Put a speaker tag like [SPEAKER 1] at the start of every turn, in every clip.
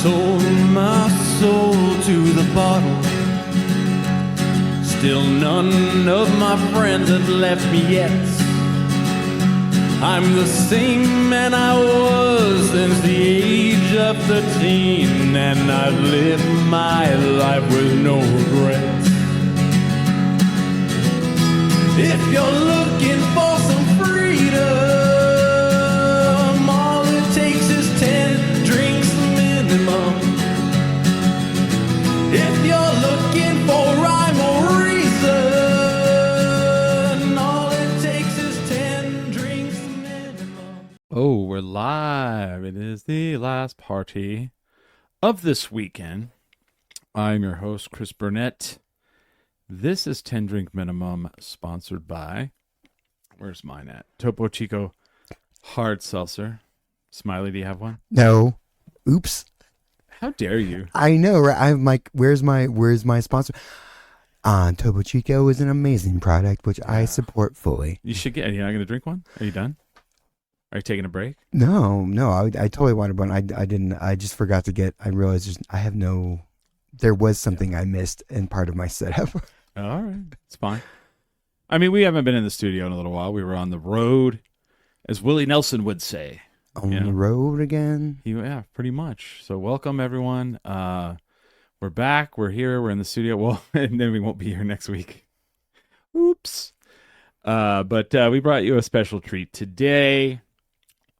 [SPEAKER 1] sold my soul to the bottle. Still none of my friends have left me yet. I'm the same man I was since the age of 13, and I've lived my life with no regrets. If you're looking for some freedom, all it takes is 10 drinks minimum. If you're looking for rhyme or reason, all it takes is 10 drinks minimum.
[SPEAKER 2] Oh, we're live. It is the last party of this weekend. I'm your host, Chris Burnett. This is 10 Drink Minimum, sponsored by, where's mine at? Topo Chico Hard Seltzer. Smiley, do you have one?
[SPEAKER 3] No. Oops.
[SPEAKER 2] How dare you?
[SPEAKER 3] I know, right? I'm like, where's my sponsor? Topo Chico is an amazing product, which I support fully.
[SPEAKER 2] You should get, are you not going to drink one? Are you done? Are you taking a break?
[SPEAKER 3] No, I totally wanted one. I didn't, I just forgot to get, I realized there was something I missed in part of my setup.
[SPEAKER 2] All right. It's fine. I mean, we haven't been in the studio in a little while. We were on the road, as Willie Nelson would say.
[SPEAKER 3] On the road again?
[SPEAKER 2] Yeah, pretty much. So welcome, everyone. We're back. We're here. We're in the studio. Well, and then we won't be here next week. Oops. But we brought you a special treat today.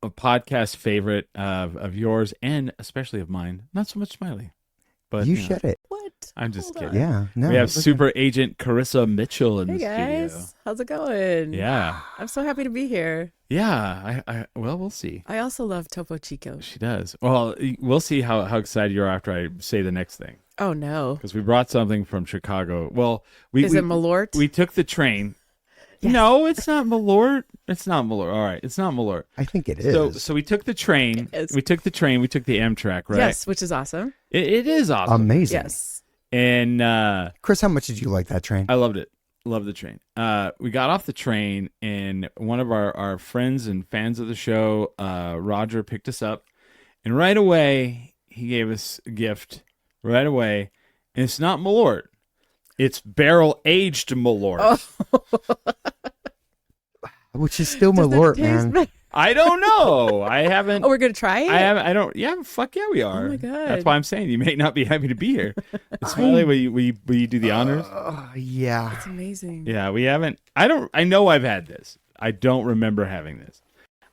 [SPEAKER 2] A podcast favorite of yours and especially of mine. Not so much Smiley. But
[SPEAKER 3] you said it.
[SPEAKER 4] What?
[SPEAKER 2] I'm just kidding.
[SPEAKER 3] Yeah. No,
[SPEAKER 2] we have Super Agent Carissa Mitchell in the studio.
[SPEAKER 4] Hey guys, how's it going?
[SPEAKER 2] Yeah.
[SPEAKER 4] I'm so happy to be here.
[SPEAKER 2] Yeah. Well, we'll see.
[SPEAKER 4] I also love Topo Chico.
[SPEAKER 2] She does. Well, we'll see how excited you are after I say the next thing.
[SPEAKER 4] Oh no.
[SPEAKER 2] Because we brought something from Chicago. Well,
[SPEAKER 4] Is it Malort?
[SPEAKER 2] We took the train.
[SPEAKER 4] Yes.
[SPEAKER 2] No, it's not Malort. It's not Malort. All right, it's not Malort.
[SPEAKER 3] I think it is.
[SPEAKER 2] So we took the train. We took the train. We took the Amtrak, right?
[SPEAKER 4] Yes, which is awesome.
[SPEAKER 2] It is awesome.
[SPEAKER 3] Amazing.
[SPEAKER 4] Yes.
[SPEAKER 2] And
[SPEAKER 3] Chris, how much did you like that train?
[SPEAKER 2] I loved it. Loved the train. We got off the train, and one of our friends and fans of the show, Roger, picked us up. And right away, he gave us a gift. Right away. And it's not Malort. It's barrel-aged Malort.
[SPEAKER 4] Oh.
[SPEAKER 3] Which is still
[SPEAKER 4] Does
[SPEAKER 3] Malort,
[SPEAKER 4] that taste
[SPEAKER 3] man.
[SPEAKER 4] bad?
[SPEAKER 2] I don't know. I haven't.
[SPEAKER 4] Oh, we're gonna try it.
[SPEAKER 2] I don't. Yeah, fuck yeah, we are.
[SPEAKER 4] Oh my God.
[SPEAKER 2] That's why I'm saying you may not be happy to be here. Smiley, will you do the honors?
[SPEAKER 3] Yeah.
[SPEAKER 4] It's amazing.
[SPEAKER 2] Yeah, we haven't. I know I've had this. I don't remember having this.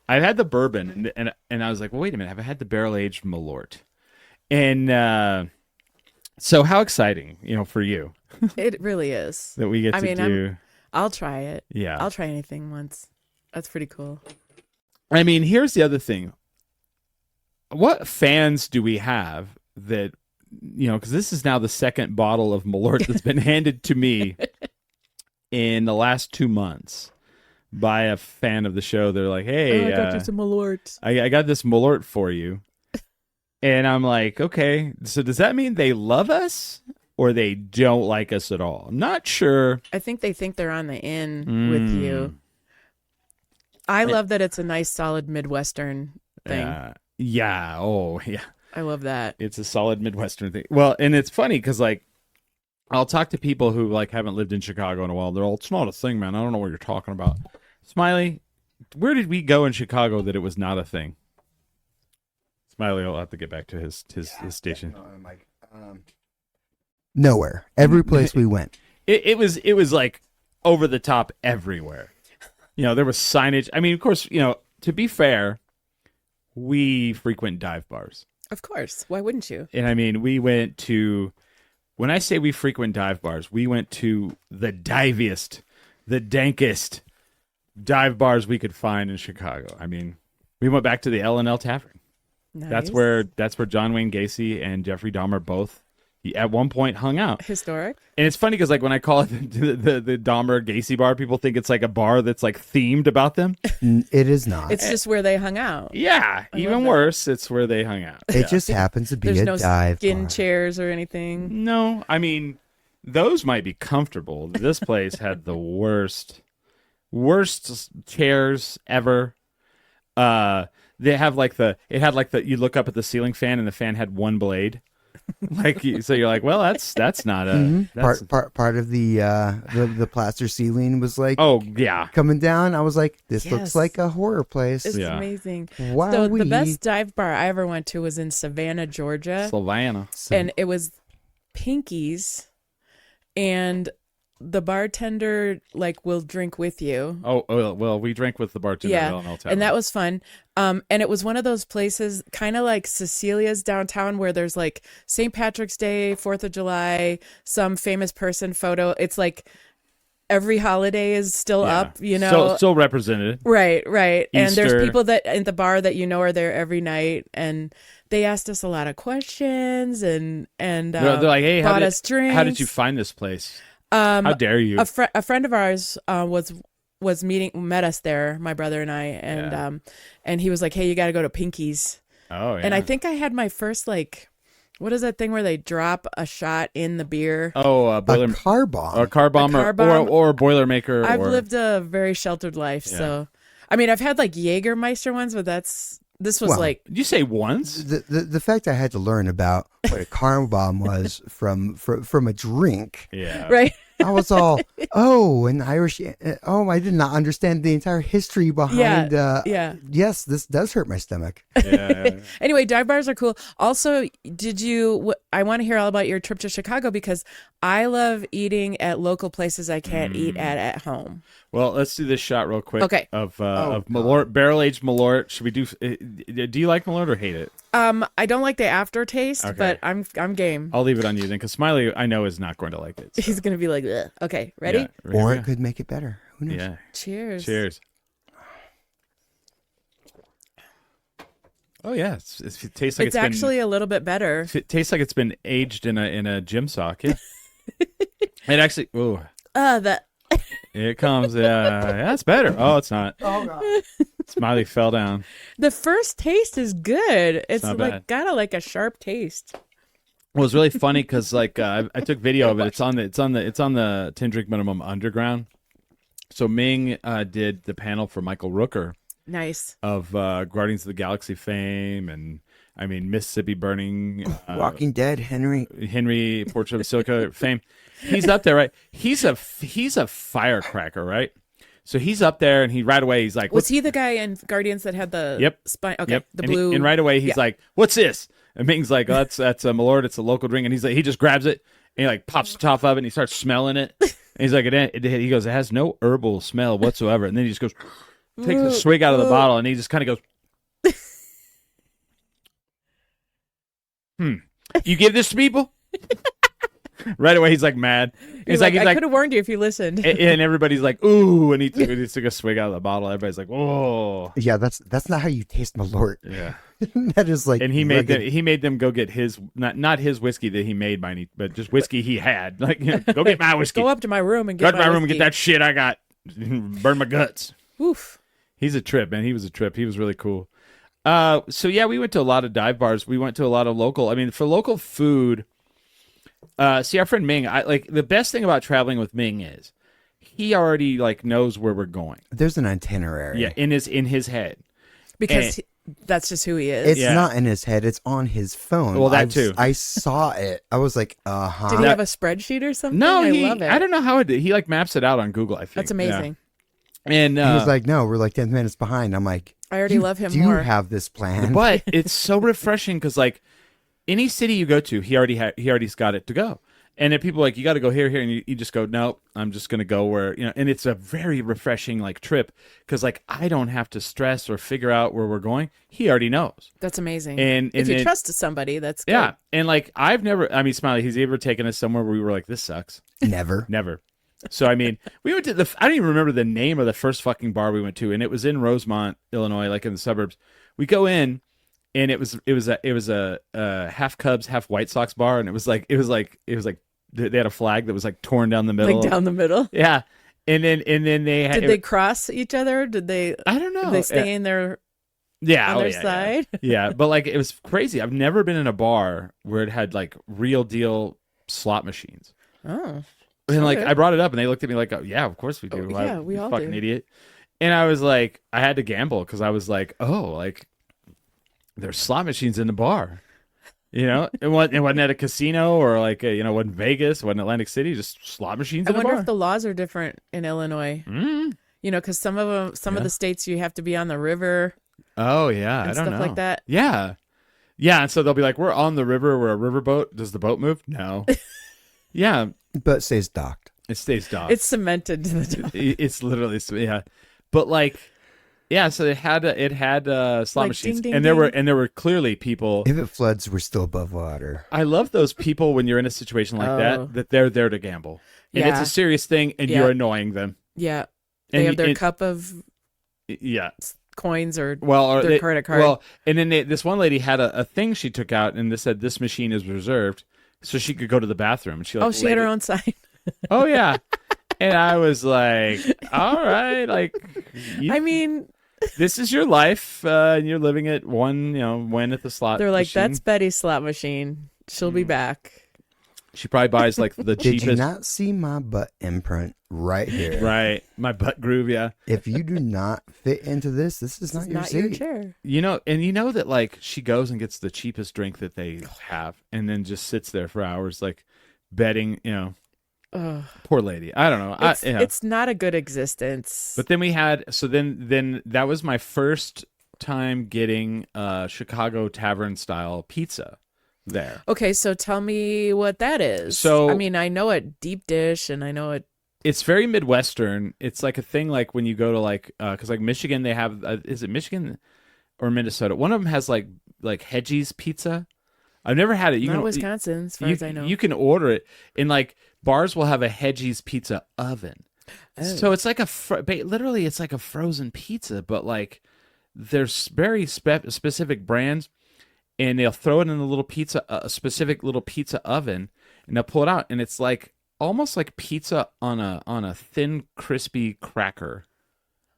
[SPEAKER 2] I've had the bourbon, and I was like, well, wait a minute. Have I had the barrel aged Malort? And so, how exciting, for you
[SPEAKER 4] It really is.
[SPEAKER 2] that we get to do.
[SPEAKER 4] I'll try it.
[SPEAKER 2] Yeah,
[SPEAKER 4] I'll try anything once. That's pretty cool.
[SPEAKER 2] I mean, here's the other thing. What fans do we have that, because this is now the second bottle of Malort that's been handed to me in the last 2 months by a fan of the show. They're like, hey,
[SPEAKER 4] I got you some Malort.
[SPEAKER 2] I got this Malort for you. And I'm like, okay, so does that mean they love us or they don't like us at all? I'm not sure.
[SPEAKER 4] I think they think they're on the in with you. I love that it's a nice, solid Midwestern thing.
[SPEAKER 2] Yeah. Oh, yeah.
[SPEAKER 4] I love that.
[SPEAKER 2] It's a solid Midwestern thing. Well, and it's funny because, I'll talk to people who, haven't lived in Chicago in a while. They're all, it's not a thing, man. I don't know what you're talking about. Smiley, where did we go in Chicago that it was not a thing? Smiley will have to get back to his station.
[SPEAKER 3] Nowhere. Every place we went.
[SPEAKER 2] It was over the top everywhere. There was signage. I mean, of course, to be fair, we frequent dive bars.
[SPEAKER 4] Of course. Why wouldn't you?
[SPEAKER 2] And I mean, we went to, when I say we frequent dive bars, we went to the diviest, the dankest dive bars we could find in Chicago. I mean, we went back to the L&L Tavern.
[SPEAKER 4] Nice.
[SPEAKER 2] That's where John Wayne Gacy and Jeffrey Dahmer both at one point hung out.
[SPEAKER 4] Historic.
[SPEAKER 2] And it's funny because when I call it the Dahmer Gacy bar, people think it's like a bar that's themed about them.
[SPEAKER 3] It is not.
[SPEAKER 4] It's just where they hung out.
[SPEAKER 2] Yeah, even worse, it's where they hung out.
[SPEAKER 3] It just happens to be
[SPEAKER 4] There's
[SPEAKER 3] a
[SPEAKER 4] no
[SPEAKER 3] dive
[SPEAKER 4] skin
[SPEAKER 3] bar.
[SPEAKER 4] chairs or anything.
[SPEAKER 2] No, I mean, those might be comfortable. This place had the worst chairs ever. they have like it had like you look up at the ceiling fan and the fan had one blade. Like so you're like, well, that's not a that's,
[SPEAKER 3] part of the plaster ceiling was like
[SPEAKER 2] oh yeah
[SPEAKER 3] coming down. I was like, this
[SPEAKER 4] Yes.
[SPEAKER 3] looks like a horror place.
[SPEAKER 4] It's
[SPEAKER 2] Yeah.
[SPEAKER 4] amazing.
[SPEAKER 3] Wow.
[SPEAKER 4] So the best dive bar I ever went to was in Savannah, Georgia,
[SPEAKER 2] Savannah.
[SPEAKER 4] and it was Pinky's, and the bartender like will drink with you.
[SPEAKER 2] Oh well, we drank with the bartender.
[SPEAKER 4] Yeah,
[SPEAKER 2] at L&L Tavern.
[SPEAKER 4] and that was fun. And it was one of those places, kind of like Cecilia's downtown, where there's like St. Patrick's Day, 4th of July, some famous person photo. It's like every holiday is still
[SPEAKER 2] Yeah.
[SPEAKER 4] up, you know.
[SPEAKER 2] still represented.
[SPEAKER 4] Right. And there's
[SPEAKER 2] Easter.
[SPEAKER 4] people that in the bar that you know are there every night, and they asked us a lot of questions and
[SPEAKER 2] They're like, hey,
[SPEAKER 4] bought us drinks.
[SPEAKER 2] how did you find this place? How dare you?
[SPEAKER 4] A friend of ours met us there, my brother and I, and and he was like, hey, you got to go to Pinky's.
[SPEAKER 2] Oh yeah.
[SPEAKER 4] And I think I had my first like, what is that thing where they drop a shot in the beer?
[SPEAKER 2] a boiler
[SPEAKER 3] A car bomb.
[SPEAKER 2] or a car bomb,
[SPEAKER 4] A car bomb.
[SPEAKER 2] or a boilermaker.
[SPEAKER 4] I've
[SPEAKER 2] or,
[SPEAKER 4] lived a very sheltered life,
[SPEAKER 2] Yeah.
[SPEAKER 4] so I mean, I've had like Jägermeister ones, but this was
[SPEAKER 3] Well,
[SPEAKER 4] like,
[SPEAKER 2] Did you say once?
[SPEAKER 3] The fact I had to learn about what a car bomb was from a drink.
[SPEAKER 2] Yeah.
[SPEAKER 4] right.
[SPEAKER 3] I was all, an Irish. I did not understand the entire history behind.
[SPEAKER 4] Yeah.
[SPEAKER 3] Yes, this does hurt my stomach.
[SPEAKER 2] Yeah.
[SPEAKER 4] Anyway, dive bars are cool. Also, I want to hear all about your trip to Chicago, because I love eating at local places I can't eat at home.
[SPEAKER 2] Well, let's do this shot real quick.
[SPEAKER 4] Okay.
[SPEAKER 2] Of Malort, barrel aged Malort. Should we do? Do you like Malort or hate it?
[SPEAKER 4] I don't like the aftertaste,
[SPEAKER 2] Okay.
[SPEAKER 4] but I'm game.
[SPEAKER 2] I'll leave it on you then, because Smiley, I know, is not going to like it. so-
[SPEAKER 4] He's gonna be like, ugh. Okay, ready?
[SPEAKER 2] Yeah.
[SPEAKER 3] Or
[SPEAKER 2] Yeah.
[SPEAKER 3] it could make it better. Who knows?
[SPEAKER 2] Yeah.
[SPEAKER 4] Cheers.
[SPEAKER 2] Cheers. Oh yeah, it tastes like
[SPEAKER 4] It's actually a little bit better.
[SPEAKER 2] It tastes like it's been aged in a gym sock. Yeah. It actually. Ooh.
[SPEAKER 4] That
[SPEAKER 2] Here it comes. Yeah, it's better. Oh, it's not.
[SPEAKER 3] Oh god.
[SPEAKER 2] Smiley fell down.
[SPEAKER 4] the first taste is good. It's
[SPEAKER 2] not
[SPEAKER 4] like
[SPEAKER 2] bad.
[SPEAKER 4] got a sharp taste.
[SPEAKER 2] Well, it's really funny because like I took video of it. It's on the 10 Drink Minimum Underground. So Ming did the panel for Michael Rooker
[SPEAKER 4] Nice.
[SPEAKER 2] of Guardians of the Galaxy fame, and I mean Mississippi Burning,
[SPEAKER 3] Walking Dead, Henry.
[SPEAKER 2] Henry Portrait of Basilica fame. He's up there, right? He's a firecracker, right? So he's up there, and right away he's like,
[SPEAKER 4] Was he the guy in Guardians that had the
[SPEAKER 2] Yep.
[SPEAKER 4] spine? Okay,
[SPEAKER 2] Yep.
[SPEAKER 4] the
[SPEAKER 2] and
[SPEAKER 4] blue.
[SPEAKER 2] and right away he's
[SPEAKER 4] Yeah.
[SPEAKER 2] like, "What's this?" And Ming's like, oh, "That's a Malort. It's a local drink." And he's like, he just grabs it and he like pops the top of it and he starts smelling it. And he's like, he goes, "It has no herbal smell whatsoever." And then he just goes, takes a swig out of the bottle, and he just kind of goes, "You give this to people?" Right away he's like mad. He's like,
[SPEAKER 4] I could have warned you if you listened.
[SPEAKER 2] and everybody's like, "Ooh!" And he took a swig out of the bottle. Everybody's like, "Oh."
[SPEAKER 3] Yeah, that's not how you taste Malort.
[SPEAKER 2] Yeah.
[SPEAKER 3] That is like.
[SPEAKER 2] And he made
[SPEAKER 3] rugged.
[SPEAKER 2] them go get his not his whiskey that he made by any, but just whiskey he had. Like, go get my whiskey.
[SPEAKER 4] Go up to my room and
[SPEAKER 2] Go
[SPEAKER 4] get
[SPEAKER 2] to my room and
[SPEAKER 4] whiskey.
[SPEAKER 2] get that shit I got. Burn my guts.
[SPEAKER 4] Oof.
[SPEAKER 2] He's a trip, man. He was a trip. He was really cool. So yeah, we went to a lot of dive bars. We went to a lot of local. I mean, for local food. See, our friend Ming. The best thing about traveling with Ming is he already like knows where we're going.
[SPEAKER 3] There's an itinerary.
[SPEAKER 2] Yeah, in his head.
[SPEAKER 4] Because that's just who he is.
[SPEAKER 3] It's
[SPEAKER 2] Yeah.
[SPEAKER 3] not in his head. It's on his phone.
[SPEAKER 2] Well, that too.
[SPEAKER 3] I saw it. I was like, uh-huh.
[SPEAKER 4] Did he have a spreadsheet or something?
[SPEAKER 2] No,
[SPEAKER 4] I
[SPEAKER 2] he.
[SPEAKER 4] love it.
[SPEAKER 2] I don't know how it did. He like maps it out on Google. I think
[SPEAKER 4] That's amazing.
[SPEAKER 2] Yeah. And
[SPEAKER 3] He was like, no, we're like 10 minutes behind. I'm like,
[SPEAKER 4] I already love him
[SPEAKER 3] do
[SPEAKER 4] more.
[SPEAKER 3] you have this plan?
[SPEAKER 2] but it's so refreshing because like any city you go to, he already's got it to go. And then people are like, you got to go here, and you just go, nope, I'm just going to go where, and it's a very refreshing like trip because like I don't have to stress or figure out where we're going. He already knows.
[SPEAKER 4] That's amazing.
[SPEAKER 2] And
[SPEAKER 4] if you
[SPEAKER 2] then-
[SPEAKER 4] trust somebody, that's good.
[SPEAKER 2] Yeah. And like Smiley, he's ever taken us somewhere where we were like, this sucks.
[SPEAKER 3] Never.
[SPEAKER 2] Never. So I mean, we went to I don't even remember the name of the first fucking bar we went to, and it was in Rosemont, Illinois, like in the suburbs. We go in, and it was a half Cubs, half White Sox bar, and it was like they had a flag that was like torn down the middle.
[SPEAKER 4] Like down the middle.
[SPEAKER 2] Yeah, and then they had,
[SPEAKER 4] Did they cross each other? Did they?
[SPEAKER 2] I don't know.
[SPEAKER 4] Did they stay in their
[SPEAKER 2] yeah,
[SPEAKER 4] on
[SPEAKER 2] oh,
[SPEAKER 4] their
[SPEAKER 2] yeah,
[SPEAKER 4] side?
[SPEAKER 2] Yeah. Yeah, but like it was crazy. I've never been in a bar where it had like real deal slot machines.
[SPEAKER 4] Oh,
[SPEAKER 2] And like
[SPEAKER 4] Okay.
[SPEAKER 2] I brought it up, and they looked at me like, "Oh yeah, of course we do.
[SPEAKER 4] Oh, yeah, we
[SPEAKER 2] you
[SPEAKER 4] all
[SPEAKER 2] fucking
[SPEAKER 4] do."
[SPEAKER 2] idiot." And I was like, I had to gamble because I was like, "Oh, like there's slot machines in the bar. You know, it wasn't at a casino or like wasn't Vegas, wasn't Atlantic City, just slot machines
[SPEAKER 4] I
[SPEAKER 2] in a
[SPEAKER 4] wonder
[SPEAKER 2] bar.
[SPEAKER 4] if the laws are different in Illinois.
[SPEAKER 2] Mm.
[SPEAKER 4] You know, because some of the states you have to be on the river.
[SPEAKER 2] Oh yeah,
[SPEAKER 4] and
[SPEAKER 2] I don't
[SPEAKER 4] stuff
[SPEAKER 2] know.
[SPEAKER 4] like that.
[SPEAKER 2] Yeah, yeah, and so they'll be like, "We're on the river. We're a riverboat. Does the boat move? No. Yeah,
[SPEAKER 3] But it stays docked.
[SPEAKER 2] it stays docked.
[SPEAKER 4] It's cemented to the top.
[SPEAKER 2] It's literally but like, yeah. So it had slot
[SPEAKER 4] Like,
[SPEAKER 2] machines,
[SPEAKER 4] ding, ding,
[SPEAKER 2] and there were clearly people.
[SPEAKER 3] If it floods, we're still above water.
[SPEAKER 2] I love those people when you're in a situation like
[SPEAKER 4] Oh.
[SPEAKER 2] that they're there to gamble, and
[SPEAKER 4] Yeah.
[SPEAKER 2] it's a serious thing, and
[SPEAKER 4] Yeah.
[SPEAKER 2] you're annoying them.
[SPEAKER 4] Yeah. They
[SPEAKER 2] And
[SPEAKER 4] have their
[SPEAKER 2] it-
[SPEAKER 4] cup of
[SPEAKER 2] Yeah.
[SPEAKER 4] coins or
[SPEAKER 2] Well, or
[SPEAKER 4] their credit card.
[SPEAKER 2] Well, and then this one lady had a thing she took out, and it said this machine is reserved, so she could go to the bathroom. And she
[SPEAKER 4] she had her own sign.
[SPEAKER 2] Oh yeah, and I was like, all right, like,
[SPEAKER 4] I mean,
[SPEAKER 2] this is your life, and you're living it when at the slot.
[SPEAKER 4] they're like,
[SPEAKER 2] machine.
[SPEAKER 4] that's Betty's slot machine. She'll be back.
[SPEAKER 2] She probably buys like the
[SPEAKER 3] Did you
[SPEAKER 2] cheapest.
[SPEAKER 3] not see my butt imprint right here?
[SPEAKER 2] Right, my butt groove, yeah.
[SPEAKER 3] If you do not fit into this is
[SPEAKER 4] This
[SPEAKER 3] not
[SPEAKER 4] is
[SPEAKER 3] your
[SPEAKER 4] not
[SPEAKER 3] seat.
[SPEAKER 4] your chair.
[SPEAKER 2] And you know that like she goes and gets the cheapest drink that they have, and then just sits there for hours, like betting.
[SPEAKER 4] Ugh.
[SPEAKER 2] Poor lady. I don't know.
[SPEAKER 4] It's not a good existence.
[SPEAKER 2] But then we had then that was my first time getting Chicago tavern style pizza there.
[SPEAKER 4] Okay, so tell me what that is.
[SPEAKER 2] So-
[SPEAKER 4] I mean, I know it deep dish, and I know it.
[SPEAKER 2] It's very Midwestern. It's like a thing like when you go to like because like Michigan they have is it Michigan or Minnesota? One of them has like Hedgie's pizza. I've never had it. You
[SPEAKER 4] Not
[SPEAKER 2] can
[SPEAKER 4] Wisconsin, as far as I know.
[SPEAKER 2] You can order it, and like bars will have a Hedgie's pizza oven.
[SPEAKER 4] Oh.
[SPEAKER 2] So it's like literally it's like a frozen pizza, but like there's very specific brands, and they'll throw it in a specific little pizza oven, and they'll pull it out, and it's like almost like pizza on a thin, crispy cracker,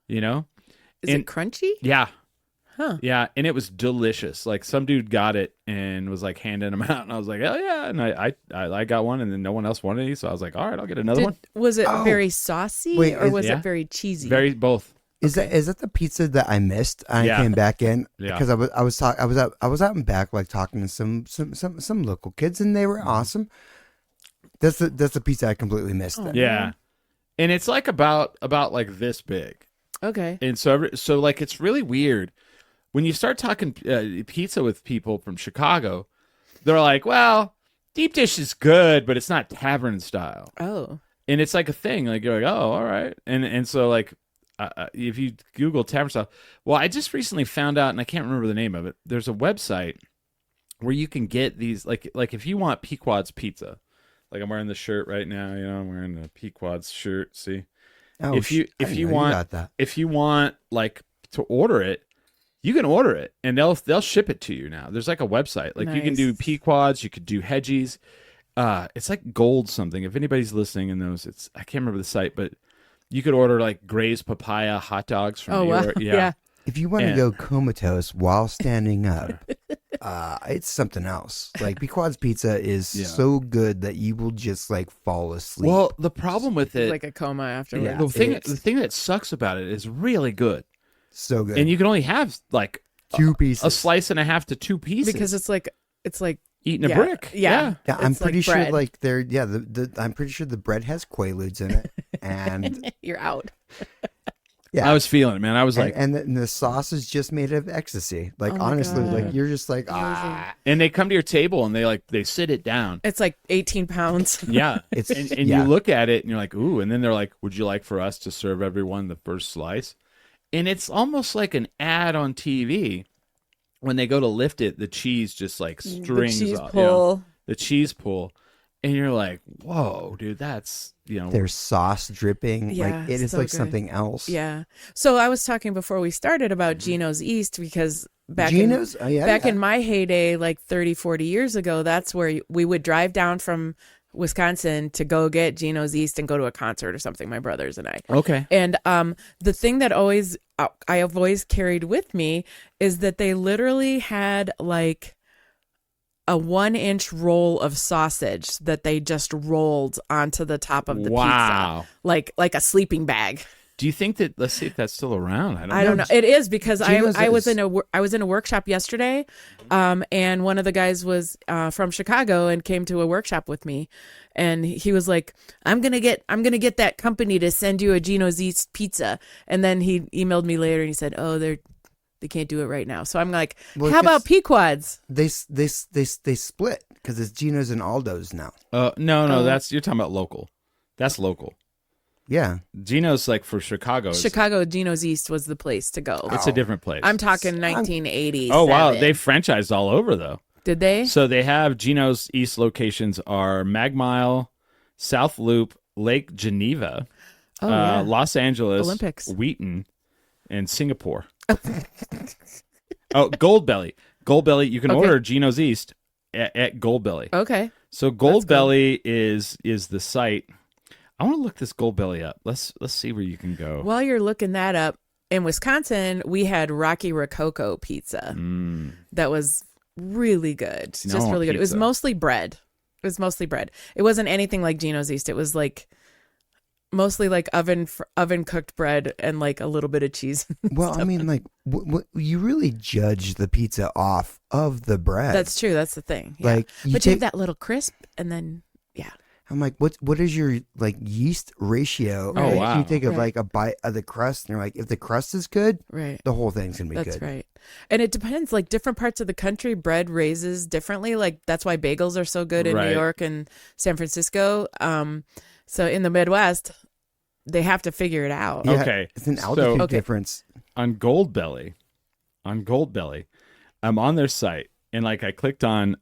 [SPEAKER 2] you know?
[SPEAKER 4] Is it crunchy?
[SPEAKER 2] Yeah.
[SPEAKER 4] Huh.
[SPEAKER 2] Yeah, and it was delicious. Like some dude got it and was like handing them out, and I was like, "Oh yeah!" And I got one, and then no one else wanted any, so I was like, "All right, I'll get another one."
[SPEAKER 4] Was it
[SPEAKER 3] Oh.
[SPEAKER 4] very saucy,
[SPEAKER 3] Wait,
[SPEAKER 4] or was
[SPEAKER 2] yeah.
[SPEAKER 4] it very cheesy?
[SPEAKER 2] Very both.
[SPEAKER 3] Is that the pizza that I missed? I
[SPEAKER 2] Yeah.
[SPEAKER 3] came back in
[SPEAKER 2] Yeah.
[SPEAKER 3] because I was out and back like talking to some local kids, and they were awesome. That's the pizza I completely missed.
[SPEAKER 4] Oh.
[SPEAKER 3] then.
[SPEAKER 2] Yeah, and it's like about like this big,
[SPEAKER 4] Okay.
[SPEAKER 2] and so like it's really weird when you start talking pizza with people from Chicago. They're like, "Well, deep dish is good, but it's not tavern style."
[SPEAKER 4] Oh.
[SPEAKER 2] And it's like a thing. Like you're like, "Oh, all right," and so like. If you Google tavern style, well, I just recently found out, and I can't remember the name of it. There's a website where you can get these, like if you want Pequod's pizza, like I'm wearing the shirt right now. I'm wearing the Pequod's shirt. See,
[SPEAKER 3] Oh,
[SPEAKER 2] if you
[SPEAKER 3] I didn't
[SPEAKER 2] you
[SPEAKER 3] know
[SPEAKER 2] want
[SPEAKER 3] got that.
[SPEAKER 2] if you want like to order it, you can order it, and they'll ship it to you now. There's like a website, like you can do
[SPEAKER 4] Nice.
[SPEAKER 2] Pequod's, you could do Hedgie's. It's like Gold something. If anybody's listening and knows, I can't remember the site, but. You could order like Gray's papaya hot dogs from
[SPEAKER 4] Oh,
[SPEAKER 2] New
[SPEAKER 4] wow.
[SPEAKER 2] York.
[SPEAKER 4] Yeah.
[SPEAKER 3] If you want to
[SPEAKER 2] And-
[SPEAKER 3] go comatose while standing up, it's something else. Like Pequod's pizza is
[SPEAKER 2] Yeah.
[SPEAKER 3] so good that you will just like fall asleep.
[SPEAKER 2] Well, the problem with it,
[SPEAKER 4] Like a coma afterwards.
[SPEAKER 3] Yeah.
[SPEAKER 2] the thing that sucks about it is really good,
[SPEAKER 3] so good.
[SPEAKER 2] and you can only have like
[SPEAKER 3] two pieces.
[SPEAKER 2] a slice and a half to 2 pieces
[SPEAKER 4] because it's like
[SPEAKER 2] eating
[SPEAKER 4] yeah,
[SPEAKER 2] a brick.
[SPEAKER 4] Yeah.
[SPEAKER 3] Yeah, I'm
[SPEAKER 4] It's like
[SPEAKER 3] pretty sure
[SPEAKER 4] bread.
[SPEAKER 3] like they're I'm pretty sure the bread has quaaludes in it, and
[SPEAKER 4] You're out.
[SPEAKER 3] yeah,
[SPEAKER 2] I was feeling it, man. I was
[SPEAKER 3] and,
[SPEAKER 2] like,
[SPEAKER 3] and the sauce is just made of ecstasy. Like
[SPEAKER 4] Oh my
[SPEAKER 3] honestly,
[SPEAKER 4] God.
[SPEAKER 3] like you're just like ah,
[SPEAKER 2] and they come to your table and they sit it down.
[SPEAKER 4] It's like 18 pounds.
[SPEAKER 2] Yeah,
[SPEAKER 3] it's
[SPEAKER 2] and
[SPEAKER 3] yeah.
[SPEAKER 2] you look at it and you're like, ooh, and then they're like, would you like for us to serve everyone the first slice? And it's almost like an ad on TV. When they go to lift it, the cheese just like strings
[SPEAKER 4] the cheese
[SPEAKER 2] off,
[SPEAKER 4] pull.
[SPEAKER 2] the cheese pull, and you're like, whoa, dude, that's
[SPEAKER 3] There's sauce dripping.
[SPEAKER 4] Yeah,
[SPEAKER 3] like it is
[SPEAKER 4] so
[SPEAKER 3] like
[SPEAKER 4] good.
[SPEAKER 3] something else.
[SPEAKER 4] Yeah. So I was talking before we started about Gino's East because back
[SPEAKER 3] Gino's. Oh, yeah,
[SPEAKER 4] back
[SPEAKER 3] yeah.
[SPEAKER 4] in my heyday, like 30, 40 years ago, that's where we would drive down from Wisconsin to go get Gino's East and go to a concert or something, my brothers and I.
[SPEAKER 2] okay.
[SPEAKER 4] And the thing that I have always carried with me is that they literally had like a 1-inch roll of sausage that they just rolled onto the top of the
[SPEAKER 2] Wow.
[SPEAKER 4] pizza, like a sleeping bag.
[SPEAKER 2] Do you think that? Let's see if that's still around.
[SPEAKER 4] I don't know. It is because
[SPEAKER 3] Gino's
[SPEAKER 4] I was
[SPEAKER 3] is-
[SPEAKER 4] I was in a workshop yesterday, and one of the guys was from Chicago and came to a workshop with me, and he was like, I'm gonna get that company to send you a Gino's East pizza, and then he emailed me later and he said, oh, they can't do it right now. So I'm like,
[SPEAKER 3] Well,
[SPEAKER 4] how about Pequods?
[SPEAKER 3] They split because it's Gino's and Aldo's now.
[SPEAKER 2] No, that's you're talking about local. That's local.
[SPEAKER 3] Yeah.
[SPEAKER 2] Gino's like for Chicago.
[SPEAKER 4] Chicago Gino's East was the place to go.
[SPEAKER 2] It's a different place.
[SPEAKER 4] I'm talking 1980s.
[SPEAKER 2] Oh wow, they franchised all over though.
[SPEAKER 4] Did they?
[SPEAKER 2] So they have Gino's East locations are Magmile, South Loop, Lake Geneva, Los Angeles,
[SPEAKER 4] Olympics,
[SPEAKER 2] Wheaton, and Singapore. Goldbelly. You can order Gino's East at Goldbelly.
[SPEAKER 4] Okay.
[SPEAKER 2] So Goldbelly is the site. I want to look this Goldbelly up. Let's see where you can go.
[SPEAKER 4] While you're looking that up, in Wisconsin, we had Rocky Rococo pizza. That was really good.
[SPEAKER 2] See, now I want
[SPEAKER 4] Really good. It was
[SPEAKER 2] pizza.
[SPEAKER 4] mostly bread. It wasn't anything like Gino's East. It was like mostly like oven cooked bread and like a little bit of cheese.
[SPEAKER 3] Well, I mean, like, you really judge the pizza off of the bread.
[SPEAKER 4] That's true. That's the thing. Yeah.
[SPEAKER 3] Like,
[SPEAKER 4] but you have that little crisp, and then
[SPEAKER 3] I'm like, what is your like yeast ratio?
[SPEAKER 2] Oh,
[SPEAKER 3] Like,
[SPEAKER 2] wow.
[SPEAKER 3] You take of like a bite of the crust, and you're like, if the crust is good,
[SPEAKER 4] right.
[SPEAKER 3] the whole thing's gonna be
[SPEAKER 4] That's
[SPEAKER 3] good.
[SPEAKER 4] right. And it depends, like different parts of the country, bread raises differently. Like that's why bagels are so good in
[SPEAKER 2] Right.
[SPEAKER 4] New York and San Francisco. So in the Midwest, they have to figure it out.
[SPEAKER 3] Yeah,
[SPEAKER 2] Okay.
[SPEAKER 3] it's an altitude
[SPEAKER 4] Okay.
[SPEAKER 3] difference.
[SPEAKER 2] On Goldbelly, I'm on their site and like I clicked on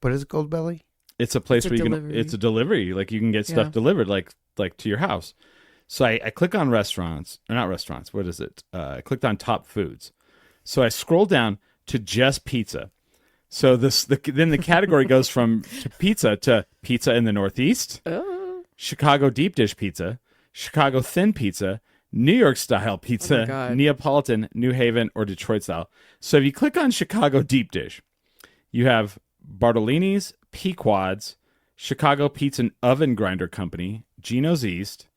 [SPEAKER 3] What is Goldbelly?
[SPEAKER 2] it's a place
[SPEAKER 4] It's a
[SPEAKER 2] where you
[SPEAKER 4] delivery.
[SPEAKER 2] can it's a delivery, like you can get stuff
[SPEAKER 4] Yeah.
[SPEAKER 2] delivered like to your house. So I click on restaurants, or not restaurants, what is it? I clicked on top foods. So I scroll down to just pizza. So then the category goes from pizza to pizza in the Northeast,
[SPEAKER 4] Oh,
[SPEAKER 2] Chicago deep dish pizza, Chicago thin pizza, New York style pizza,
[SPEAKER 4] God.
[SPEAKER 2] Neapolitan, New Haven, or Detroit style. So if you click on Chicago deep dish, you have Bartolini's, Pequods, Chicago Pizza and Oven Grinder Company, Gino's East,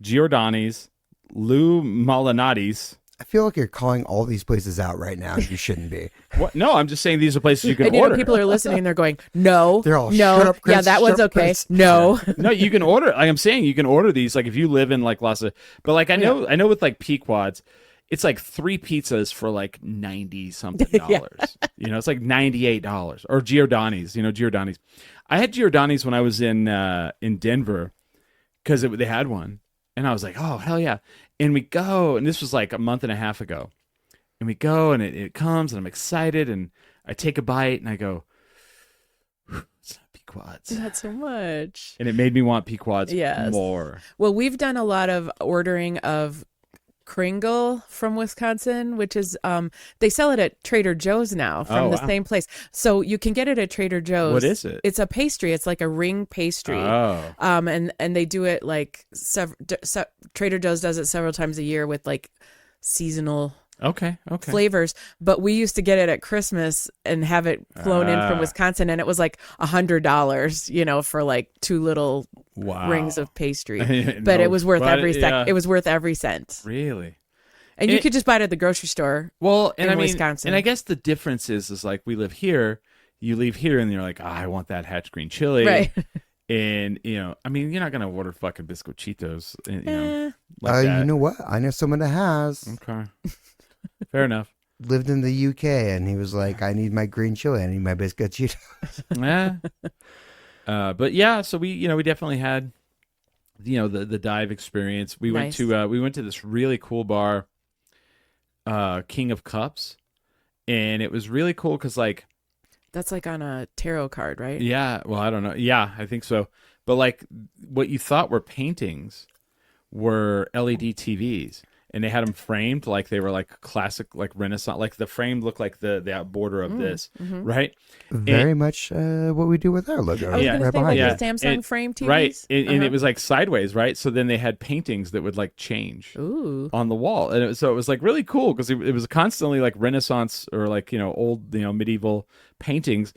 [SPEAKER 2] Giordani's, Lou Malinati's.
[SPEAKER 3] I feel like you're calling all these places out right now. You shouldn't be.
[SPEAKER 2] What? No, I'm just saying these are places you can
[SPEAKER 4] and you
[SPEAKER 2] order.
[SPEAKER 4] know, people are listening and they're going, no,
[SPEAKER 3] They're all,
[SPEAKER 4] no,
[SPEAKER 3] "Shut up, Chris,
[SPEAKER 4] yeah, that
[SPEAKER 3] shut
[SPEAKER 4] one's
[SPEAKER 3] up,
[SPEAKER 4] okay.
[SPEAKER 3] Chris."
[SPEAKER 4] No,
[SPEAKER 2] No, you can order. Like I'm saying, you can order these. Like if you live in like Los, but like I know with like Pequods, it's like 3 pizzas for like $90 something dollars. You know, it's like $98. Or Giordani's. You know, Giordani's. I had Giordani's when I was in Denver because they had one, and I was like, oh hell yeah! And we go, and this was like a month and a half ago, and we go, and it comes, and I'm excited, and I take a bite, and I go, it's not Pequods.
[SPEAKER 4] not so much.
[SPEAKER 2] And it made me want Pequods
[SPEAKER 4] Yes.
[SPEAKER 2] more.
[SPEAKER 4] Well, we've done a lot of ordering of Kringle from Wisconsin, which is they sell it at Trader Joe's now from
[SPEAKER 2] Oh,
[SPEAKER 4] the
[SPEAKER 2] wow.
[SPEAKER 4] same place. So you can get it at Trader Joe's.
[SPEAKER 2] What is it?
[SPEAKER 4] It's a pastry. It's like a ring pastry.
[SPEAKER 2] Oh.
[SPEAKER 4] And they do it like Trader Joe's does it several times a year with like seasonal
[SPEAKER 2] Okay.
[SPEAKER 4] flavors. But we used to get it at Christmas and have it flown in from Wisconsin, and it was like $100, you know, for like 2 little
[SPEAKER 2] Wow.
[SPEAKER 4] rings of pastry.
[SPEAKER 2] No,
[SPEAKER 4] But it was worth
[SPEAKER 2] but
[SPEAKER 4] every
[SPEAKER 2] yeah.
[SPEAKER 4] It was worth every cent.
[SPEAKER 2] Really?
[SPEAKER 4] And you could just buy it at the grocery store.
[SPEAKER 2] Well, and
[SPEAKER 4] in
[SPEAKER 2] I mean,
[SPEAKER 4] Wisconsin.
[SPEAKER 2] and I guess the difference is like we live here, you leave here, and you're like, I want that Hatch green chili,
[SPEAKER 4] Right.
[SPEAKER 2] And you know, I mean, you're not gonna order fucking biscochitos, you know, like that.
[SPEAKER 3] You know what? I know someone that has
[SPEAKER 2] Okay, fair enough.
[SPEAKER 3] lived in the UK, and he was like, "I need my green chili. I need my biscuit."
[SPEAKER 2] Yeah. But yeah, so we definitely had, the dive experience. We
[SPEAKER 4] Nice.
[SPEAKER 2] went to this really cool bar, King of Cups, and it was really cool because like,
[SPEAKER 4] That's like on a tarot card, right?
[SPEAKER 2] yeah, well, I don't know. Yeah, I think so. But like what you thought were paintings were LED TVs. And they had them framed like they were like classic, like Renaissance. Like the frame looked like the border of this, right?
[SPEAKER 3] Very much what we do with our logo.
[SPEAKER 4] I was
[SPEAKER 2] Yeah.
[SPEAKER 4] going
[SPEAKER 3] right
[SPEAKER 4] to say
[SPEAKER 3] behind
[SPEAKER 4] like
[SPEAKER 3] you.
[SPEAKER 4] the Samsung
[SPEAKER 2] And-
[SPEAKER 4] frame TVs.
[SPEAKER 2] Right, and it was like sideways, right? So then they had paintings that would like change
[SPEAKER 4] Ooh.
[SPEAKER 2] on the wall, and so it was like really cool because it was constantly like Renaissance or like old medieval paintings,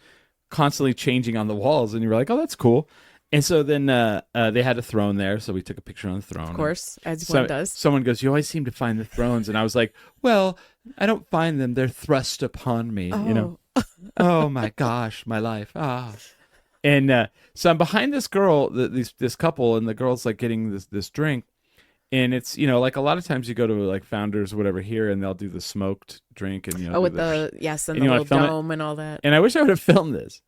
[SPEAKER 2] constantly changing on the walls, and you were like, oh, that's cool. And so then they had a throne there, so we took a picture on the throne.
[SPEAKER 4] Of course, as
[SPEAKER 2] So,
[SPEAKER 4] one does.
[SPEAKER 2] someone goes, "You always seem to find the thrones," and I was like, "Well, I don't find them; they're thrust upon me." You know. Oh my gosh, my life. And so I'm behind this girl, this couple, and the girl's like getting this drink, and it's like a lot of times you go to like Founders or whatever here, and they'll do the smoked drink, and
[SPEAKER 4] with the and
[SPEAKER 2] and
[SPEAKER 4] the
[SPEAKER 2] you wanna
[SPEAKER 4] little
[SPEAKER 2] film it?
[SPEAKER 4] dome and all that.
[SPEAKER 2] And I wish I would have filmed this.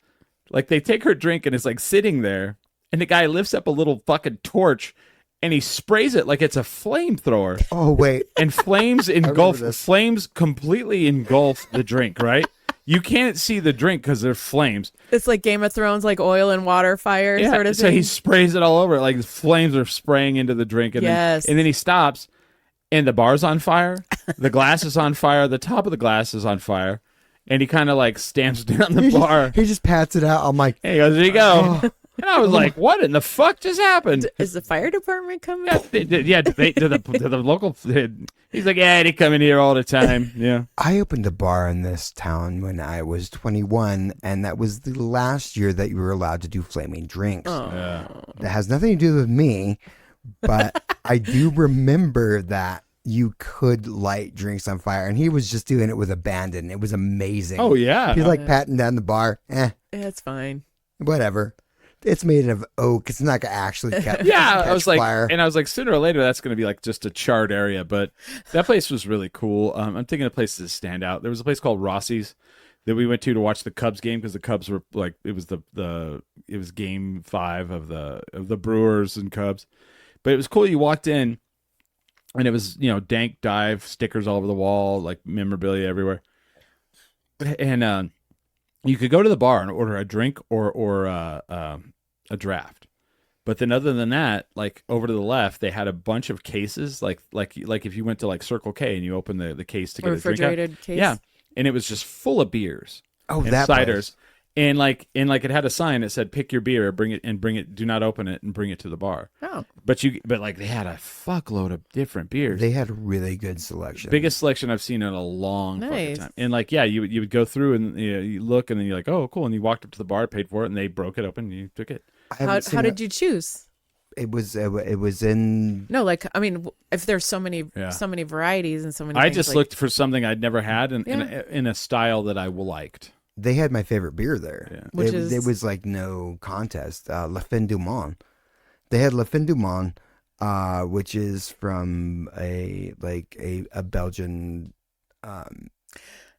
[SPEAKER 2] Like they take her drink and it's like sitting there, and the guy lifts up a little fucking torch, and he sprays it like it's a flamethrower.
[SPEAKER 3] Oh wait,
[SPEAKER 2] And flames completely engulf the drink, right? You can't see the drink because there's flames.
[SPEAKER 4] It's like Game of Thrones, like oil and water fire sort of
[SPEAKER 2] so
[SPEAKER 4] thing.
[SPEAKER 2] he sprays it all over it, like flames are spraying into the drink, and
[SPEAKER 4] Yes.
[SPEAKER 2] then he stops, and the bar's on fire, the glass is on fire, the top of the glass is on fire, and he kind of like stamps down the bar.
[SPEAKER 3] he just pats it out. I'm like,
[SPEAKER 2] Hey, he goes, there you go. And I was like, what in the fuck just happened?
[SPEAKER 4] Is the fire department coming?
[SPEAKER 2] Yeah, to the local. He's like, yeah, they come in here all the time. Yeah.
[SPEAKER 3] I opened a bar in this town when I was 21, and that was the last year that you were allowed to do flaming drinks.
[SPEAKER 2] Yeah.
[SPEAKER 3] That has nothing to do with me, but I do remember that you could light drinks on fire, and he was just doing it with abandon. It was amazing.
[SPEAKER 2] Oh yeah.
[SPEAKER 3] He's like patting down the bar.
[SPEAKER 4] It's fine.
[SPEAKER 3] Whatever. It's made of oak. It's not gonna actually catch.
[SPEAKER 2] Yeah,
[SPEAKER 3] catch
[SPEAKER 2] I was like,
[SPEAKER 3] fire.
[SPEAKER 2] and I was like, sooner or later that's going to be like just a charred area. But that place was really cool. I'm thinking of places that stand out. There was a place called Rossi's that we went to watch the Cubs game because the Cubs were like, it was it was Game 5 of the Brewers and Cubs. But it was cool. You walked in, and it was dank dive stickers all over the wall, like memorabilia everywhere, and you could go to the bar and order a drink or a draft. But then other than that, like over to the left, they had a bunch of cases, like if you went to like Circle K and you open the case to get a drink out.
[SPEAKER 4] Refrigerated case.
[SPEAKER 2] Yeah. And it was just full of beers.
[SPEAKER 3] Oh,
[SPEAKER 2] and
[SPEAKER 3] that
[SPEAKER 2] ciders.
[SPEAKER 3] place.
[SPEAKER 2] And like it had a sign that said, pick your beer, bring it, do not open it, and bring it to the bar.
[SPEAKER 4] Oh.
[SPEAKER 2] But like they had a fuckload of different beers.
[SPEAKER 3] They had a really good selection.
[SPEAKER 2] Biggest selection I've seen in a long fucking
[SPEAKER 4] Nice.
[SPEAKER 2] time. And like, yeah, you would go through and you look, and then you're like, oh, cool. And you walked up to the bar, paid for it, and they broke it open, and you took it.
[SPEAKER 4] How did you choose?
[SPEAKER 3] It was in.
[SPEAKER 4] No, like I mean, if there's so many varieties and so many.
[SPEAKER 2] I
[SPEAKER 4] things,
[SPEAKER 2] just
[SPEAKER 4] like,
[SPEAKER 2] looked for something I'd never had
[SPEAKER 4] Yeah.
[SPEAKER 2] in a style that I liked.
[SPEAKER 3] They had my favorite beer there.
[SPEAKER 2] Yeah.
[SPEAKER 4] Which
[SPEAKER 3] it,
[SPEAKER 4] is?
[SPEAKER 3] it was like no contest. La Fin du Monde. They had La Fin du Monde, which is from a Belgian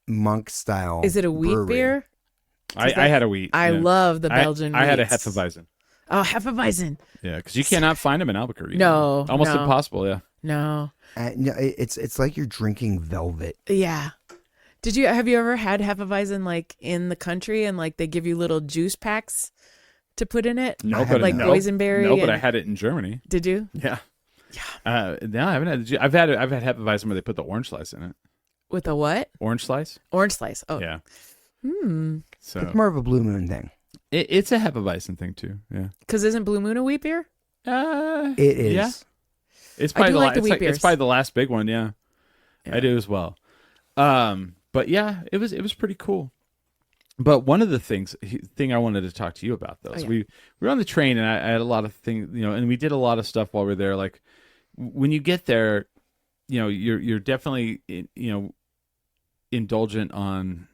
[SPEAKER 3] monk style.
[SPEAKER 4] Is it a wheat
[SPEAKER 3] brewery.
[SPEAKER 4] beer?
[SPEAKER 2] I had a wheat.
[SPEAKER 4] I
[SPEAKER 2] yeah.
[SPEAKER 4] love the Belgian.
[SPEAKER 2] I had a
[SPEAKER 4] wheats.
[SPEAKER 2] Hefeweizen.
[SPEAKER 4] Oh, Hefeweizen.
[SPEAKER 2] Yeah, because you cannot find them in Albuquerque.
[SPEAKER 4] No,
[SPEAKER 2] almost
[SPEAKER 4] no.
[SPEAKER 2] impossible. Yeah.
[SPEAKER 4] No.
[SPEAKER 3] No, it's like you're drinking velvet.
[SPEAKER 4] Yeah. Have you ever had Hefeweizen like in the country and like they give you little juice packs to put in it?
[SPEAKER 2] No,
[SPEAKER 3] I
[SPEAKER 2] but
[SPEAKER 4] like
[SPEAKER 2] no,
[SPEAKER 4] boysenberry.
[SPEAKER 2] No, but
[SPEAKER 4] and-
[SPEAKER 2] I had it in Germany.
[SPEAKER 4] Did you?
[SPEAKER 2] Yeah. No, I haven't had. I've had Hefeweizen where they put the orange slice in it.
[SPEAKER 4] With a what?
[SPEAKER 2] Orange slice.
[SPEAKER 4] Orange slice. Oh.
[SPEAKER 2] Yeah. So
[SPEAKER 3] It's more of a Blue Moon thing.
[SPEAKER 2] it's a Hefeweizen thing too. Yeah.
[SPEAKER 4] Because isn't Blue Moon a wheat beer?
[SPEAKER 3] It is.
[SPEAKER 2] Yeah. It's
[SPEAKER 4] I
[SPEAKER 2] probably
[SPEAKER 4] do like the wheat
[SPEAKER 2] it's
[SPEAKER 4] beers.
[SPEAKER 2] probably the last big one. Yeah.
[SPEAKER 4] Yeah.
[SPEAKER 2] I do as well. But yeah, it was pretty cool. But one of the thing I wanted to talk to you about though, is
[SPEAKER 4] yeah.
[SPEAKER 2] we were on the train, and I had a lot of things, and we did a lot of stuff while we were there. Like when you get there, you're definitely indulgent on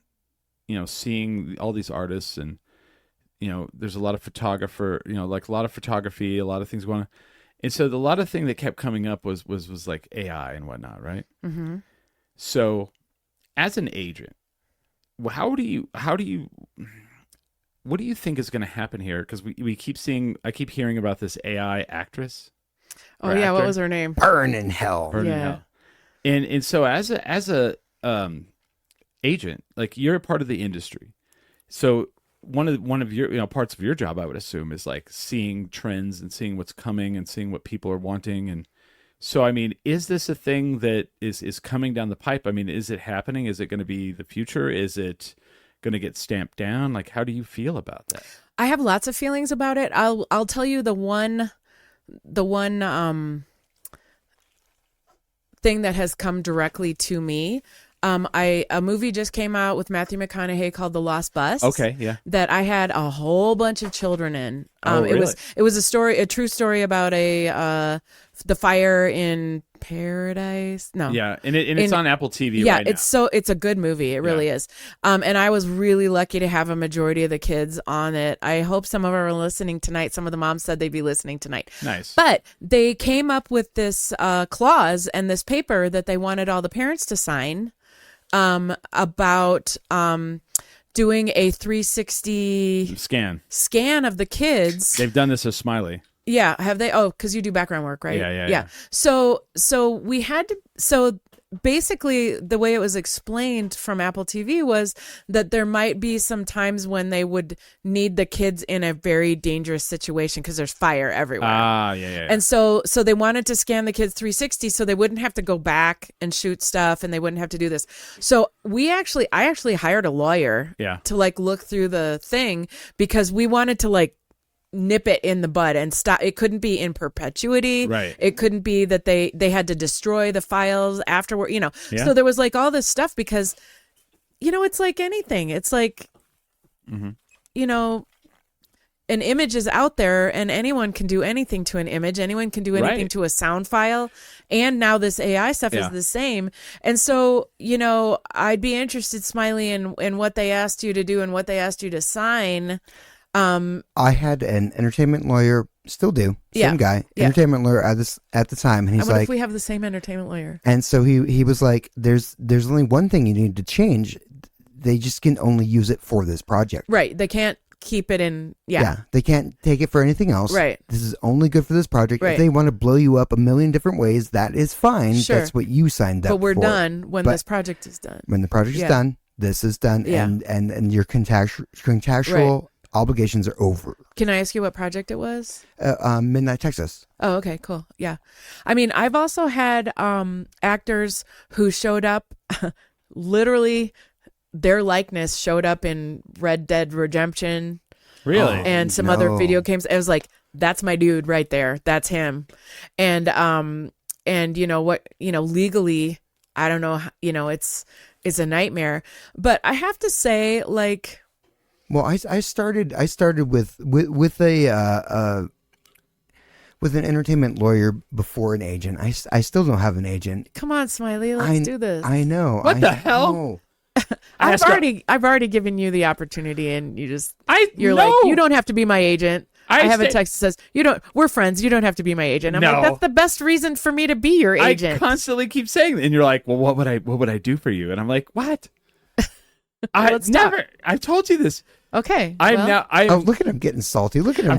[SPEAKER 2] seeing all these artists, and there's a lot of photography, a lot of things going on. And so a lot of thing that kept coming up was like AI and whatnot, right?
[SPEAKER 4] Mm-hmm.
[SPEAKER 2] So as an agent, what do you think is going to happen here? Because I keep hearing about this AI actress.
[SPEAKER 4] Oh
[SPEAKER 2] or
[SPEAKER 4] yeah, what
[SPEAKER 2] actor.
[SPEAKER 4] was her name?
[SPEAKER 3] Burn in hell.
[SPEAKER 2] Burning
[SPEAKER 4] Yeah.
[SPEAKER 2] hell. And so as a agent, like you're a part of the industry. So one of your parts of your job, I would assume, is like seeing trends and seeing what's coming and seeing what people are wanting. And so I mean, is this a thing that is coming down the pipe? I mean, is it happening? Is it going to be the future? Is it going to get stamped down? Like, how do you feel about that?
[SPEAKER 4] I have lots of feelings about it. I'll tell you the one thing that has come directly to me. A movie just came out with Matthew McConaughey called The Lost Bus.
[SPEAKER 2] Okay, yeah.
[SPEAKER 4] That I had a whole bunch of children in.
[SPEAKER 2] Really?
[SPEAKER 4] It was a true story about the fire in Paradise. No.
[SPEAKER 2] Yeah, and it's on Apple TV
[SPEAKER 4] Yeah,
[SPEAKER 2] right now.
[SPEAKER 4] it's a good movie. It really is. And I was really lucky to have a majority of the kids on it. I hope some of them are listening tonight. Some of the moms said they'd be listening tonight.
[SPEAKER 2] Nice.
[SPEAKER 4] But they came up with this clause and this paper that they wanted all the parents to sign about doing a 360 scan of the kids.
[SPEAKER 2] They've done this as Smiley.
[SPEAKER 4] Yeah, have they? Oh, because you do background work, right?
[SPEAKER 2] Yeah.
[SPEAKER 4] So we had to. So basically, the way it was explained from Apple TV was that there might be some times when they would need the kids in a very dangerous situation because there's fire everywhere.
[SPEAKER 2] Yeah.
[SPEAKER 4] And so they wanted to scan the kids 360 so they wouldn't have to go back and shoot stuff and they wouldn't have to do this. So I actually hired a lawyer to like look through the thing because we wanted to like nip it in the bud and stop. It couldn't be in perpetuity.
[SPEAKER 2] Right.
[SPEAKER 4] It couldn't be that they had to destroy the files afterward, So there was like all this stuff because, it's like anything. It's like, an image is out there and anyone can do anything to an image. Anyone can do anything to a sound file. And now this AI stuff is the same. And so, I'd be interested, Smiley, in what they asked you to do and what they asked you to sign.
[SPEAKER 3] I had an entertainment lawyer, still do, same guy, entertainment lawyer at the time, and he's
[SPEAKER 4] what
[SPEAKER 3] like,
[SPEAKER 4] if we have the same entertainment lawyer?
[SPEAKER 3] And so he was like, "There's only one thing you need to change. They just can only use it for this project,
[SPEAKER 4] right? They can't keep it in,
[SPEAKER 3] they can't take it for anything else,
[SPEAKER 4] right?
[SPEAKER 3] This is only good for this project.
[SPEAKER 4] Right.
[SPEAKER 3] If they want to blow you up a million different ways, that is fine.
[SPEAKER 4] Sure.
[SPEAKER 3] That's what you signed up for.
[SPEAKER 4] But we're done when this project is done.
[SPEAKER 3] When the project is done, this is done, and your contractual obligations are over."
[SPEAKER 4] Can I ask you what project it was?
[SPEAKER 3] Midnight Texas.
[SPEAKER 4] Oh, okay, cool. Yeah. I mean, I've also had actors who showed up, literally their likeness showed up in Red Dead Redemption.
[SPEAKER 2] Really?
[SPEAKER 4] And some other video games. I was like, that's my dude right there. That's him. And legally, I don't know, it's a nightmare. But I have to say, like,
[SPEAKER 3] well, I started with an entertainment lawyer before an agent. I still don't have an agent.
[SPEAKER 4] Come on, Smiley, let's do this.
[SPEAKER 3] I know.
[SPEAKER 2] What the hell?
[SPEAKER 4] I've already given you the opportunity, and you're
[SPEAKER 2] like,
[SPEAKER 4] you don't have to be my agent. I have a text that says we're friends. You don't have to be my agent. I'm like, that's the best reason for me to be your agent.
[SPEAKER 2] I constantly keep saying that, and you're like, well, what would I do for you? And I'm like, what? I've told you this.
[SPEAKER 4] Okay.
[SPEAKER 3] Look at him getting salty. Look at him.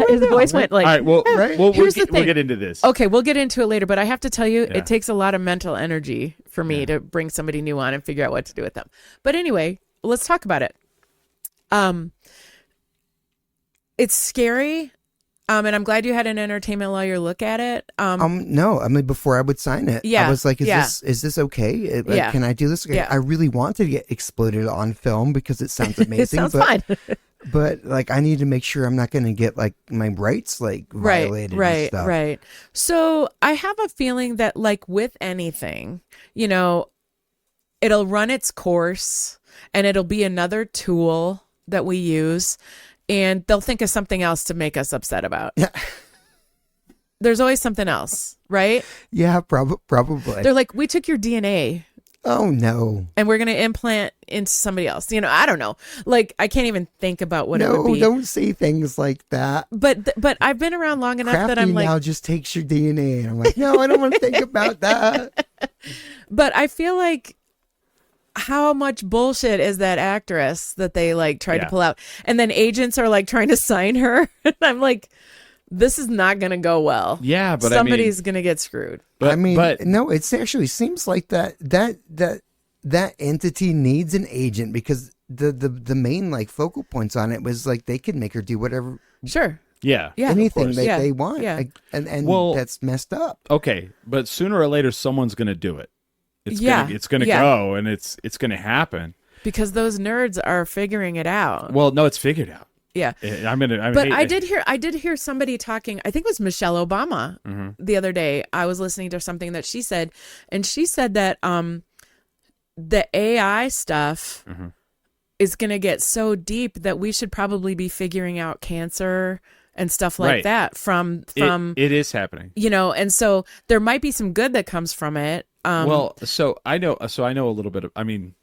[SPEAKER 4] His voice went like.
[SPEAKER 2] All right. Well, we'll
[SPEAKER 4] we'll
[SPEAKER 2] get into this.
[SPEAKER 4] Okay, we'll get into it later. But I have to tell you, it takes a lot of mental energy for me to bring somebody new on and figure out what to do with them. But anyway, let's talk about it. It's scary. And I'm glad you had an entertainment lawyer look at it.
[SPEAKER 3] No, I mean, before I would sign it, I was like, is this okay? Can I do this?
[SPEAKER 4] Yeah.
[SPEAKER 3] I really want to get exploded on film because it sounds amazing.
[SPEAKER 4] It sounds fine.
[SPEAKER 3] But like, I need to make sure I'm not going to get like my rights like violated. and stuff.
[SPEAKER 4] Right. So I have a feeling that like with anything, it'll run its course and it'll be another tool that we use. And they'll think of something else to make us upset about.
[SPEAKER 3] Yeah.
[SPEAKER 4] There's always something else, right?
[SPEAKER 3] Yeah, probably.
[SPEAKER 4] They're like, we took your DNA.
[SPEAKER 3] Oh, no.
[SPEAKER 4] And we're going to implant into somebody else. I don't know. Like, I can't even think about what it would be.
[SPEAKER 3] No, don't say things like that.
[SPEAKER 4] But I've been around long enough
[SPEAKER 3] Crafty
[SPEAKER 4] that I'm like.
[SPEAKER 3] now just takes your DNA. And I'm like, no, I don't want to think about that.
[SPEAKER 4] But I feel like, how much bullshit is that actress that they like tried to pull out, and then agents are like trying to sign her? I'm like, this is not going to go well.
[SPEAKER 2] Yeah, but
[SPEAKER 4] somebody's going to get screwed.
[SPEAKER 3] But no, it actually seems like that entity needs an agent because the main like focal points on it was like they could make her do whatever.
[SPEAKER 4] Sure.
[SPEAKER 2] Yeah.
[SPEAKER 3] Anything they want.
[SPEAKER 4] Yeah.
[SPEAKER 3] And that's messed up.
[SPEAKER 2] Okay, but sooner or later someone's going to do it. It's going to go, and it's going to happen
[SPEAKER 4] because those nerds are figuring it out.
[SPEAKER 2] Well, no, it's figured out.
[SPEAKER 4] Yeah, I did hear somebody talking. I think it was Michelle Obama the other day. I was listening to something that she said, and she said that the AI stuff
[SPEAKER 2] Mm-hmm.
[SPEAKER 4] is going to get so deep that we should probably be figuring out cancer and stuff like
[SPEAKER 2] Right.
[SPEAKER 4] that from
[SPEAKER 2] It is happening.
[SPEAKER 4] and so there might be some good that comes from it.
[SPEAKER 2] Well, so I know a little bit of, I mean,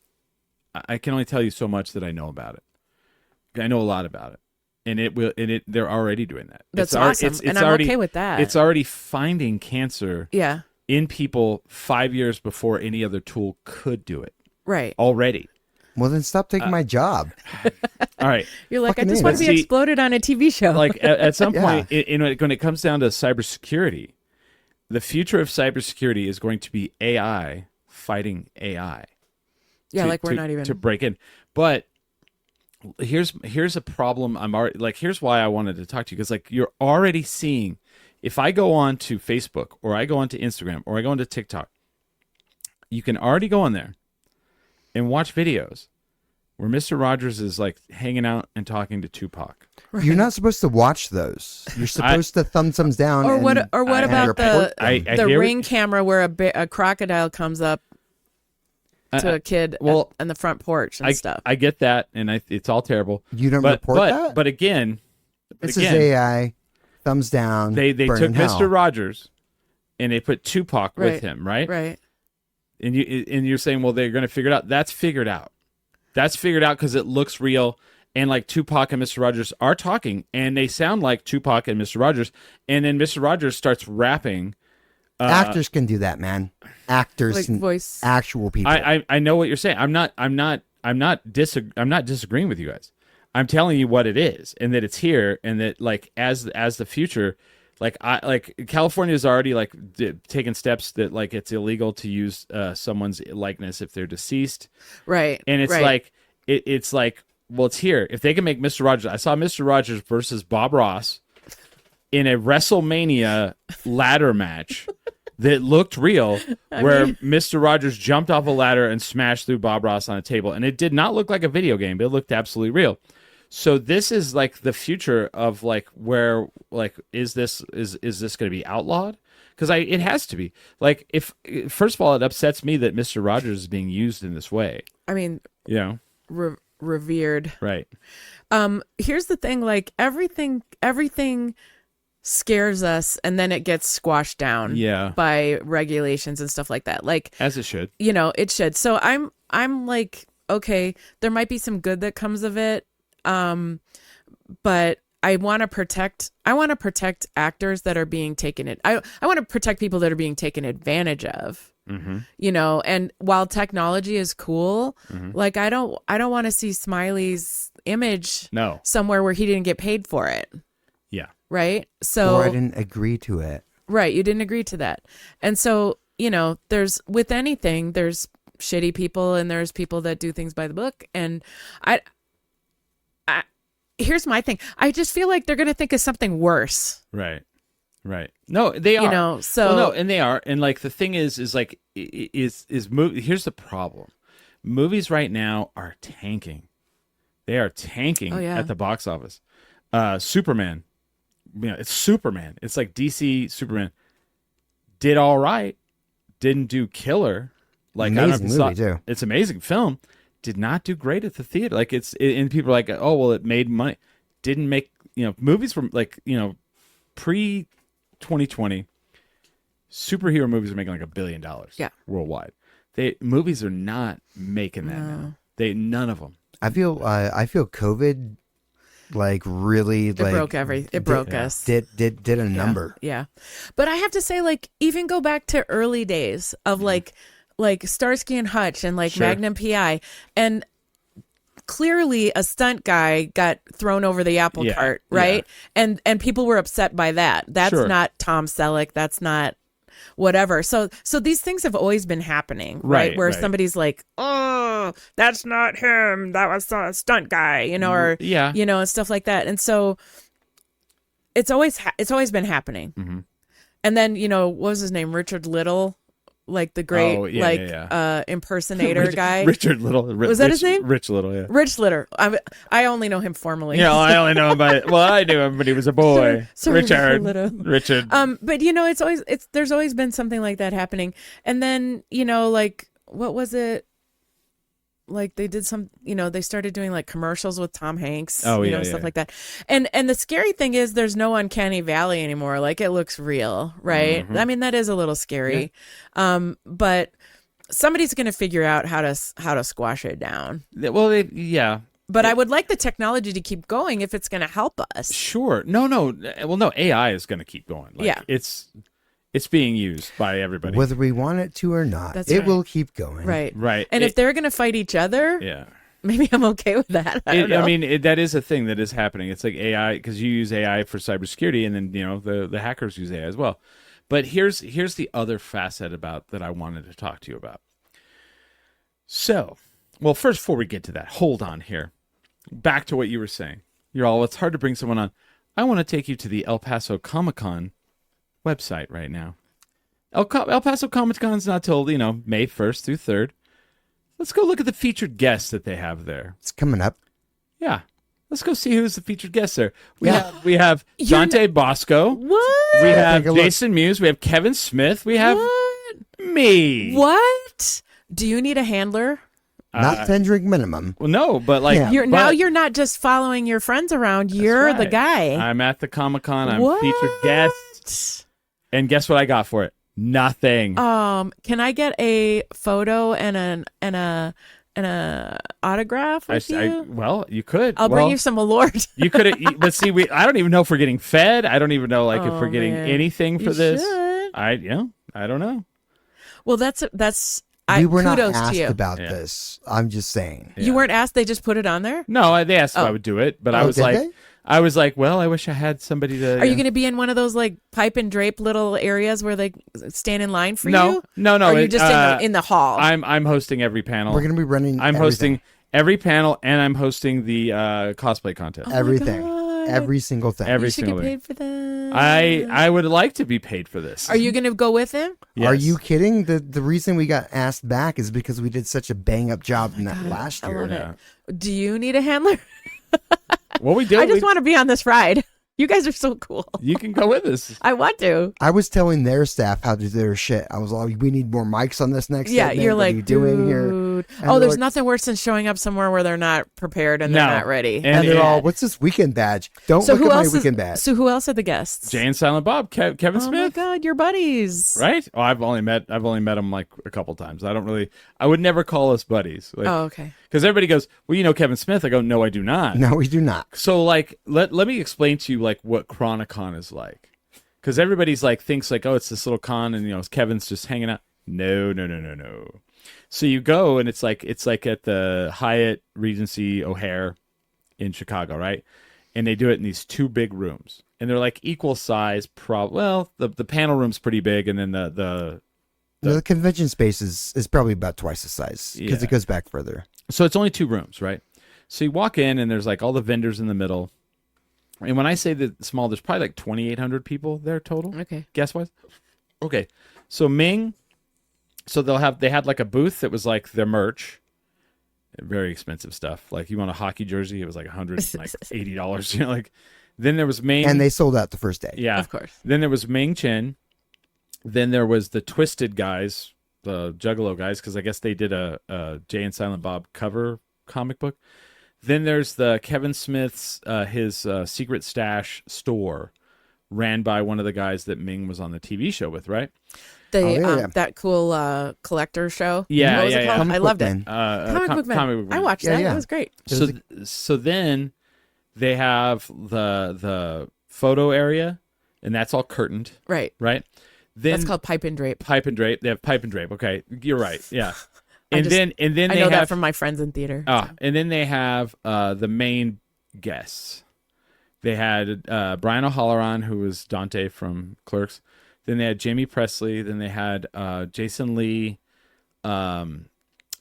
[SPEAKER 2] I can only tell you so much that I know about it. I know a lot about it. And they're already doing that.
[SPEAKER 4] That's
[SPEAKER 2] It's already-
[SPEAKER 4] awesome.
[SPEAKER 2] it's
[SPEAKER 4] And I'm
[SPEAKER 2] already,
[SPEAKER 4] okay with that.
[SPEAKER 2] It's already finding cancer
[SPEAKER 4] Yeah.
[SPEAKER 2] in people 5 years before any other tool could do it
[SPEAKER 4] Right.
[SPEAKER 2] already.
[SPEAKER 3] Well, then stop taking my job.
[SPEAKER 2] All right.
[SPEAKER 4] You're like, I
[SPEAKER 3] Fucking
[SPEAKER 4] just
[SPEAKER 3] A.
[SPEAKER 4] want to be
[SPEAKER 2] See,
[SPEAKER 4] exploded on a TV show.
[SPEAKER 2] Like at some
[SPEAKER 3] Yeah.
[SPEAKER 2] point, when it comes down to cybersecurity, the future of cybersecurity is going to be AI fighting AI.
[SPEAKER 4] yeah,
[SPEAKER 2] to-
[SPEAKER 4] like we're
[SPEAKER 2] to-
[SPEAKER 4] not even.
[SPEAKER 2] to break in. But here's a problem. I'm already like, here's why I wanted to talk to you, because like you're already seeing, if I go on to Facebook or I go on to Instagram or I go on to TikTok, you can already go on there and watch videos where Mr. Rogers is like hanging out and talking to Tupac.
[SPEAKER 3] You're not supposed to watch those. You're supposed to thumbs down.
[SPEAKER 4] Or what?
[SPEAKER 3] and-
[SPEAKER 4] Or what
[SPEAKER 3] and
[SPEAKER 4] about
[SPEAKER 3] report
[SPEAKER 4] the
[SPEAKER 3] them.
[SPEAKER 2] I hear
[SPEAKER 4] ring camera where a crocodile comes up to a kid
[SPEAKER 2] well,
[SPEAKER 4] on the front porch and stuff?
[SPEAKER 2] I get that, and it's all terrible.
[SPEAKER 3] You don't
[SPEAKER 2] but,
[SPEAKER 3] report
[SPEAKER 2] but,
[SPEAKER 3] that?
[SPEAKER 2] But again,
[SPEAKER 3] This is AI. Thumbs down.
[SPEAKER 2] they
[SPEAKER 3] burn
[SPEAKER 2] took
[SPEAKER 3] in hell.
[SPEAKER 2] Mr. Rogers and they put Tupac with
[SPEAKER 4] Right.
[SPEAKER 2] him, right?
[SPEAKER 4] Right.
[SPEAKER 2] And you're saying, well, they're going to figure it out. That's figured out. That's figured out because it looks real. And like Tupac and Mr. Rogers are talking, and they sound like Tupac and Mr. Rogers. And then Mr. Rogers starts rapping.
[SPEAKER 3] Actors can do that, man. Actors,
[SPEAKER 4] Like
[SPEAKER 3] and
[SPEAKER 4] voice.
[SPEAKER 3] actual people.
[SPEAKER 2] I know what you're saying. I'm not disagreeing with you guys. I'm telling you what it is, and that it's here, and that like as the future, like California is already like taking steps that like it's illegal to use someone's likeness if they're deceased,
[SPEAKER 4] Right.
[SPEAKER 2] and it's
[SPEAKER 4] right.
[SPEAKER 2] like it's like, well, it's here. If they can make Mr. Rogers, I saw Mr. Rogers versus Bob Ross in a WrestleMania ladder match that looked real, where Mr. Rogers jumped off a ladder and smashed through Bob Ross on a table, and it did not look like a video game, but it looked absolutely real. So this is like the future of like where like is this going to be outlawed? Because it has to be. Like, if first of all, it upsets me that Mr. Rogers is being used in this way.
[SPEAKER 4] I mean,
[SPEAKER 2] You know,
[SPEAKER 4] revered.
[SPEAKER 2] right?
[SPEAKER 4] Here's the thing: like everything scares us, and then it gets squashed down.
[SPEAKER 2] Yeah.
[SPEAKER 4] By regulations and stuff like that. Like,
[SPEAKER 2] As it should.
[SPEAKER 4] it should. So I'm like, okay, there might be some good that comes of it. But I want to protect actors that are being taken it. I want to protect people that are being taken advantage of.
[SPEAKER 2] Mm-hmm.
[SPEAKER 4] And while technology is cool, like I don't want to see Smiley's image
[SPEAKER 2] No.
[SPEAKER 4] somewhere where he didn't get paid for it.
[SPEAKER 2] Yeah.
[SPEAKER 4] Right? So
[SPEAKER 3] or I didn't agree to it.
[SPEAKER 4] right, you didn't agree to that. And so, there's with anything, there's shitty people and there's people that do things by the book, and I here's my thing. I just feel like they're going to think of something worse.
[SPEAKER 2] Right. Right. No, they are.
[SPEAKER 4] So
[SPEAKER 2] Well, no, and they are. And like the thing is like here's the problem. Movies right now are tanking. They are tanking
[SPEAKER 4] Oh, yeah.
[SPEAKER 2] at the box office. Superman. It's Superman. It's like DC Superman. Did all right. Didn't do killer. Like I don't know if
[SPEAKER 3] Amazing
[SPEAKER 2] you
[SPEAKER 3] movie,
[SPEAKER 2] saw-
[SPEAKER 3] too.
[SPEAKER 2] It's amazing film. Did not do great at the theater. Like and people are like, oh well, it made money. Didn't make movies from like pre 2020. Superhero movies are making like $1 billion.
[SPEAKER 4] Yeah.
[SPEAKER 2] Worldwide. Movies are not making that now. None of them.
[SPEAKER 3] I feel COVID like really
[SPEAKER 4] it
[SPEAKER 3] like
[SPEAKER 4] broke us.
[SPEAKER 3] did a number.
[SPEAKER 4] Yeah. But I have to say, like, even go back to early days of like Starsky and Hutch and like
[SPEAKER 2] Sure.
[SPEAKER 4] Magnum PI, and clearly a stunt guy got thrown over the apple
[SPEAKER 2] Yeah,
[SPEAKER 4] cart, right? And people were upset by that. That's
[SPEAKER 2] Sure.
[SPEAKER 4] not Tom Selleck. That's not whatever. So these things have always been happening, right?
[SPEAKER 2] Right,
[SPEAKER 4] Where
[SPEAKER 2] right.
[SPEAKER 4] somebody's like, oh, that's not him. That was a stunt guy, or
[SPEAKER 2] Yeah.
[SPEAKER 4] and stuff like that. And so it's always been happening.
[SPEAKER 2] Mm-hmm.
[SPEAKER 4] And then, what was his name? Richard Little, like the great,
[SPEAKER 2] Oh, yeah.
[SPEAKER 4] impersonator guy.
[SPEAKER 2] Richard Little.
[SPEAKER 4] Was that his name?
[SPEAKER 2] Rich Little, yeah.
[SPEAKER 4] Rich Little. I only know him formally.
[SPEAKER 2] Yeah, I only know him by. Well, I knew him, but he was a boy.
[SPEAKER 4] Sir
[SPEAKER 2] Richard.
[SPEAKER 4] Little.
[SPEAKER 2] Richard.
[SPEAKER 4] But there's always been something like that happening. And then, like, what was it? like they did some, they started doing like commercials with Tom Hanks,
[SPEAKER 2] Oh, yeah,
[SPEAKER 4] stuff
[SPEAKER 2] yeah.
[SPEAKER 4] like that. And the scary thing is there's no uncanny valley anymore. Like it looks real, right?
[SPEAKER 2] Mm-hmm.
[SPEAKER 4] I mean, that is a little scary. But somebody's going to figure out how to squash it down.
[SPEAKER 2] Well, yeah.
[SPEAKER 4] But I would like the technology to keep going if it's going to help us.
[SPEAKER 2] Sure. No. Well, no. AI is going to keep going. Like,
[SPEAKER 4] Yeah.
[SPEAKER 2] It's being used by everybody.
[SPEAKER 3] Whether we want it to or not,
[SPEAKER 4] That's
[SPEAKER 3] it
[SPEAKER 4] right.
[SPEAKER 3] will keep going.
[SPEAKER 4] Right.
[SPEAKER 2] Right.
[SPEAKER 4] And if they're going to fight each other,
[SPEAKER 2] Yeah.
[SPEAKER 4] maybe I'm okay with that. I don't know.
[SPEAKER 2] I mean, that is a thing that is happening. It's like AI, because you use AI for cybersecurity, and then the hackers use AI as well. But here's the other facet about that I wanted to talk to you about. So, well, first, before we get to that, hold on here. Back to what you were saying. It's hard to bring someone on. I want to take you to the El Paso Comic-Con website right now. El Paso Comic-Con's not till, May 1st through 3rd. Let's go look at the featured guests that they have there.
[SPEAKER 3] It's coming up.
[SPEAKER 2] Yeah. Let's go see who's the featured guests there.
[SPEAKER 3] Yeah.
[SPEAKER 2] We have Dante Bosco.
[SPEAKER 4] What?
[SPEAKER 2] We have
[SPEAKER 3] Take a look.
[SPEAKER 2] Jason Mewes. We have Kevin Smith. We have
[SPEAKER 4] What?
[SPEAKER 2] me.
[SPEAKER 4] What? Do you need a handler?
[SPEAKER 3] Not 10 drink minimum.
[SPEAKER 2] Well, no, but like
[SPEAKER 3] Yeah.
[SPEAKER 4] You're not just following your friends around. You're the
[SPEAKER 2] right.
[SPEAKER 4] guy.
[SPEAKER 2] I'm at the Comic-Con. I'm
[SPEAKER 4] What?
[SPEAKER 2] featured guest. And guess what I got for it? Nothing.
[SPEAKER 4] Can I get a photo and a autograph with you?
[SPEAKER 2] Well, you could.
[SPEAKER 4] I'll bring you some Malort.
[SPEAKER 2] You could, but see, I don't even know if we're getting fed. I don't even know if we're getting
[SPEAKER 4] man.
[SPEAKER 2] anything for
[SPEAKER 4] You
[SPEAKER 2] this.
[SPEAKER 4] should.
[SPEAKER 2] I don't know.
[SPEAKER 4] Well, that's.
[SPEAKER 3] We were not
[SPEAKER 4] kudos to
[SPEAKER 3] asked
[SPEAKER 4] you.
[SPEAKER 3] about
[SPEAKER 2] Yeah.
[SPEAKER 3] this. I'm just saying.
[SPEAKER 4] You weren't asked. They just put it on there.
[SPEAKER 2] No, they asked if I
[SPEAKER 4] Oh.
[SPEAKER 2] would do it, but I
[SPEAKER 3] Oh,
[SPEAKER 2] was
[SPEAKER 3] did
[SPEAKER 2] like,
[SPEAKER 3] they?
[SPEAKER 2] well, I wish I had somebody to.
[SPEAKER 4] Are you going to be in one of those like pipe and drape little areas where they stand in line for
[SPEAKER 2] No,
[SPEAKER 4] you?
[SPEAKER 2] no.
[SPEAKER 4] Or are you
[SPEAKER 2] it-
[SPEAKER 4] just in the hall?
[SPEAKER 2] I'm hosting every panel.
[SPEAKER 3] We're going to be running
[SPEAKER 2] I'm
[SPEAKER 3] everything.
[SPEAKER 2] hosting every panel, and I'm hosting the cosplay contest.
[SPEAKER 3] everything.
[SPEAKER 4] God.
[SPEAKER 3] Every single thing.
[SPEAKER 2] Every
[SPEAKER 4] you should
[SPEAKER 2] single
[SPEAKER 4] get
[SPEAKER 2] thing.
[SPEAKER 4] paid for that.
[SPEAKER 2] I would like to be paid for this.
[SPEAKER 4] Are you going to go with him?
[SPEAKER 2] Yes.
[SPEAKER 3] Are you kidding? The reason we got asked back is because we did such a bang up job in that last
[SPEAKER 4] I
[SPEAKER 3] year.
[SPEAKER 4] love
[SPEAKER 2] Yeah.
[SPEAKER 4] it. Do you need a handler?
[SPEAKER 2] What we do?
[SPEAKER 4] I just want to be on this ride. You guys are so cool.
[SPEAKER 2] You can go with us.
[SPEAKER 4] I want to.
[SPEAKER 3] I was telling their staff how to do their shit. I was like, we need more mics on this next
[SPEAKER 4] Yeah,
[SPEAKER 3] segment.
[SPEAKER 4] you're
[SPEAKER 3] What
[SPEAKER 4] like,
[SPEAKER 3] are you doing here?
[SPEAKER 4] dude.
[SPEAKER 3] And
[SPEAKER 4] Oh,
[SPEAKER 3] they're
[SPEAKER 4] there's
[SPEAKER 3] like-
[SPEAKER 4] nothing worse than showing up somewhere where they're not prepared and
[SPEAKER 2] No.
[SPEAKER 4] they're not ready.
[SPEAKER 2] And
[SPEAKER 3] And they're all,
[SPEAKER 2] it-
[SPEAKER 3] what's this weekend badge? Don't
[SPEAKER 4] so
[SPEAKER 3] look
[SPEAKER 4] who
[SPEAKER 3] at my
[SPEAKER 4] else
[SPEAKER 3] weekend
[SPEAKER 4] is,
[SPEAKER 3] badge.
[SPEAKER 4] So who else are the guests?
[SPEAKER 2] Jay and Silent Bob, Kevin
[SPEAKER 4] Oh
[SPEAKER 2] Smith.
[SPEAKER 4] my God, you're buddies.
[SPEAKER 2] Right? Oh, I've only met him like a couple times. I would never call us buddies. Like,
[SPEAKER 4] Oh, okay.
[SPEAKER 2] because everybody goes, well, you know Kevin Smith. I go, no, I do not.
[SPEAKER 3] No, we do not.
[SPEAKER 2] So like, let me explain to you like what Chronicon is like. Because everybody's like thinks like, oh, it's this little con, and Kevin's just hanging out. No. So you go, and it's like at the Hyatt Regency O'Hare in Chicago, right? And they do it in these two big rooms, and they're like equal size. Well, the panel room's pretty big, and then the
[SPEAKER 3] The convention space is probably about twice the size because
[SPEAKER 2] Yeah.
[SPEAKER 3] it goes back further.
[SPEAKER 2] so it's only two rooms, right? So you walk in, and there's like all the vendors in the middle. And when I say that small, there's probably like 2,800 people there total.
[SPEAKER 4] Okay.
[SPEAKER 2] Guess what? Okay. So Ming, so they had like a booth that was like their merch, very expensive stuff. Like you want a hockey jersey, it was like $180. Like then there was Ming,
[SPEAKER 3] And they sold out the first day.
[SPEAKER 2] yeah,
[SPEAKER 4] Of course.
[SPEAKER 2] Then there was Ming Chen. Then there was the Twisted guys, the Juggalo guys, because I guess they did a Jay and Silent Bob cover comic book. Then there's the Kevin Smith's his secret stash store, ran by one of the guys that Ming was on the TV show with, right?
[SPEAKER 3] yeah.
[SPEAKER 4] That cool collector show.
[SPEAKER 2] Yeah,
[SPEAKER 4] What was
[SPEAKER 2] yeah,
[SPEAKER 4] it
[SPEAKER 2] yeah.
[SPEAKER 4] called?
[SPEAKER 3] Comic
[SPEAKER 4] I
[SPEAKER 3] Book
[SPEAKER 4] loved
[SPEAKER 3] Man.
[SPEAKER 4] it. Comic Book Man. I watched
[SPEAKER 3] Yeah,
[SPEAKER 4] that.
[SPEAKER 3] yeah.
[SPEAKER 4] It was great.
[SPEAKER 2] So then they have the photo area, and that's all curtained,
[SPEAKER 4] Right.
[SPEAKER 2] right? Then
[SPEAKER 4] That's called pipe and drape.
[SPEAKER 2] pipe and drape. They have pipe and drape. Okay, you're right. Yeah.
[SPEAKER 4] I
[SPEAKER 2] And
[SPEAKER 4] just-
[SPEAKER 2] then
[SPEAKER 4] I
[SPEAKER 2] they
[SPEAKER 4] know
[SPEAKER 2] have
[SPEAKER 4] that from my friends in theater.
[SPEAKER 2] and then they have the main guests. They had Brian O'Halloran, who was Dante from Clerks. Then they had Jamie Presley. Then they had Jason Lee,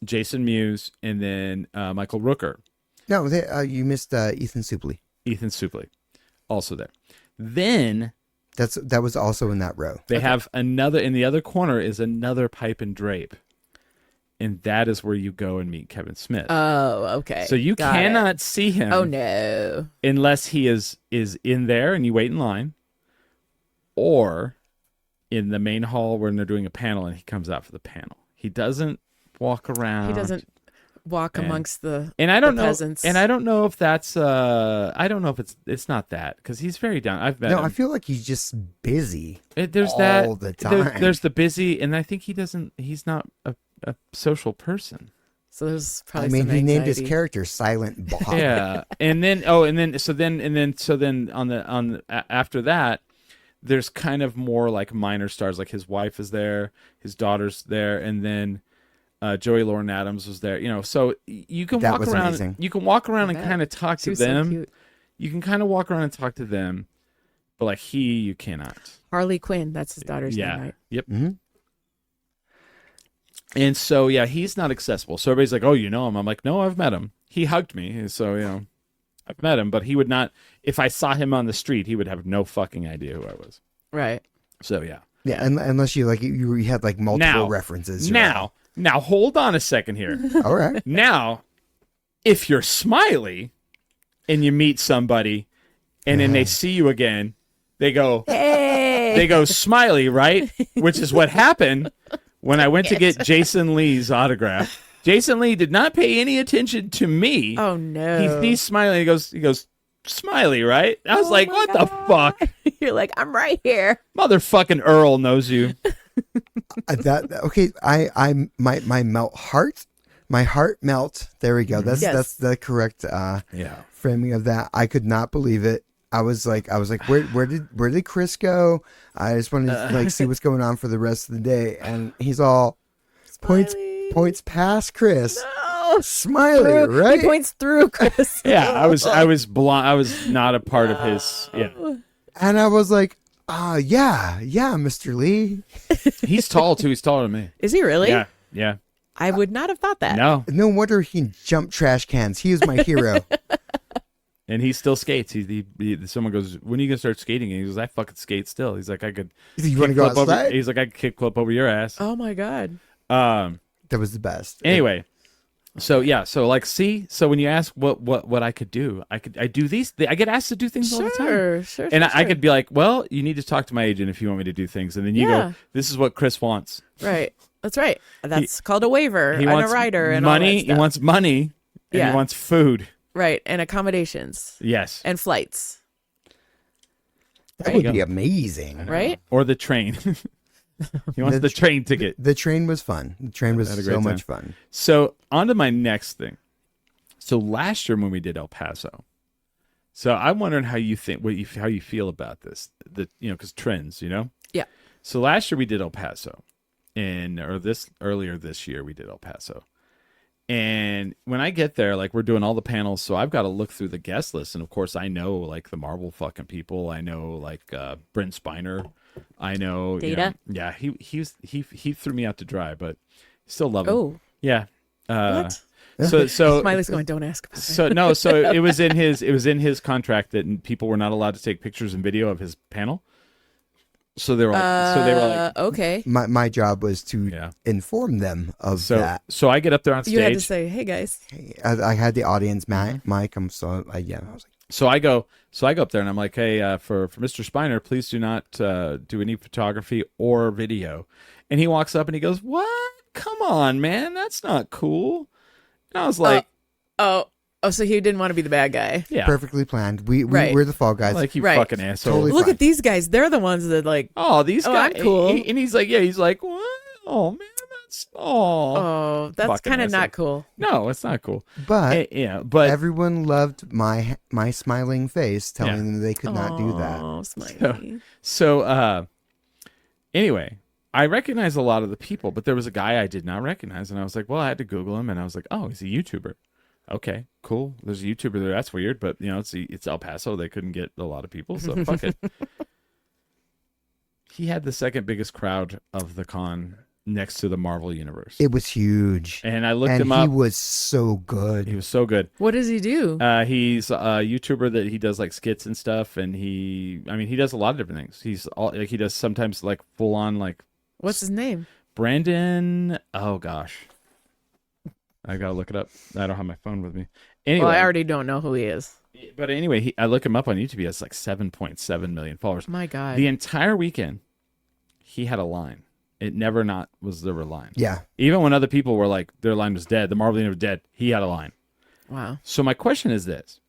[SPEAKER 2] Jason Mewes, and then Michael Rooker.
[SPEAKER 3] No, you missed Ethan Suplee.
[SPEAKER 2] Ethan Suplee, also there. Then
[SPEAKER 3] That was also in that row.
[SPEAKER 2] they have another, in the other corner is another pipe and drape. And that is where you go and meet Kevin Smith.
[SPEAKER 4] Oh, okay.
[SPEAKER 2] So you
[SPEAKER 4] Got it.
[SPEAKER 2] cannot see him
[SPEAKER 4] Oh no.
[SPEAKER 2] unless he is in there and you wait in line, or in the main hall when they're doing a panel and he comes out for the panel. He doesn't walk around.
[SPEAKER 4] He doesn't walk
[SPEAKER 2] And-
[SPEAKER 4] amongst the
[SPEAKER 2] And I don't
[SPEAKER 4] the
[SPEAKER 2] know,
[SPEAKER 4] peasants.
[SPEAKER 2] and I don't know if that's I don't know if it's not that because he's very down. I've met
[SPEAKER 3] No,
[SPEAKER 2] him.
[SPEAKER 3] I feel like he's just busy.
[SPEAKER 2] There's
[SPEAKER 3] all
[SPEAKER 2] that
[SPEAKER 3] the
[SPEAKER 2] there-
[SPEAKER 3] time.
[SPEAKER 2] there's the busy, and I think he's not a social person.
[SPEAKER 4] so there's
[SPEAKER 3] I
[SPEAKER 4] probably
[SPEAKER 3] mean,
[SPEAKER 4] some
[SPEAKER 3] he named his
[SPEAKER 4] anxiety.
[SPEAKER 3] character Silent Bob.
[SPEAKER 2] Yeah, and then so then after that, there's kind of more like minor stars. Like his wife is there, his daughter's there, and then Joey Lauren Adams was there. You know, so you can
[SPEAKER 3] That
[SPEAKER 2] walk
[SPEAKER 3] was
[SPEAKER 2] around.
[SPEAKER 3] amazing.
[SPEAKER 2] You can walk around
[SPEAKER 4] I
[SPEAKER 2] and
[SPEAKER 4] bet.
[SPEAKER 2] kind of talk
[SPEAKER 4] She
[SPEAKER 2] to
[SPEAKER 4] was so
[SPEAKER 2] them.
[SPEAKER 4] cute.
[SPEAKER 2] You can kind of walk around and talk to them, but like you cannot.
[SPEAKER 4] Harley Quinn, that's his daughter's
[SPEAKER 2] Yeah.
[SPEAKER 4] name, right?
[SPEAKER 2] Yep.
[SPEAKER 3] hmm
[SPEAKER 2] And so yeah, he's not accessible. So everybody's like, "Oh, you know him?" I'm like, "No, I've met him. He hugged me." So I've met him, but he would not. If I saw him on the street, he would have no fucking idea who I was.
[SPEAKER 4] Right.
[SPEAKER 2] So yeah.
[SPEAKER 3] Yeah, unless you you had like multiple
[SPEAKER 2] Now-
[SPEAKER 3] references. You're
[SPEAKER 2] Now hold on a second here.
[SPEAKER 3] like, all right.
[SPEAKER 2] Now, if you're Smiley and you meet somebody and then they see you again, they go, Smiley, right? Which is what happened when I went to get Jason Lee's autograph. Jason Lee did not pay any attention to me.
[SPEAKER 4] Oh no.
[SPEAKER 2] He's smiling. He goes, Smiley, right? I was like,
[SPEAKER 4] my
[SPEAKER 2] what the fuck?
[SPEAKER 4] You're like, I'm right here.
[SPEAKER 2] Motherfucking Earl knows you.
[SPEAKER 3] Okay. My heart melt. There we go. That's
[SPEAKER 4] Yes.
[SPEAKER 3] the correct
[SPEAKER 2] Yeah.
[SPEAKER 3] framing of that. I could not believe it. I was like, where did Chris go? I just wanted to like see what's going on for the rest of the day, and he's all
[SPEAKER 4] Smiley.
[SPEAKER 3] points past Chris.
[SPEAKER 4] No.
[SPEAKER 3] Smiley,
[SPEAKER 4] Through-
[SPEAKER 3] right?
[SPEAKER 4] He points through Chris.
[SPEAKER 2] Yeah, I was blind. I was not a part of his. Yeah.
[SPEAKER 3] And I was like, yeah, Mr. Lee.
[SPEAKER 2] He's tall too. He's taller than me.
[SPEAKER 4] Is he really?
[SPEAKER 2] Yeah. Yeah.
[SPEAKER 4] I would not have thought that.
[SPEAKER 2] No.
[SPEAKER 3] No wonder he can jump trash cans. He is my hero.
[SPEAKER 2] And he still skates. Someone goes, "When are you gonna start skating?" And he goes, "I fucking skate still." He's like, "I could."
[SPEAKER 3] You want to go
[SPEAKER 2] kick flip over-
[SPEAKER 3] outside?
[SPEAKER 2] He's like, "I could kick flip over your ass."
[SPEAKER 4] Oh my god.
[SPEAKER 3] That was the best.
[SPEAKER 2] Anyway, so yeah, so like, so when you ask what I could do, I do these. I get asked to do things all the time,
[SPEAKER 4] Sure.
[SPEAKER 2] and I could be like, "Well, you need to talk to my agent if you want me to do things," and then you
[SPEAKER 4] Yeah.
[SPEAKER 2] go, "This is what Chris wants."
[SPEAKER 4] Right. That's right. That's called a waiver
[SPEAKER 2] He
[SPEAKER 4] and
[SPEAKER 2] wants
[SPEAKER 4] a rider and
[SPEAKER 2] money.
[SPEAKER 4] all that
[SPEAKER 2] He
[SPEAKER 4] stuff.
[SPEAKER 2] wants money, and
[SPEAKER 4] Yeah.
[SPEAKER 2] he wants food.
[SPEAKER 4] Right. And accommodations
[SPEAKER 2] Yes,
[SPEAKER 4] and flights.
[SPEAKER 3] That
[SPEAKER 4] Right.
[SPEAKER 3] would be amazing.
[SPEAKER 4] Right.
[SPEAKER 2] or the train. He wants the train ticket.
[SPEAKER 3] The train was fun. The train was
[SPEAKER 2] Had a great
[SPEAKER 3] so
[SPEAKER 2] time.
[SPEAKER 3] much fun.
[SPEAKER 2] So on to my next thing. So last year when we did El Paso, so I'm wondering how you think, how you feel about this, because trends,
[SPEAKER 4] Yeah.
[SPEAKER 2] So last year we did El Paso, earlier this year we did El Paso, and when I get there, like we're doing all the panels, so I've got to look through the guest list, and of course I know like the Marvel fucking people, I know like Brent Spiner, I know
[SPEAKER 4] Data?
[SPEAKER 2] yeah, he threw me out to dry, but still love him.
[SPEAKER 4] Oh.
[SPEAKER 2] Yeah.
[SPEAKER 4] What?
[SPEAKER 2] So
[SPEAKER 4] Smiley's going, don't ask about it.
[SPEAKER 2] so it was in his contract that people were not allowed to take pictures and video of his panel. So they were like,
[SPEAKER 4] okay.
[SPEAKER 3] My job was to
[SPEAKER 2] Yeah.
[SPEAKER 3] inform them of
[SPEAKER 2] so
[SPEAKER 3] that.
[SPEAKER 2] so I get up there on
[SPEAKER 4] You had to
[SPEAKER 2] stage.
[SPEAKER 4] say, hey guys.
[SPEAKER 3] I had the audience
[SPEAKER 2] Mm-hmm.
[SPEAKER 3] mic. I'm so I was like,
[SPEAKER 2] So I go up there and I'm like, hey, for Mr. Spiner, please do not do any photography or video. And he walks up and he goes, what? Come on, man, that's not cool. And I was like,
[SPEAKER 4] Oh, so he didn't want to be the bad guy.
[SPEAKER 2] yeah,
[SPEAKER 3] perfectly planned.
[SPEAKER 4] Right.
[SPEAKER 3] We're the fall guys.
[SPEAKER 2] like you
[SPEAKER 4] Right.
[SPEAKER 2] fucking asshole.
[SPEAKER 3] Totally
[SPEAKER 4] Look
[SPEAKER 3] fine.
[SPEAKER 4] at these guys. They're the ones that like,
[SPEAKER 2] Oh, these
[SPEAKER 4] Oh,
[SPEAKER 2] guys.
[SPEAKER 4] I'm cool.
[SPEAKER 2] And he's like, what? Oh man, that's
[SPEAKER 4] oh, that's
[SPEAKER 2] Fucking
[SPEAKER 4] kind of
[SPEAKER 2] asshole.
[SPEAKER 4] not cool.
[SPEAKER 2] No, it's not cool.
[SPEAKER 3] but
[SPEAKER 2] Yeah, but
[SPEAKER 3] everyone loved my smiling face, telling them they could not do that.
[SPEAKER 4] Oh, Smiley.
[SPEAKER 2] So anyway, I recognize a lot of the people, but there was a guy I did not recognize, and I was like, well, I had to Google him, and I was like, oh, he's a YouTuber. Okay, cool. There's a YouTuber there. That's weird, but it's El Paso. They couldn't get a lot of people, so fuck it. He had the second biggest crowd of the con next to the Marvel universe,
[SPEAKER 3] It was huge.
[SPEAKER 2] and I looked
[SPEAKER 3] And
[SPEAKER 2] him
[SPEAKER 3] he
[SPEAKER 2] up.
[SPEAKER 3] was so good.
[SPEAKER 2] He was so good.
[SPEAKER 4] What does he do?
[SPEAKER 2] He's a YouTuber that he does like skits and stuff, and he does a lot of different things. He does sometimes like full on like
[SPEAKER 4] What's his name?
[SPEAKER 2] Brandon. Oh gosh, I gotta look it up. I don't have my phone with me. Anyway,
[SPEAKER 4] Well, I already don't know who he is.
[SPEAKER 2] but anyway, I look him up on YouTube. He has like 7.7 million followers.
[SPEAKER 4] My God.
[SPEAKER 2] The entire weekend, he had a line. It never not was their line.
[SPEAKER 3] Yeah.
[SPEAKER 2] Even when other people were like, their line was dead, the Marvel Universe was dead, he had a line.
[SPEAKER 4] Wow.
[SPEAKER 2] So my question is this.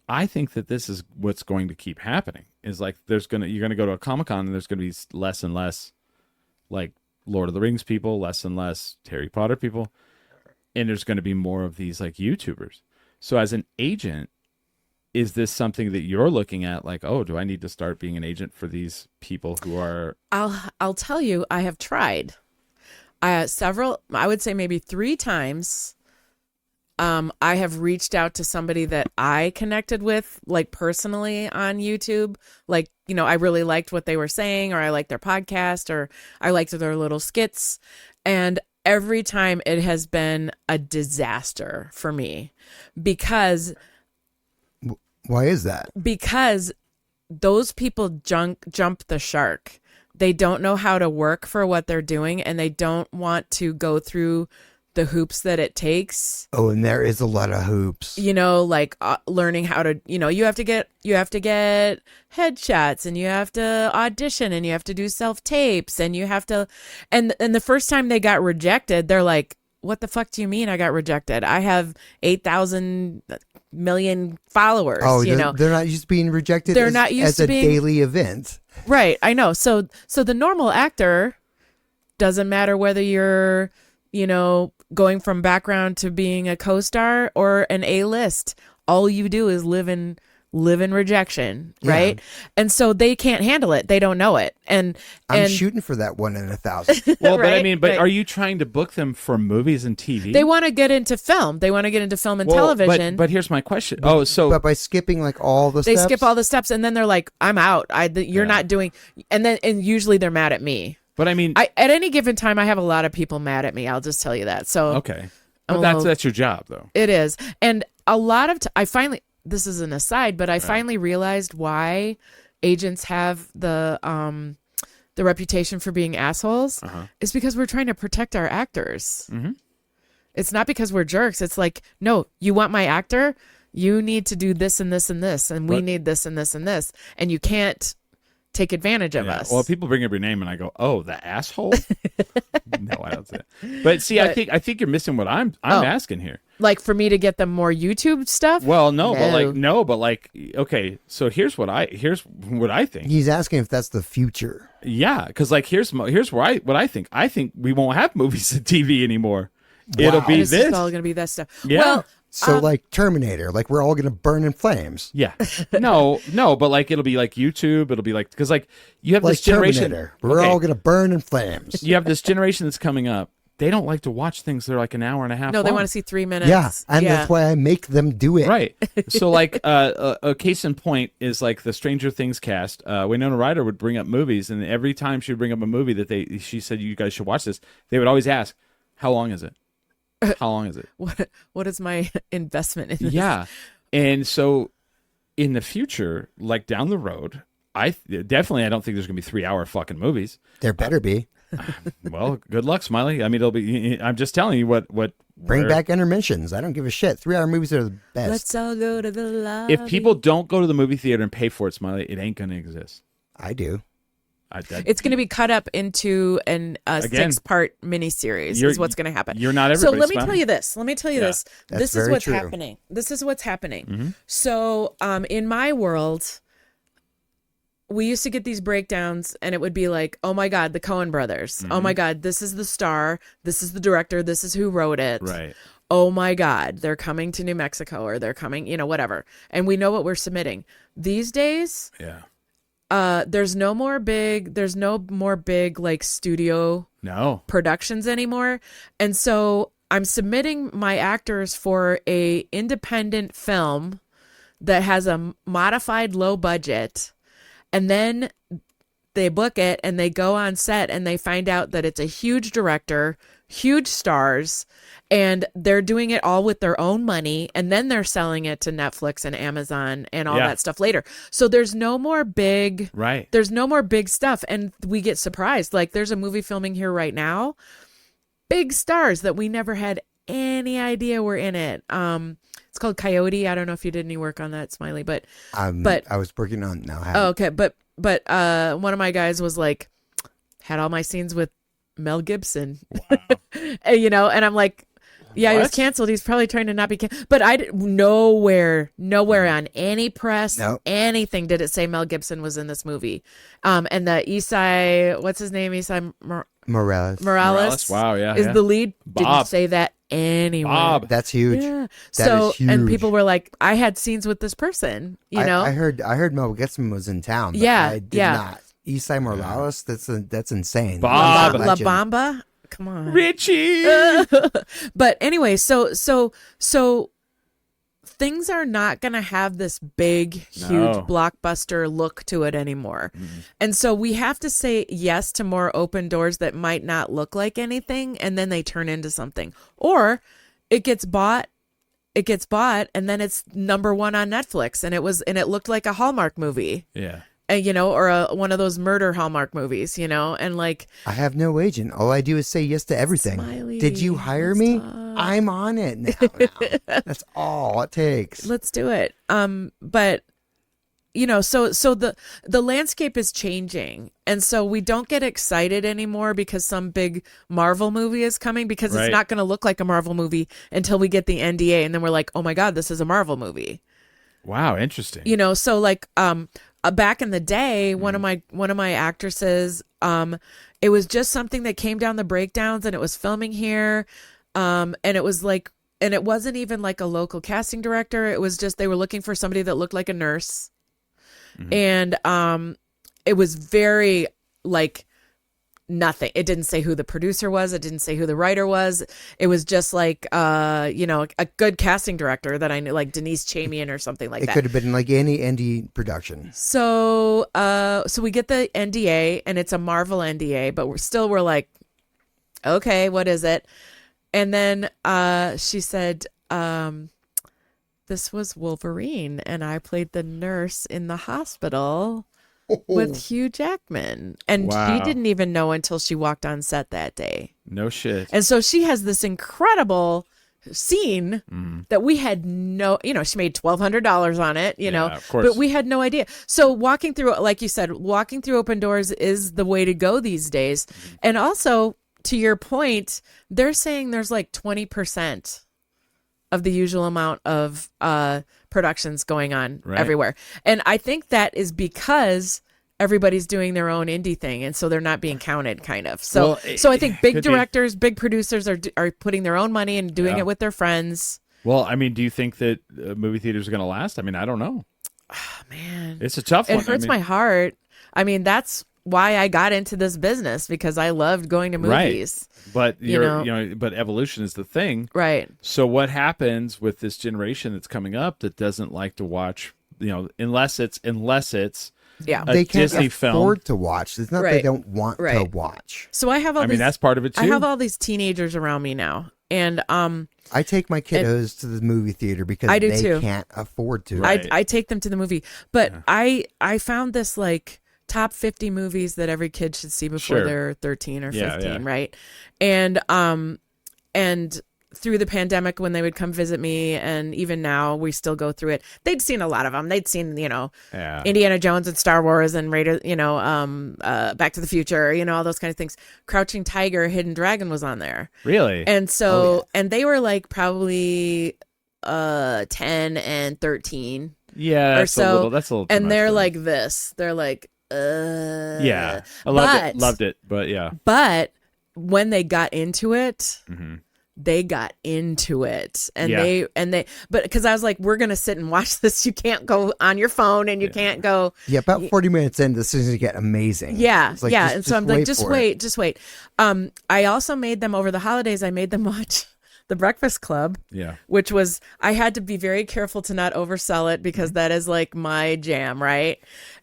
[SPEAKER 2] I think that this is what's going to keep happening. Is like you're gonna go to a Comic-Con and there's gonna be less and less like Lord of the Rings people, less and less Harry Potter people, and there's gonna be more of these like YouTubers. So as an agent, is this something that you're looking at like, oh, do I need to start being an agent for these people who are...
[SPEAKER 4] I'll tell you, I have tried. I would say maybe 3 times. I have reached out to somebody that I connected with, like personally on YouTube. Like, you know, I really liked what they were saying, or I liked their podcast, or I liked their little skits. And every time it has been a disaster for me because...
[SPEAKER 3] Why is that?
[SPEAKER 4] Because those people jump the shark. They don't know how to work for what they're doing, and they don't want to go through the hoops that it takes.
[SPEAKER 3] Oh, and there is a lot of hoops.
[SPEAKER 4] You know, like learning how to, you know, you have to get headshots, and you have to audition, and you have to do self-tapes, and you have to, and the first time they got rejected, they're like, what the fuck do you mean I got rejected? I have 8,000 million followers.
[SPEAKER 3] Oh,
[SPEAKER 4] you know,
[SPEAKER 3] they're not used to being rejected.
[SPEAKER 4] They're not used
[SPEAKER 3] as
[SPEAKER 4] to
[SPEAKER 3] a
[SPEAKER 4] being...
[SPEAKER 3] daily event.
[SPEAKER 4] Right, I know. So the normal actor, doesn't matter whether you're, you know, going from background to being a co-star or an A-list. All you do is live in rejection, right? Yeah. And so they can't handle it. They don't know it. And
[SPEAKER 3] I'm shooting for that 1 in 1,000.
[SPEAKER 2] Well,
[SPEAKER 4] right?
[SPEAKER 2] but I mean,
[SPEAKER 4] right.
[SPEAKER 2] Are you trying to book them for movies and TV?
[SPEAKER 4] They want to get into film. They want to get into film and television.
[SPEAKER 2] But here's my question.
[SPEAKER 3] But by skipping like all the steps?
[SPEAKER 4] They skip all the steps, and then they're like, I'm out. You're not doing, and usually they're mad at me.
[SPEAKER 2] But I mean,
[SPEAKER 4] at any given time, I have a lot of people mad at me. I'll just tell you that. So
[SPEAKER 2] okay, but that's your job, though.
[SPEAKER 4] It is, and a lot of I finally. This is an aside, but I finally realized why agents have the reputation for being assholes is because we're trying to protect our actors. Mm-hmm. It's not because we're jerks. It's like, no, you want my actor? You need to do this and this and this, and we need this and this and this, and you can't take advantage of us.
[SPEAKER 2] Well, people bring up your name, and I go, "Oh, the asshole." No, I don't say it. But see, I think you're missing what I'm asking here.
[SPEAKER 4] Like for me to get them more YouTube stuff?
[SPEAKER 2] Well, no. but like okay, so here's what I think.
[SPEAKER 3] He's asking if that's the future.
[SPEAKER 2] Yeah, because like here's what I think. I think we won't have movies and TV anymore. Wow. It'll be this.
[SPEAKER 4] It's all going to be that stuff.
[SPEAKER 2] Yeah.
[SPEAKER 4] Well,
[SPEAKER 3] so like Terminator, like we're all going to burn in flames.
[SPEAKER 2] Yeah. No, but like it'll be like YouTube. It'll be like, because like you have
[SPEAKER 3] like
[SPEAKER 2] this generation.
[SPEAKER 3] Terminator. We're all going to burn in flames.
[SPEAKER 2] You have this generation that's coming up. They don't like to watch things that are like an hour and a half.
[SPEAKER 4] No, they
[SPEAKER 2] long.
[SPEAKER 4] want to see 3 minutes.
[SPEAKER 3] Yeah, and that's why I make them do it.
[SPEAKER 2] Right. So like a case in point is like the Stranger Things cast. Winona Ryder would bring up movies, and every time she would bring up a movie that she said you guys should watch this, they would always ask, "How long is it? How long is it?
[SPEAKER 4] What is my investment in this?"
[SPEAKER 2] Yeah. And so in the future, like down the road, I don't think there's going to be 3-hour fucking movies.
[SPEAKER 3] There better be.
[SPEAKER 2] Well, good luck, Smiley. I mean, it'll be. I'm just telling you what.
[SPEAKER 3] Bring back intermissions. I don't give a shit. 3-hour movies are the best.
[SPEAKER 4] Let's all go to the lobby.
[SPEAKER 2] If people don't go to the movie theater and pay for it, Smiley, it ain't going to exist.
[SPEAKER 3] I do.
[SPEAKER 4] It's going to be cut up into a 6-part miniseries. Is what's going to happen.
[SPEAKER 2] You're not everybody.
[SPEAKER 4] So let me tell you this. this.
[SPEAKER 3] That's
[SPEAKER 4] this is
[SPEAKER 3] very
[SPEAKER 4] what's
[SPEAKER 3] true.
[SPEAKER 4] happening. This is what's happening.
[SPEAKER 2] Mm-hmm.
[SPEAKER 4] So in my world, we used to get these breakdowns, and it would be like, oh my God, the Coen brothers.
[SPEAKER 2] Mm-hmm.
[SPEAKER 4] Oh my God, this is the star. This is the director. This is who wrote it.
[SPEAKER 2] Right.
[SPEAKER 4] Oh my God, they're coming to New Mexico, or they're coming, whatever. And we know what we're submitting. These days, there's no more big like studio productions anymore. And so I'm submitting my actors for a independent film that has a modified low budget. And then they book it and they go on set and they find out that it's a huge director, huge stars, and they're doing it all with their own money. And then they're selling it to Netflix and Amazon and all that stuff later. So there's no more big, there's no more big stuff. And we get surprised. Like there's a movie filming here right now, big stars that we never had any idea were in it. It's called Coyote. I don't know if you did any work on that, Smiley, but I was
[SPEAKER 3] working on now.
[SPEAKER 4] Oh, okay, but one of my guys was like, had all my scenes with Mel Gibson. You know, and I'm like, yeah, he was
[SPEAKER 2] What?
[SPEAKER 4] canceled. He's probably trying to not be canceled. But nowhere on any press,
[SPEAKER 3] Nope.
[SPEAKER 4] anything did it say Mel Gibson was in this movie. And the Esai, what's his name? Esai
[SPEAKER 3] Morales.
[SPEAKER 4] Morales.
[SPEAKER 2] Wow, yeah,
[SPEAKER 4] is
[SPEAKER 2] yeah.
[SPEAKER 4] the lead.
[SPEAKER 2] Bob.
[SPEAKER 4] Didn't say that anywhere.
[SPEAKER 2] Bob.
[SPEAKER 3] That's huge.
[SPEAKER 4] Yeah.
[SPEAKER 3] That
[SPEAKER 4] So
[SPEAKER 3] is huge.
[SPEAKER 4] and people were like, I had scenes with this person. You know.
[SPEAKER 3] I heard Mel Gibson was in town. But
[SPEAKER 4] Yeah,
[SPEAKER 3] I did
[SPEAKER 4] yeah.
[SPEAKER 3] not. Esai Morales. That's insane.
[SPEAKER 2] Bob.
[SPEAKER 3] That's a
[SPEAKER 4] La
[SPEAKER 3] legend.
[SPEAKER 4] Bamba. Come on.
[SPEAKER 2] Richie.
[SPEAKER 4] But anyway, so things are not going to have this big, huge
[SPEAKER 2] No.
[SPEAKER 4] blockbuster look to it anymore. And so we have to say yes to more open doors that might not look like anything, and then they turn into something. Or it gets bought, and then it's number one on Netflix, and it looked like a Hallmark movie,
[SPEAKER 2] Yeah.
[SPEAKER 4] you know, or one of those murder Hallmark movies, you know, and like,
[SPEAKER 3] I have no agent. All I do is say yes to everything.
[SPEAKER 4] Smiley,
[SPEAKER 3] Did you hire
[SPEAKER 4] let's
[SPEAKER 3] me?
[SPEAKER 4] talk.
[SPEAKER 3] I'm on it now. That's all it takes.
[SPEAKER 4] let's do it. But you know, so the landscape is changing, and so we don't get excited anymore because some big Marvel movie is coming, because
[SPEAKER 2] Right.
[SPEAKER 4] it's not going to look like a Marvel movie until we get the NDA, and then we're like, oh my God, this is a Marvel movie.
[SPEAKER 2] Wow, interesting.
[SPEAKER 4] You know, so like back in the day, one of my actresses, it was just something that came down the breakdowns, and it was filming here, and it was like, and it wasn't even like a local casting director. It was just they were looking for somebody that looked like a nurse, and it was very like nothing. It didn't say who the producer was. It didn't say who the writer was. It was just like, you know, a good casting director that I knew, like Denise Chamian or something like
[SPEAKER 3] It
[SPEAKER 4] that.
[SPEAKER 3] could have been like any indie production.
[SPEAKER 4] So, so we get the NDA, and it's a Marvel NDA, but we're like, okay, what is it? And then she said, this was Wolverine, and I played the nurse in the hospital with Hugh Jackman. And
[SPEAKER 2] Wow.
[SPEAKER 4] she didn't even know until she walked on set that day.
[SPEAKER 2] No shit.
[SPEAKER 4] And so she has this incredible scene that we had no, you know, she made $1,200 on it, you know,
[SPEAKER 2] of course.
[SPEAKER 4] but we had no idea. So walking through, like you said, walking through open doors is the way to go these days. And also, to your point, they're saying there's like 20% of the usual amount of productions going on
[SPEAKER 2] Right.
[SPEAKER 4] everywhere. And I think that is because everybody's doing their own indie thing, and so they're not being counted, kind of. So,
[SPEAKER 2] Well,
[SPEAKER 4] so I think big
[SPEAKER 2] could be.
[SPEAKER 4] directors, big producers are putting their own money and doing
[SPEAKER 2] Yeah.
[SPEAKER 4] it with their friends.
[SPEAKER 2] Well, I mean, do you think that movie theaters are going to last? I mean, I don't know.
[SPEAKER 4] Man,
[SPEAKER 2] It's a tough
[SPEAKER 4] it
[SPEAKER 2] one.
[SPEAKER 4] hurts my heart. I mean, that's why I got into this business, because I loved going to movies.
[SPEAKER 2] But
[SPEAKER 4] You
[SPEAKER 2] but evolution is the thing.
[SPEAKER 4] Right.
[SPEAKER 2] So what happens with this generation that's coming up that doesn't like to watch, you know, unless it's
[SPEAKER 4] Yeah.
[SPEAKER 2] a
[SPEAKER 3] They can't
[SPEAKER 2] Disney
[SPEAKER 3] afford
[SPEAKER 2] film.
[SPEAKER 3] to watch. It's not
[SPEAKER 4] Right.
[SPEAKER 3] they don't want to
[SPEAKER 4] Right.
[SPEAKER 3] watch.
[SPEAKER 4] So I have all
[SPEAKER 2] I
[SPEAKER 4] these.
[SPEAKER 2] mean, that's part of it too.
[SPEAKER 4] I have all these teenagers around me now, and
[SPEAKER 3] I take my kiddos to the movie theater because
[SPEAKER 4] I do
[SPEAKER 3] they
[SPEAKER 4] too.
[SPEAKER 3] can't afford to.
[SPEAKER 2] Right.
[SPEAKER 4] I take them to the movie. But I found this like top 50 movies that every kid should see before
[SPEAKER 2] Sure.
[SPEAKER 4] they're 13 or 15,
[SPEAKER 2] Yeah, yeah.
[SPEAKER 4] right? And through the pandemic, when they would come visit me, and even now we still go through it, they'd seen a lot of them. They'd seen, you know,
[SPEAKER 2] Yeah.
[SPEAKER 4] Indiana Jones and Star Wars and Raider, you know, Back to the Future, you know, all those kind of things. Crouching Tiger, Hidden Dragon was on there.
[SPEAKER 2] Really?
[SPEAKER 4] And so, and they were like probably 10 and 13
[SPEAKER 2] yeah,
[SPEAKER 4] or
[SPEAKER 2] that's
[SPEAKER 4] so.
[SPEAKER 2] a little. That's a little. Too
[SPEAKER 4] and
[SPEAKER 2] much
[SPEAKER 4] they're
[SPEAKER 2] for me.
[SPEAKER 4] like this. They're like,
[SPEAKER 2] yeah, I loved it, but yeah.
[SPEAKER 4] But when they got into it,
[SPEAKER 2] Mhm.
[SPEAKER 4] they got into it, and
[SPEAKER 2] Yeah.
[SPEAKER 4] but because I was like, we're gonna sit and watch this. You can't go on your phone, and you can't go.
[SPEAKER 3] Yeah, about 40 minutes in, this is going to get amazing.
[SPEAKER 4] Yeah,
[SPEAKER 3] It's like,
[SPEAKER 4] yeah.
[SPEAKER 3] just-
[SPEAKER 4] And so I'm like,
[SPEAKER 3] wait
[SPEAKER 4] just
[SPEAKER 3] for
[SPEAKER 4] wait,
[SPEAKER 3] it.
[SPEAKER 4] just wait. I also made them over the holidays. I made them watch The Breakfast Club,
[SPEAKER 2] Yeah.
[SPEAKER 4] which was, I had to be very careful to not oversell it, because that is like my jam, right?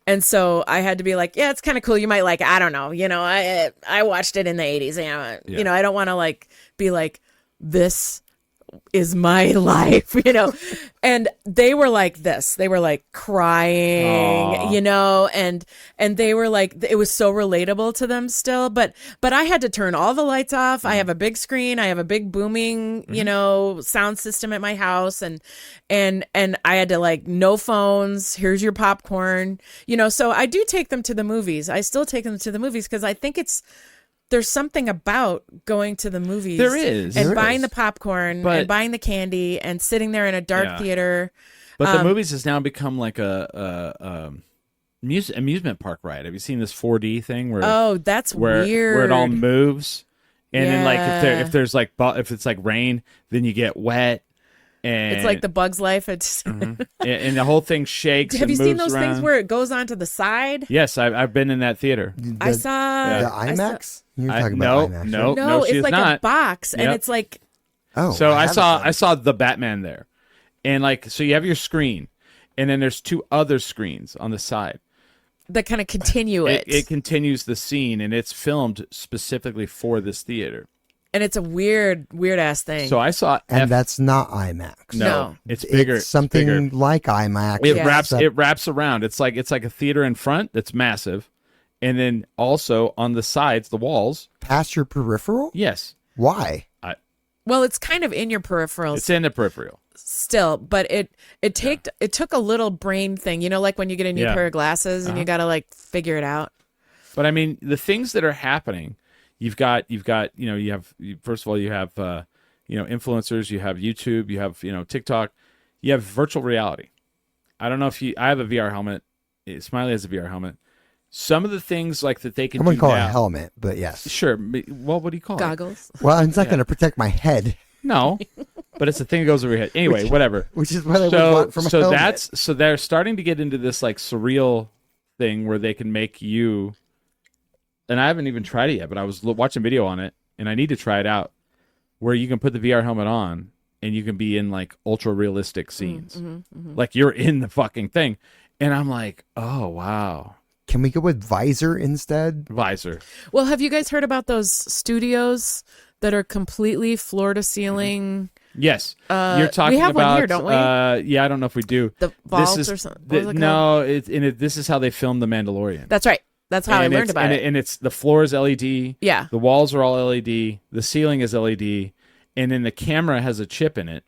[SPEAKER 4] And so I had to be like, yeah, it's kind of cool. You might like, I don't know, you know, I watched it in the 80s. You know,
[SPEAKER 2] Yeah.
[SPEAKER 4] you know, I don't want to like be like, this is my life, you know. And they were like this. They were like crying,
[SPEAKER 2] Aw.
[SPEAKER 4] you know, and they were like, it was so relatable to them still. But I had to turn all the lights off. I have a big screen. I have a big booming, you know, sound system at my house, and I had to like, no phones. Here's your popcorn, you know. So I do take them to the movies. I still take them to the movies because I think there's something about going to the movies.
[SPEAKER 2] There is.
[SPEAKER 4] And
[SPEAKER 3] There
[SPEAKER 4] buying
[SPEAKER 3] is.
[SPEAKER 4] the popcorn
[SPEAKER 2] But-
[SPEAKER 4] and buying the candy and sitting there in a dark
[SPEAKER 2] Yeah.
[SPEAKER 4] theater.
[SPEAKER 2] But the movies has now become like a amusement park ride. Have you seen this 4D thing where
[SPEAKER 4] Oh, that's
[SPEAKER 2] where
[SPEAKER 4] weird.
[SPEAKER 2] it all moves? And then like
[SPEAKER 4] Yeah.
[SPEAKER 2] if there's like if it's like rain, then you get wet. And
[SPEAKER 4] It's like the Bug's Life. It's
[SPEAKER 2] and the whole thing shakes.
[SPEAKER 4] Have
[SPEAKER 2] and
[SPEAKER 4] you seen
[SPEAKER 2] moves
[SPEAKER 4] those things
[SPEAKER 2] around.
[SPEAKER 4] where it goes onto the side?
[SPEAKER 2] Yes, I've been in that theater.
[SPEAKER 4] I
[SPEAKER 3] The
[SPEAKER 4] saw
[SPEAKER 3] the
[SPEAKER 4] I saw-
[SPEAKER 3] IMAX. You're
[SPEAKER 2] I-
[SPEAKER 3] talking
[SPEAKER 2] no,
[SPEAKER 3] about IMAX.
[SPEAKER 2] no.
[SPEAKER 3] right?
[SPEAKER 4] No,
[SPEAKER 2] she's
[SPEAKER 4] it's like a
[SPEAKER 2] not.
[SPEAKER 4] box, and
[SPEAKER 2] Yep.
[SPEAKER 4] it's like
[SPEAKER 3] Oh,
[SPEAKER 2] So I
[SPEAKER 3] haven't
[SPEAKER 2] saw
[SPEAKER 3] done.
[SPEAKER 2] the Batman there, and like so you have your screen, and then there's two other screens on the side.
[SPEAKER 4] that kind of continue
[SPEAKER 2] It continues the scene, and it's filmed specifically for this theater.
[SPEAKER 4] and it's a weird ass thing.
[SPEAKER 2] So I saw
[SPEAKER 3] And that's not IMAX.
[SPEAKER 4] No.
[SPEAKER 2] it's bigger.
[SPEAKER 3] It's something
[SPEAKER 2] bigger.
[SPEAKER 3] like IMAX.
[SPEAKER 2] It
[SPEAKER 4] Yeah.
[SPEAKER 2] wraps
[SPEAKER 3] except-
[SPEAKER 2] it wraps around. It's like a theater in front that's massive, and then also on the sides, the walls.
[SPEAKER 3] past your peripheral.
[SPEAKER 2] Yes,
[SPEAKER 3] Why?
[SPEAKER 4] well, it's kind of in your peripherals
[SPEAKER 2] it's in the peripheral.
[SPEAKER 4] still, but it took a little brain thing, you know, like when you get a new
[SPEAKER 2] Yeah.
[SPEAKER 4] pair of glasses and you got to like figure it out.
[SPEAKER 2] But I mean, the things that are happening, you've got, first of all, you have, influencers, you have YouTube, you have, TikTok, you have virtual reality. I don't know if I have a VR helmet. Smiley has a VR helmet. Some of the things like that they can
[SPEAKER 3] I
[SPEAKER 2] do
[SPEAKER 3] wouldn't call it
[SPEAKER 2] now.
[SPEAKER 3] a helmet, but yes.
[SPEAKER 2] Sure. Well, what do you call it?
[SPEAKER 4] Goggles.
[SPEAKER 3] Well, it's not going to protect my head,
[SPEAKER 2] No, but it's the thing that goes over your head. Anyway, whatever.
[SPEAKER 3] which is what I would
[SPEAKER 2] So,
[SPEAKER 3] want from a helmet.
[SPEAKER 2] so they're starting to get into this like surreal thing where they can make you. And I haven't even tried it yet, but I was watching video on it, and I need to try it out. Where you can put the VR helmet on, and you can be in like ultra realistic scenes, like you're in the fucking thing. And I'm like, oh wow,
[SPEAKER 3] Can we go with visor instead?
[SPEAKER 2] visor.
[SPEAKER 4] Well, have you guys heard about those studios that are completely floor to ceiling?
[SPEAKER 2] Yes, you're talking
[SPEAKER 4] we have
[SPEAKER 2] about.
[SPEAKER 4] one here, don't we?
[SPEAKER 2] Yeah, I don't know if we do.
[SPEAKER 4] The vault
[SPEAKER 2] this is,
[SPEAKER 4] or something. What was it
[SPEAKER 2] no, this is how they filmed The Mandalorian.
[SPEAKER 4] That's right. That's how I
[SPEAKER 2] And
[SPEAKER 4] learned
[SPEAKER 2] it's-
[SPEAKER 4] about it.
[SPEAKER 2] And it's the floor is LED.
[SPEAKER 4] Yeah.
[SPEAKER 2] The walls are all LED. The ceiling is LED, and then the camera has a chip in it.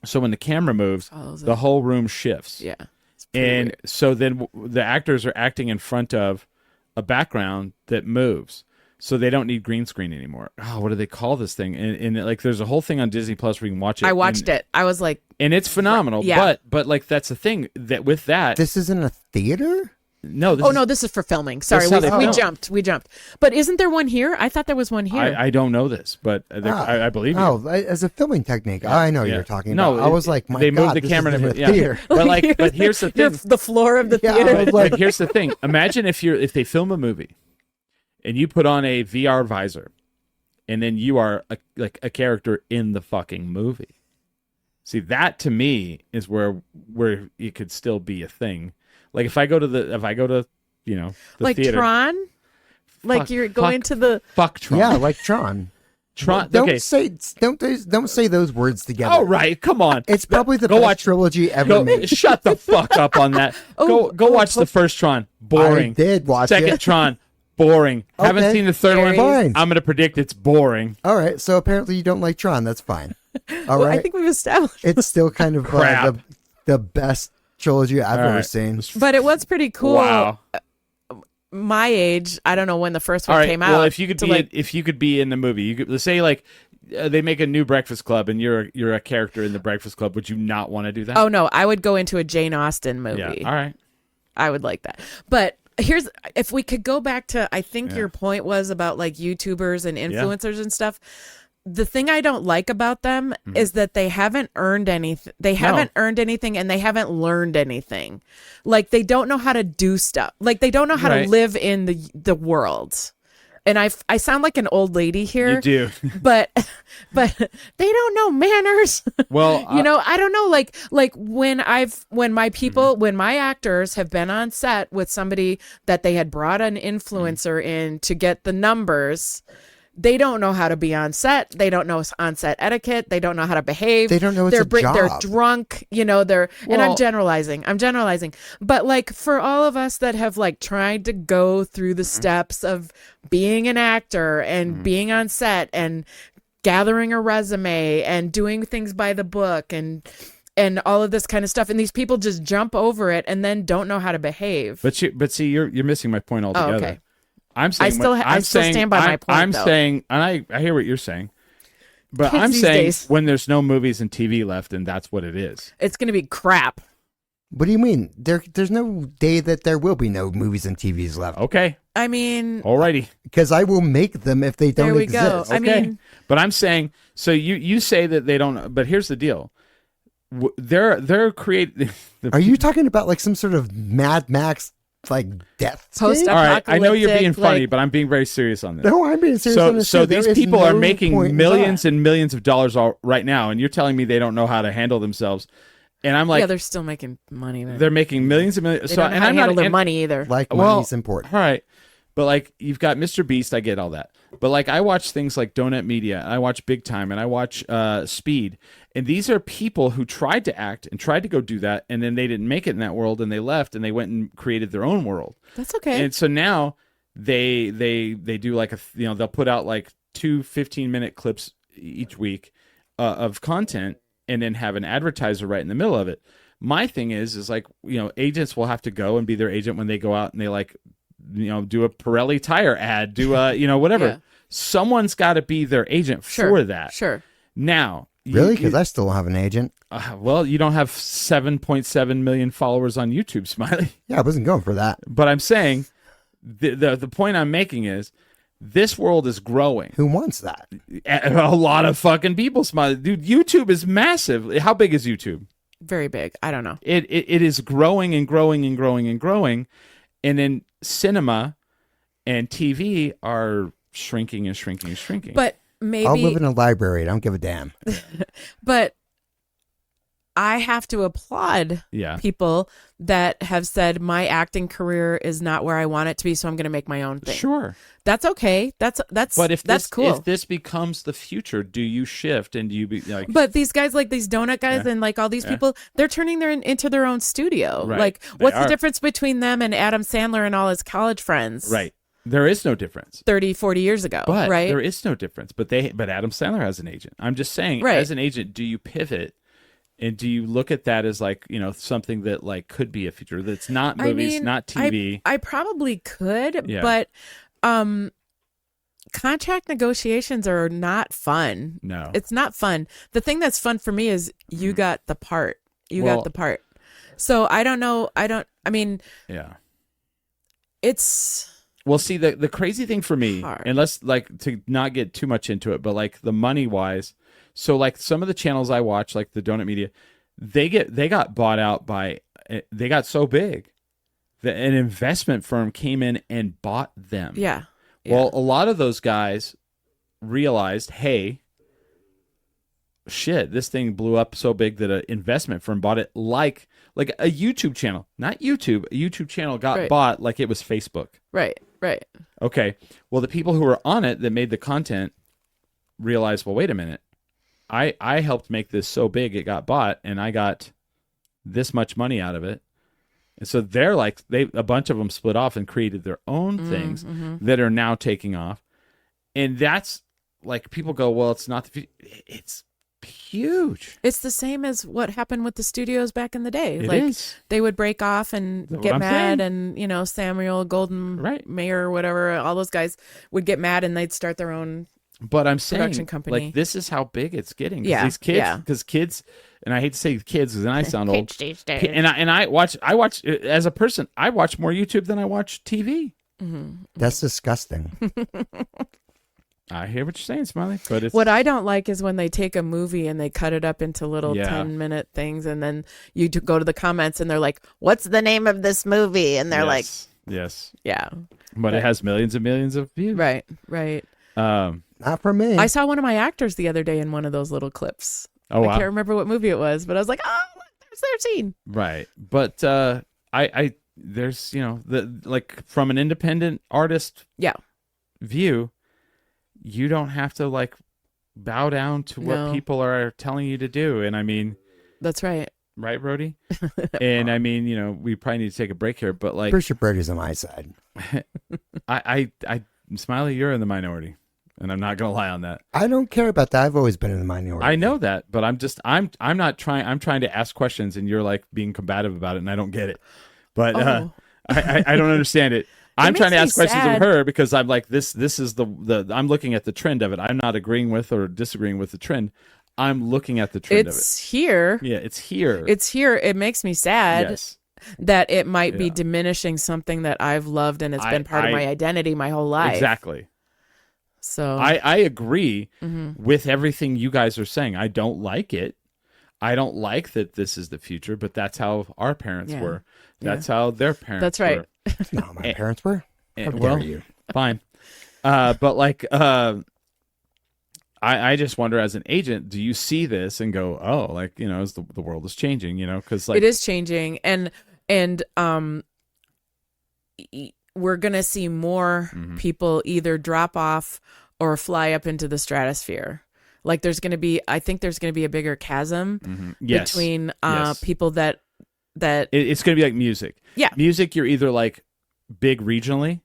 [SPEAKER 2] So when the camera moves,
[SPEAKER 4] Follows it.
[SPEAKER 2] the whole room shifts.
[SPEAKER 4] Yeah. It's pretty
[SPEAKER 2] And
[SPEAKER 4] weird.
[SPEAKER 2] so then the actors are acting in front of a background that moves. So they don't need green screen anymore. Oh, what do they call this thing? And like, there's a whole thing on Disney Plus where you can watch it.
[SPEAKER 4] I watched it. I was like,
[SPEAKER 2] and it's phenomenal.
[SPEAKER 4] Yeah.
[SPEAKER 2] But like, that's the thing that with that,
[SPEAKER 3] This isn't a theater?
[SPEAKER 2] no, this
[SPEAKER 4] oh
[SPEAKER 2] is,
[SPEAKER 4] no, this is for filming. Sorry,
[SPEAKER 2] That's how
[SPEAKER 4] we
[SPEAKER 2] they film.
[SPEAKER 4] jumped. But isn't there one here? I thought there was one here.
[SPEAKER 2] I don't know this, but I believe you.
[SPEAKER 3] Oh, as a filming technique. I know
[SPEAKER 2] Yeah.
[SPEAKER 3] you're talking
[SPEAKER 2] No,
[SPEAKER 3] about. I was like, my
[SPEAKER 2] they
[SPEAKER 3] God,
[SPEAKER 2] moved the
[SPEAKER 3] this
[SPEAKER 2] camera
[SPEAKER 3] isn't
[SPEAKER 2] to
[SPEAKER 3] a theater.
[SPEAKER 2] but here's the thing.
[SPEAKER 4] The floor of the
[SPEAKER 3] Yeah,
[SPEAKER 4] theater.
[SPEAKER 3] I was like,
[SPEAKER 2] Like, here's the thing. Imagine if they film a movie, and you put on a VR visor, and then you are a character in the fucking movie. See, that to me is where it could still be a thing. Like if I go to the
[SPEAKER 4] like
[SPEAKER 2] theater.
[SPEAKER 4] Tron. Like
[SPEAKER 2] Fuck-
[SPEAKER 4] you're going
[SPEAKER 2] fuck-
[SPEAKER 4] to the.
[SPEAKER 2] Fuck Tron.
[SPEAKER 3] yeah, like Tron.
[SPEAKER 2] Tron.
[SPEAKER 3] Don't
[SPEAKER 2] okay.
[SPEAKER 3] don't say those words together.
[SPEAKER 2] All right, come on.
[SPEAKER 3] It's probably the
[SPEAKER 2] Go
[SPEAKER 3] best
[SPEAKER 2] watch-
[SPEAKER 3] trilogy ever
[SPEAKER 2] Go,
[SPEAKER 3] made.
[SPEAKER 2] shut the fuck up on that. Go watch the first Tron. Boring.
[SPEAKER 3] I did watch
[SPEAKER 2] Second
[SPEAKER 3] it.
[SPEAKER 2] Tron. Boring. Haven't
[SPEAKER 3] Okay.
[SPEAKER 2] seen the third one.
[SPEAKER 3] Fine.
[SPEAKER 2] I'm gonna predict it's boring.
[SPEAKER 3] All right, so apparently you don't like Tron. That's fine. All
[SPEAKER 4] Well,
[SPEAKER 3] right,
[SPEAKER 4] I think we've established.
[SPEAKER 3] it's still kind of
[SPEAKER 2] Crap.
[SPEAKER 3] the best trilogy I've
[SPEAKER 2] All
[SPEAKER 3] ever
[SPEAKER 2] right.
[SPEAKER 3] seen.
[SPEAKER 4] But it was pretty cool.
[SPEAKER 2] Wow.
[SPEAKER 4] My age, I don't know when the first
[SPEAKER 2] All
[SPEAKER 4] one
[SPEAKER 2] right.
[SPEAKER 4] came out.
[SPEAKER 2] Well, if you could
[SPEAKER 4] to,
[SPEAKER 2] be
[SPEAKER 4] like,
[SPEAKER 2] if you could be in the movie, you could let's say like they make a new Breakfast Club and you're a character in the Breakfast Club. Would you not want to do that?
[SPEAKER 4] oh no, I would go into a Jane Austen movie.
[SPEAKER 2] yeah. All right.
[SPEAKER 4] I would like that. But here's if we could go back to I think your point was about like YouTubers and influencers and stuff. The thing I don't like about them is that they haven't earned anything. They haven't earned anything and they haven't learned anything. Like they don't know how to do stuff. Like they don't know how
[SPEAKER 2] Right.
[SPEAKER 4] to live in the world. And I sound like an old lady here.
[SPEAKER 2] You do.
[SPEAKER 4] But they don't know manners.
[SPEAKER 2] Well,
[SPEAKER 4] You know, I don't know, like when my people, when my actors have been on set with somebody that they had brought an influencer in to get the numbers, they don't know how to be on set. They don't know on set etiquette. They don't know how to behave.
[SPEAKER 3] They don't know it's
[SPEAKER 4] they're
[SPEAKER 3] a job.
[SPEAKER 4] They're drunk, and I'm generalizing. But like for all of us that have like tried to go through the steps of being an actor and being on set and gathering a resume and doing things by the book and all of this kind of stuff, and these people just jump over it and then don't know how to behave.
[SPEAKER 2] But see, you're missing my point altogether.
[SPEAKER 4] Oh, okay.
[SPEAKER 2] I'm saying
[SPEAKER 4] I still stand by my point.
[SPEAKER 2] I'm
[SPEAKER 4] though.
[SPEAKER 2] saying, and I hear what you're saying, but
[SPEAKER 4] Kids
[SPEAKER 2] I'm
[SPEAKER 4] these
[SPEAKER 2] saying
[SPEAKER 4] days.
[SPEAKER 2] when there's no movies and TV left, and that's what it is.
[SPEAKER 4] It's going to be crap.
[SPEAKER 3] What do you mean? There's no day that there will be no movies and TVs left.
[SPEAKER 2] Okay,
[SPEAKER 4] I mean,
[SPEAKER 2] alrighty.
[SPEAKER 3] Because I will make them if they don't
[SPEAKER 4] there we
[SPEAKER 3] exist.
[SPEAKER 4] go. I
[SPEAKER 2] Okay,
[SPEAKER 4] mean,
[SPEAKER 2] but I'm saying, so you say that they don't, but here's the deal. They're creating.
[SPEAKER 3] Are you talking about like some sort of Mad Max like death?
[SPEAKER 4] Post-
[SPEAKER 3] game?
[SPEAKER 2] All right, I know you're being
[SPEAKER 4] apocalyptic,
[SPEAKER 2] funny,
[SPEAKER 4] like-
[SPEAKER 2] but I'm being very serious on this.
[SPEAKER 3] No, I'm being serious. on this
[SPEAKER 2] So
[SPEAKER 3] too. There
[SPEAKER 2] these
[SPEAKER 3] is
[SPEAKER 2] people are
[SPEAKER 3] no
[SPEAKER 2] making
[SPEAKER 3] point in
[SPEAKER 2] millions
[SPEAKER 3] that.
[SPEAKER 2] and millions of dollars right now, and you're telling me they don't know how to handle themselves, and I'm like,
[SPEAKER 4] yeah, they're still making money.
[SPEAKER 2] they're making millions and millions.
[SPEAKER 4] They
[SPEAKER 2] So,
[SPEAKER 4] don't know
[SPEAKER 2] and
[SPEAKER 4] how to
[SPEAKER 2] I'm
[SPEAKER 4] handle
[SPEAKER 2] not
[SPEAKER 4] their money either.
[SPEAKER 3] Like
[SPEAKER 2] well,
[SPEAKER 3] money's important.
[SPEAKER 2] All right, but like you've got Mr. Beast, I get all that, but like I watch things like Donut Media, I watch Big Time, and I watch Speed, and these are people who tried to act and tried to go do that, and then they didn't make it in that world, and they left, and they went and created their own world.
[SPEAKER 4] That's okay.
[SPEAKER 2] And so now they do like they'll put out like 2 15-minute clips each week of content, and then have an advertiser right in the middle of it. My thing is like, agents will have to go and be their agent when they go out and they like, do a Pirelli tire ad, do a, whatever.
[SPEAKER 4] Yeah.
[SPEAKER 2] Someone's got to be their agent for that.
[SPEAKER 4] Sure.
[SPEAKER 2] Now,
[SPEAKER 3] Really? Because I still don't have an agent.
[SPEAKER 2] well, you don't have 7.7 million followers on YouTube, Smiley.
[SPEAKER 3] Yeah, I wasn't going for that.
[SPEAKER 2] But I'm saying the point I'm making is this world is growing.
[SPEAKER 3] Who wants that?
[SPEAKER 2] A lot of fucking people, Smiley. Dude, YouTube is massive. How big is YouTube?
[SPEAKER 4] Very big. I don't know.
[SPEAKER 2] It is growing and growing and growing and growing. And then cinema and TV are shrinking and shrinking and shrinking.
[SPEAKER 4] But maybe.
[SPEAKER 3] I'll live in a library. I don't give a damn.
[SPEAKER 4] But I have to applaud
[SPEAKER 2] yeah.
[SPEAKER 4] people that have said my acting career is not where I want it to be, so I'm going to make my own thing.
[SPEAKER 2] Sure.
[SPEAKER 4] That's okay. That's
[SPEAKER 2] But if
[SPEAKER 4] that's
[SPEAKER 2] this,
[SPEAKER 4] cool.
[SPEAKER 2] if this becomes the future, do you shift and do you be like?
[SPEAKER 4] But these guys, like these donut guys, and like all these people, they're turning into their own studio.
[SPEAKER 2] Right.
[SPEAKER 4] Like,
[SPEAKER 2] They
[SPEAKER 4] what's
[SPEAKER 2] are.
[SPEAKER 4] the difference between them and Adam Sandler and all his college friends?
[SPEAKER 2] Right. There is no difference.
[SPEAKER 4] 30, 40 years ago.
[SPEAKER 2] But
[SPEAKER 4] right.
[SPEAKER 2] there is no difference. But Adam Sandler has an agent. I'm just saying,
[SPEAKER 4] Right.
[SPEAKER 2] as an agent, do you pivot? And do you look at that as like, something that like could be a future that's not movies, not TV?
[SPEAKER 4] I probably could,
[SPEAKER 2] Yeah.
[SPEAKER 4] but contract negotiations are not fun.
[SPEAKER 2] No.
[SPEAKER 4] It's not fun. The thing that's fun for me is you got the part. You
[SPEAKER 2] Well-
[SPEAKER 4] got the part. So I don't know.
[SPEAKER 2] Yeah.
[SPEAKER 4] It's
[SPEAKER 2] Well, see, the crazy thing for me,
[SPEAKER 4] hard.
[SPEAKER 2] and let's like to not get too much into it, but like the money wise, so like some of the channels I watch, like the Donut Media, they got bought out by, they got so big that an investment firm came in and bought them.
[SPEAKER 4] yeah.
[SPEAKER 2] Well, a lot of those guys realized, hey, shit, this thing blew up so big that an investment firm bought it, like a YouTube channel, not YouTube. A YouTube channel got
[SPEAKER 4] Right.
[SPEAKER 2] bought like it was Facebook.
[SPEAKER 4] Right. Right.
[SPEAKER 2] Okay. Well, the people who were on it that made the content realized, well, wait a minute. I helped make this so big it got bought, and I got this much money out of it. And so they're like, a bunch of them split off and created their own things that are now taking off. And that's like, people go, well, it's not it's huge.
[SPEAKER 4] It's the same as what happened with the studios back in the day.
[SPEAKER 2] It
[SPEAKER 4] like
[SPEAKER 2] is.
[SPEAKER 4] they would break off and
[SPEAKER 2] That's
[SPEAKER 4] get
[SPEAKER 2] what I'm
[SPEAKER 4] mad,
[SPEAKER 2] saying.
[SPEAKER 4] and Samuel Golden
[SPEAKER 2] Right.
[SPEAKER 4] Mayer or whatever, all those guys would get mad and they'd start their own.
[SPEAKER 2] But I'm saying,
[SPEAKER 4] Production company.
[SPEAKER 2] like, this is how big it's getting. 'Cause
[SPEAKER 4] Yeah,
[SPEAKER 2] these kids,
[SPEAKER 4] yeah.
[SPEAKER 2] because kids, and I hate to say kids because then I sound old.
[SPEAKER 4] Kids these days.
[SPEAKER 2] And I watch as a person, I watch more YouTube than I watch TV.
[SPEAKER 3] That's disgusting.
[SPEAKER 2] I hear what you're saying, Smiley, but it's
[SPEAKER 4] What I don't like is when they take a movie and they cut it up into little
[SPEAKER 2] Yeah.
[SPEAKER 4] 10-minute things, and then you go to the comments and they're like, "What's the name of this movie?" And they're like,
[SPEAKER 2] yes,
[SPEAKER 4] "Yeah,
[SPEAKER 2] but it has millions and millions of views.
[SPEAKER 4] right, right."
[SPEAKER 3] Not for me.
[SPEAKER 4] I saw one of my actors the other day in one of those little clips.
[SPEAKER 2] Oh,
[SPEAKER 4] I
[SPEAKER 2] wow.
[SPEAKER 4] can't remember what movie it was, but I was like, "Oh, there's their scene."
[SPEAKER 2] Right, but I there's the like from an independent artist
[SPEAKER 4] Yeah,
[SPEAKER 2] view, you don't have to like bow down to what
[SPEAKER 4] No.
[SPEAKER 2] people are telling you to do. And I mean,
[SPEAKER 4] That's right.
[SPEAKER 2] right, Brody? And I mean, you know, we probably need to take a break here, but like,
[SPEAKER 3] Pretty Birdie's on my side.
[SPEAKER 2] I Smiley, you're in the minority, and I'm not gonna lie on that.
[SPEAKER 3] I don't care about that. I've always been in the minority.
[SPEAKER 2] I know that, but I'm not trying. I'm trying to ask questions, and you're like being combative about it, and I don't get it. But
[SPEAKER 4] Oh.
[SPEAKER 2] I don't understand it. I'm trying to
[SPEAKER 4] makes
[SPEAKER 2] ask
[SPEAKER 4] me
[SPEAKER 2] questions
[SPEAKER 4] sad.
[SPEAKER 2] of her because I'm like this is the I'm looking at the trend of it. I'm not agreeing with or disagreeing with the trend. I'm looking at the trend
[SPEAKER 4] It's here.
[SPEAKER 2] of it. Yeah, it's here.
[SPEAKER 4] It's here. It makes me sad
[SPEAKER 2] yes.
[SPEAKER 4] that it might be
[SPEAKER 2] Yeah.
[SPEAKER 4] diminishing something that I've loved and it's been part of my identity my whole life.
[SPEAKER 2] Exactly.
[SPEAKER 4] So
[SPEAKER 2] I agree
[SPEAKER 4] Mm-hmm.
[SPEAKER 2] with everything you guys are saying. I don't like it. I don't like that this is the future, but that's how our parents
[SPEAKER 4] Yeah.
[SPEAKER 2] were. That's how their parents
[SPEAKER 4] That's right.
[SPEAKER 2] were.
[SPEAKER 3] No, my parents were. How
[SPEAKER 2] And,
[SPEAKER 3] dare
[SPEAKER 2] well,
[SPEAKER 3] you?
[SPEAKER 2] fine. But like, I just wonder as an agent, do you see this and go, oh, like, you know, as the world is changing, you know, because like,
[SPEAKER 4] it is changing, and we're gonna see more
[SPEAKER 2] Mm-hmm.
[SPEAKER 4] people either drop off or fly up into the stratosphere. Like I think there's gonna be a bigger chasm
[SPEAKER 2] yes,
[SPEAKER 4] between
[SPEAKER 2] yes.
[SPEAKER 4] people that
[SPEAKER 2] It's going to be like music.
[SPEAKER 4] Yeah.
[SPEAKER 2] Music, you're either like big regionally,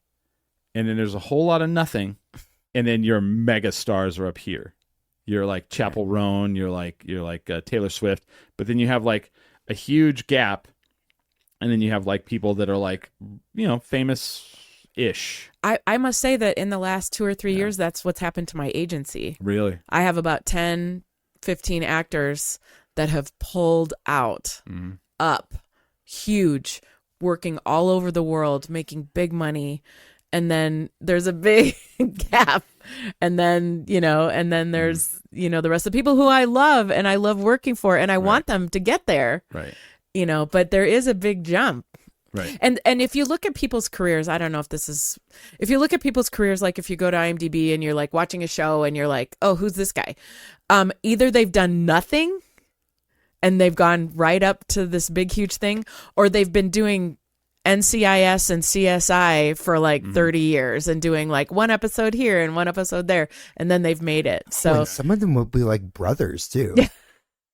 [SPEAKER 2] and then there's a whole lot of nothing, and then your mega stars are up here. You're like Chapel Roan, you're like Taylor Swift, but then you have like a huge gap, and then you have like people that are like, you know, famous-ish.
[SPEAKER 4] I must say that in the last 2 or 3 years, that's what's happened to my agency.
[SPEAKER 2] Really?
[SPEAKER 4] I have about 10, 15 actors that have pulled out up huge, working all over the world, making big money. And then there's a big gap. And then, there's, the rest of the people who I love and I love working for, and I want them to get there,
[SPEAKER 2] Right.
[SPEAKER 4] but there is a big jump.
[SPEAKER 2] Right.
[SPEAKER 4] And if you look at people's careers, I don't know if you look at people's careers, like if you go to IMDb and you're like watching a show and you're like, oh, who's this guy? Either they've done nothing and they've gone right up to this big, huge thing, or they've been doing NCIS and CSI for like 30 years and doing like one episode here and one episode there, and then they've made it. So
[SPEAKER 3] And some of them will be like brothers too.
[SPEAKER 4] Yeah.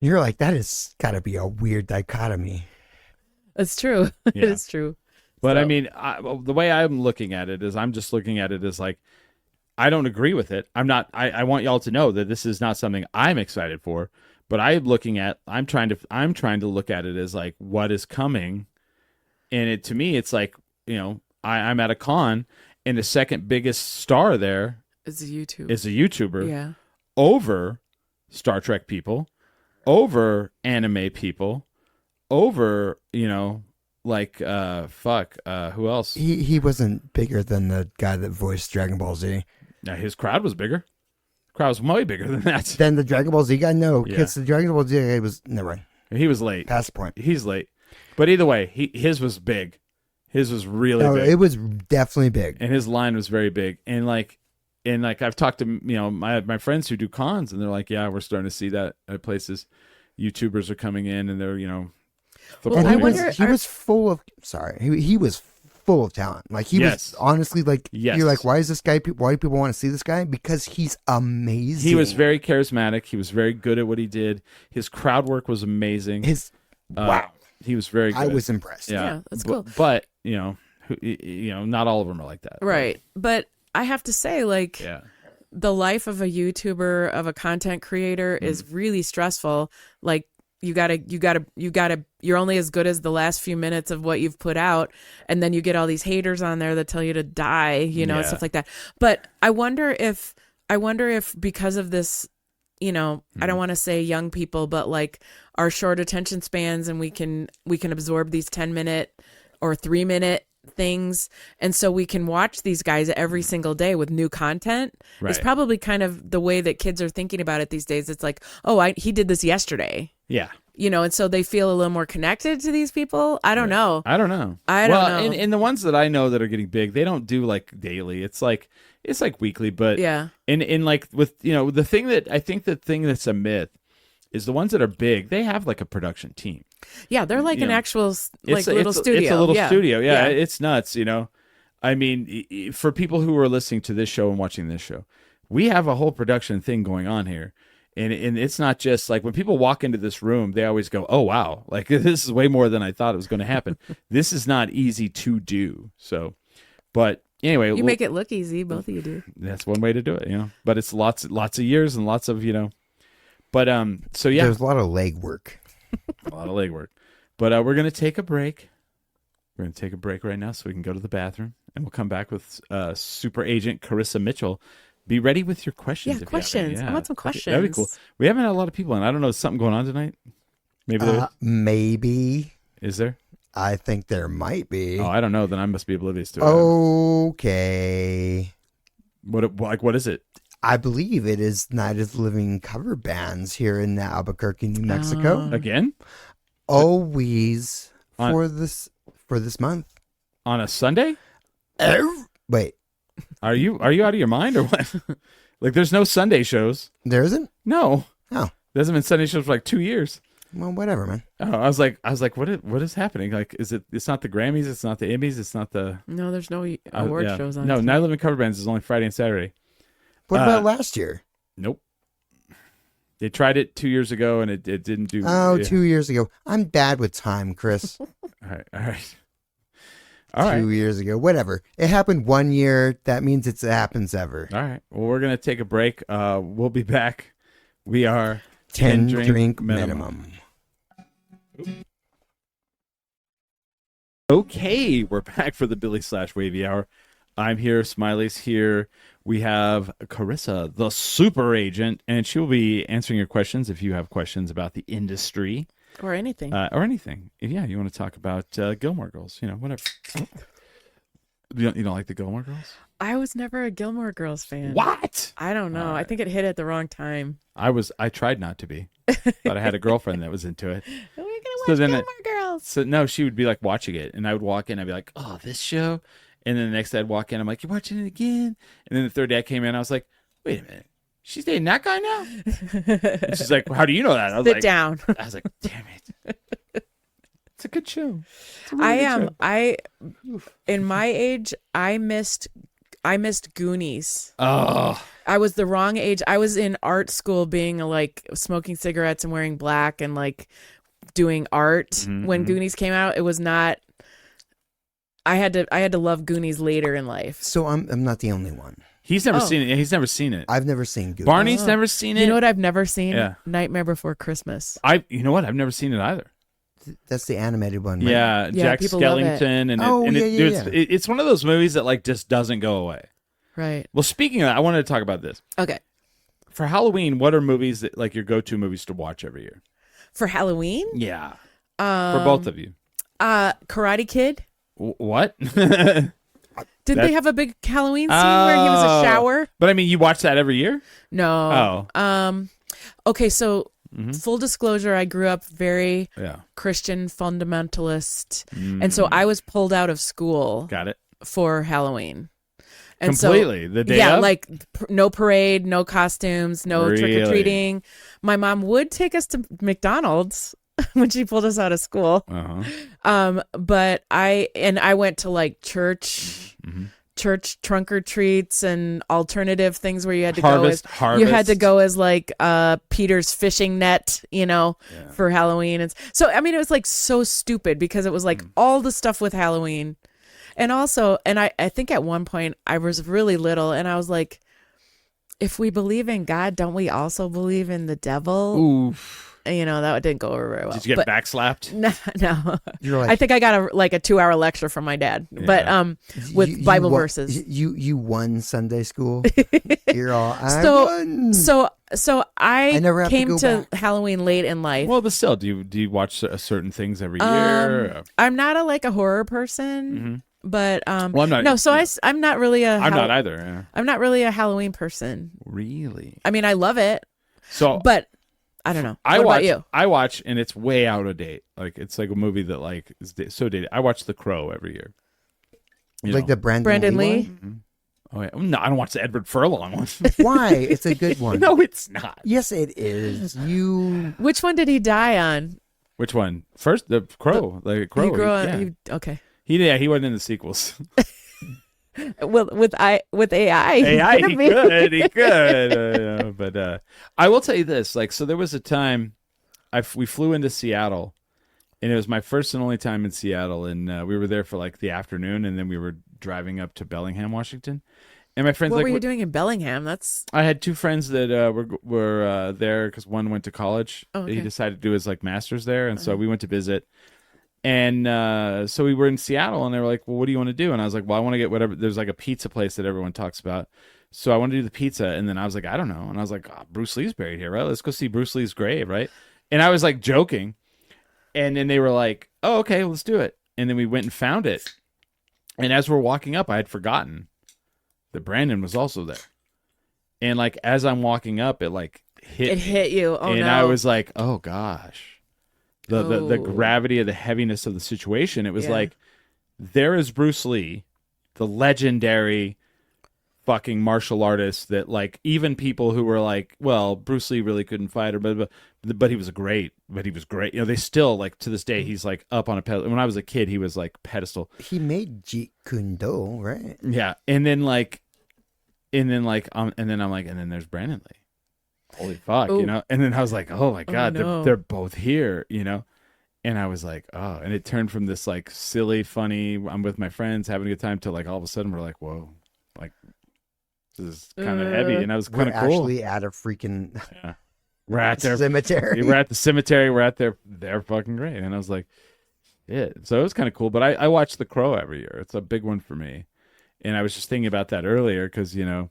[SPEAKER 3] You're like, that has got to be a weird dichotomy.
[SPEAKER 4] it's true. It
[SPEAKER 2] Yeah.
[SPEAKER 4] is true.
[SPEAKER 2] But I
[SPEAKER 4] So-
[SPEAKER 2] mean, the way I'm looking at it is I'm just looking at it as like, I don't agree with it. I'm not, I want y'all to know that this is not something I'm excited for, but I'm trying to look at it as like what is coming. And to me, it's like, I'm at a con and the second biggest star there
[SPEAKER 4] It's a YouTube.
[SPEAKER 2] is a YouTuber
[SPEAKER 4] Yeah.
[SPEAKER 2] over Star Trek people, over anime people, over, who else?
[SPEAKER 3] He wasn't bigger than the guy that voiced Dragon Ball Z.
[SPEAKER 2] Now, his crowd was bigger. Crowd was way bigger than that.
[SPEAKER 3] Then the Dragon Ball Z guy, no,
[SPEAKER 2] Yeah.
[SPEAKER 3] because the Dragon Ball Z guy was never mind.
[SPEAKER 2] He was late.
[SPEAKER 3] Past the point.
[SPEAKER 2] He's late. But either way, his was big. His was really
[SPEAKER 3] No,
[SPEAKER 2] big.
[SPEAKER 3] it was definitely big.
[SPEAKER 2] And his line was very big. And like I've talked to my friends who do cons, and they're like, yeah, we're starting to see that at places. YouTubers are coming in, and they're
[SPEAKER 4] Well,
[SPEAKER 3] And
[SPEAKER 4] I
[SPEAKER 3] he was
[SPEAKER 4] wonder-
[SPEAKER 3] he was full of he was full of talent. Like he
[SPEAKER 2] Yes.
[SPEAKER 3] was honestly like
[SPEAKER 2] Yes.
[SPEAKER 3] you're like, why is this guy? Why do people want to see this guy? Because he's amazing.
[SPEAKER 2] he was very charismatic. He was very good at what he did. His crowd work was amazing.
[SPEAKER 3] his wow.
[SPEAKER 2] He was very good.
[SPEAKER 3] I was impressed.
[SPEAKER 4] Yeah, that's cool.
[SPEAKER 2] But not all of them are like that.
[SPEAKER 4] Right. But I have to say, like,
[SPEAKER 2] Yeah.
[SPEAKER 4] the life of a YouTuber, of a content creator is really stressful. Like, you're only as good as the last few minutes of what you've put out. And then you get all these haters on there that tell you to die, and
[SPEAKER 2] Yeah.
[SPEAKER 4] stuff like that. But I wonder if because of this, I don't want to say young people, but like our short attention spans, and we can absorb these 10-minute or 3-minute things, and so we can watch these guys every single day with new content. It's
[SPEAKER 2] Right.
[SPEAKER 4] probably kind of the way that kids are thinking about it these days. It's like, he did this yesterday,
[SPEAKER 2] Yeah.
[SPEAKER 4] and so they feel a little more connected to these people. I don't know.
[SPEAKER 2] I don't know.
[SPEAKER 4] I don't
[SPEAKER 2] well,
[SPEAKER 4] know.
[SPEAKER 2] And the ones that I know that are getting big, they don't do like daily. It's like weekly, but
[SPEAKER 4] Yeah.
[SPEAKER 2] in like with the thing that's a myth is the ones that are big, they have like a production team.
[SPEAKER 4] Yeah, they're like
[SPEAKER 2] You
[SPEAKER 4] an
[SPEAKER 2] know,
[SPEAKER 4] actual little studio.
[SPEAKER 2] It's a little
[SPEAKER 4] Yeah.
[SPEAKER 2] studio. Yeah,
[SPEAKER 4] Yeah.
[SPEAKER 2] it's nuts, I mean, for people who are listening to this show and watching this show, we have a whole production thing going on here. And it's not just like when people walk into this room, they always go, oh, wow, like this is way more than I thought it was going to happen. This is not easy to do. So, but anyway.
[SPEAKER 4] You make it look easy. Both of you do.
[SPEAKER 2] That's one way to do it, But it's lots of years and lots of, But, so yeah.
[SPEAKER 3] There's a lot of leg work.
[SPEAKER 2] A lot of legwork. But we're going to take a break. We're going to take a break right now so we can go to the bathroom. And we'll come back with Super Agent Carissa Mitchell. Be ready with your questions.
[SPEAKER 4] Yeah, questions. I want some questions.
[SPEAKER 2] That'd be cool. We haven't had a lot of people in. I don't know. Is something going on tonight? Maybe there is?
[SPEAKER 3] Maybe.
[SPEAKER 2] Is there?
[SPEAKER 3] I think there might be.
[SPEAKER 2] Oh, I don't know. Then I must be oblivious to it.
[SPEAKER 3] Okay.
[SPEAKER 2] What is it?
[SPEAKER 3] I believe it is Night of the Living cover bands here in Albuquerque, New Mexico.
[SPEAKER 2] Again?
[SPEAKER 3] Always for this month.
[SPEAKER 2] On a Sunday?
[SPEAKER 3] Wait.
[SPEAKER 2] Are you out of your mind or what? Like, there's no Sunday shows.
[SPEAKER 3] There isn't?
[SPEAKER 2] No.
[SPEAKER 3] Oh.
[SPEAKER 2] There hasn't been Sunday shows for like 2 years.
[SPEAKER 3] Well, whatever, man.
[SPEAKER 2] Oh, I was like, what is happening? Like, it's not the Grammys, it's not the Emmys, it's not the...
[SPEAKER 4] No, there's no award shows on.
[SPEAKER 2] No, Night of Living cover bands is only Friday and Saturday.
[SPEAKER 3] What about last year?
[SPEAKER 2] Nope. They tried it 2 years ago and it didn't do...
[SPEAKER 3] Oh, 2 years ago. I'm bad with time, Chris.
[SPEAKER 2] All right.
[SPEAKER 3] 2 years ago. Whatever. It happened 1 year. That means it happens ever.
[SPEAKER 2] All right. Well, we're going to take a break. We'll be back. We are
[SPEAKER 3] 10 drink minimum.
[SPEAKER 2] Okay. We're back for the Billy/Wavy Hour. I'm here. Smiley's here. We have Carissa, the super agent, and she will be answering your questions if you have questions about the industry.
[SPEAKER 4] Or anything.
[SPEAKER 2] Yeah, you want to talk about Gilmore Girls, whatever. You don't like the Gilmore Girls?
[SPEAKER 4] I was never a Gilmore Girls fan.
[SPEAKER 2] What?
[SPEAKER 4] I don't know. I think it hit at the wrong time.
[SPEAKER 2] I tried not to be, but I had a girlfriend that was into it.
[SPEAKER 4] We're going to watch Gilmore Girls.
[SPEAKER 2] So no, she would be like watching it, and I would walk in, I'd be like, oh, this show? And then the next day I'd walk in, I'm like, you're watching it again? And then the third day I came in, I was like, wait a minute. She's dating that guy now? And she's like, well, how do you know that? I was
[SPEAKER 4] Sit down.
[SPEAKER 2] I was like, damn it. It's a good show.
[SPEAKER 4] In my age, I missed Goonies.
[SPEAKER 2] Oh.
[SPEAKER 4] I was the wrong age. I was in art school being like smoking cigarettes and wearing black and like doing art when Goonies came out. It was not. I had to love Goonies later in life.
[SPEAKER 3] So I'm not the only one.
[SPEAKER 2] He's never seen it. He's never seen it.
[SPEAKER 3] I've never seen Goonies.
[SPEAKER 2] Barney's never seen it.
[SPEAKER 4] You know what I've never seen?
[SPEAKER 2] Yeah.
[SPEAKER 4] Nightmare Before Christmas.
[SPEAKER 2] You know what? I've never seen it either.
[SPEAKER 3] That's the animated one, right?
[SPEAKER 2] Yeah, Jack Skellington, and it's one of those movies that like just doesn't go away.
[SPEAKER 4] Right.
[SPEAKER 2] Well, speaking of that, I wanted to talk about this.
[SPEAKER 4] Okay.
[SPEAKER 2] For Halloween, what are movies that like your go-to movies to watch every year?
[SPEAKER 4] For Halloween?
[SPEAKER 2] Yeah. For both of you.
[SPEAKER 4] Karate Kid.
[SPEAKER 2] What?
[SPEAKER 4] Did they have a big Halloween scene where he was a shower?
[SPEAKER 2] But I mean, you watch that every year?
[SPEAKER 4] No. Oh. Okay, so full disclosure, I grew up very Christian fundamentalist. And so I was pulled out of school.
[SPEAKER 2] Got it.
[SPEAKER 4] For Halloween. And
[SPEAKER 2] completely? The day of?
[SPEAKER 4] Like no parade, no costumes, no trick-or-treating. My mom would take us to McDonald's when she pulled us out of school. But I went to like church trunk or treats and alternative things where you had to go as like Peter's fishing net, for Halloween. And so I mean it was like so stupid because it was like all the stuff with Halloween. And also, I think at one point I was really little and I was like, if we believe in God, don't we also believe in the devil?
[SPEAKER 2] Oof.
[SPEAKER 4] That didn't go over very well.
[SPEAKER 2] Did you get backslapped?
[SPEAKER 4] No.
[SPEAKER 3] You're like,
[SPEAKER 4] I think I got a 2-hour lecture from my dad, but with Bible verses.
[SPEAKER 3] You won Sunday school. You're all I won.
[SPEAKER 4] So I
[SPEAKER 3] never
[SPEAKER 4] came to
[SPEAKER 3] back.
[SPEAKER 4] Halloween late in life.
[SPEAKER 2] Well, but still, do you watch certain things every year?
[SPEAKER 4] I'm not a horror person. But
[SPEAKER 2] well, I'm not.
[SPEAKER 4] No, so I'm not really a.
[SPEAKER 2] I'm not either. Yeah.
[SPEAKER 4] I'm not really a Halloween person.
[SPEAKER 2] Really?
[SPEAKER 4] I mean, I love it.
[SPEAKER 2] So,
[SPEAKER 4] but I don't know. What about you?
[SPEAKER 2] I watch, and it's way out of date. Like it's like a movie that like is so dated. I watch The Crow every year.
[SPEAKER 3] Like the
[SPEAKER 4] Brandon Lee.
[SPEAKER 2] Oh yeah. No, I don't watch the Edward Furlong one.
[SPEAKER 3] Why? It's a good one.
[SPEAKER 2] No, it's not.
[SPEAKER 3] Yes, it is.
[SPEAKER 4] Which one did he die on?
[SPEAKER 2] Which one? First, the Crow. The Crow.
[SPEAKER 4] He grew on. Okay.
[SPEAKER 2] He wasn't in the sequels.
[SPEAKER 4] Well, with AI,
[SPEAKER 2] AI,
[SPEAKER 4] gonna
[SPEAKER 2] he
[SPEAKER 4] be-
[SPEAKER 2] could, he could. But I will tell you this: like, so there was a time we flew into Seattle, and it was my first and only time in Seattle, and we were there for like the afternoon, and then we were driving up to Bellingham, Washington. And my friends
[SPEAKER 4] What
[SPEAKER 2] like,
[SPEAKER 4] were you doing in Bellingham? That's
[SPEAKER 2] I had two friends that were there because one went to college.
[SPEAKER 4] Oh, okay.
[SPEAKER 2] He decided to do his like master's there, and so we went to visit. And so we were in Seattle, and they were like, "Well, what do you want to do?" And I was like, "Well, I want to get whatever." There's like a pizza place that everyone talks about, so I want to do the pizza. And then I was like, "I don't know." And I was like, oh, "Bruce Lee's buried here, right? Let's go see Bruce Lee's grave, right?" And I was like joking, and then they were like, "Oh, okay, let's do it." And then we went and found it. And as we're walking up, I had forgotten that Brandon was also there. And like as I'm walking up, it like hit
[SPEAKER 4] it
[SPEAKER 2] me.
[SPEAKER 4] hit you. Oh
[SPEAKER 2] And
[SPEAKER 4] no!
[SPEAKER 2] I was like, "Oh gosh." The
[SPEAKER 4] Oh.
[SPEAKER 2] gravity of the heaviness of the situation. It was
[SPEAKER 4] Yeah.
[SPEAKER 2] like, there is Bruce Lee, the legendary fucking martial artist that like even people who were like, well, Bruce Lee really couldn't fight, or but he was great. But he was great. You know, they still like to this day he's like up on a pedestal. When I was a kid, he was like pedestal.
[SPEAKER 3] He made Jeet Kune Do, right?
[SPEAKER 2] Yeah, and then and then I'm like, and then there's Brandon Lee. Holy fuck,
[SPEAKER 4] Ooh.
[SPEAKER 2] you know? And then I was like, oh my God,
[SPEAKER 4] no.
[SPEAKER 2] they're both here, you know? And I was like, oh, and it turned from this like silly, funny, I'm with my friends having a good time to like all of a sudden we're like, whoa, like this is kind of heavy. And I was
[SPEAKER 3] We're
[SPEAKER 2] kind of cool.
[SPEAKER 3] actually at a freaking
[SPEAKER 2] Yeah. We're at their
[SPEAKER 3] cemetery.
[SPEAKER 2] we're at the cemetery, we're at their fucking grave. And I was like, yeah. So it was kind of cool. But I watch The Crow every year. It's a big one for me. And I was just thinking about that earlier because, you know,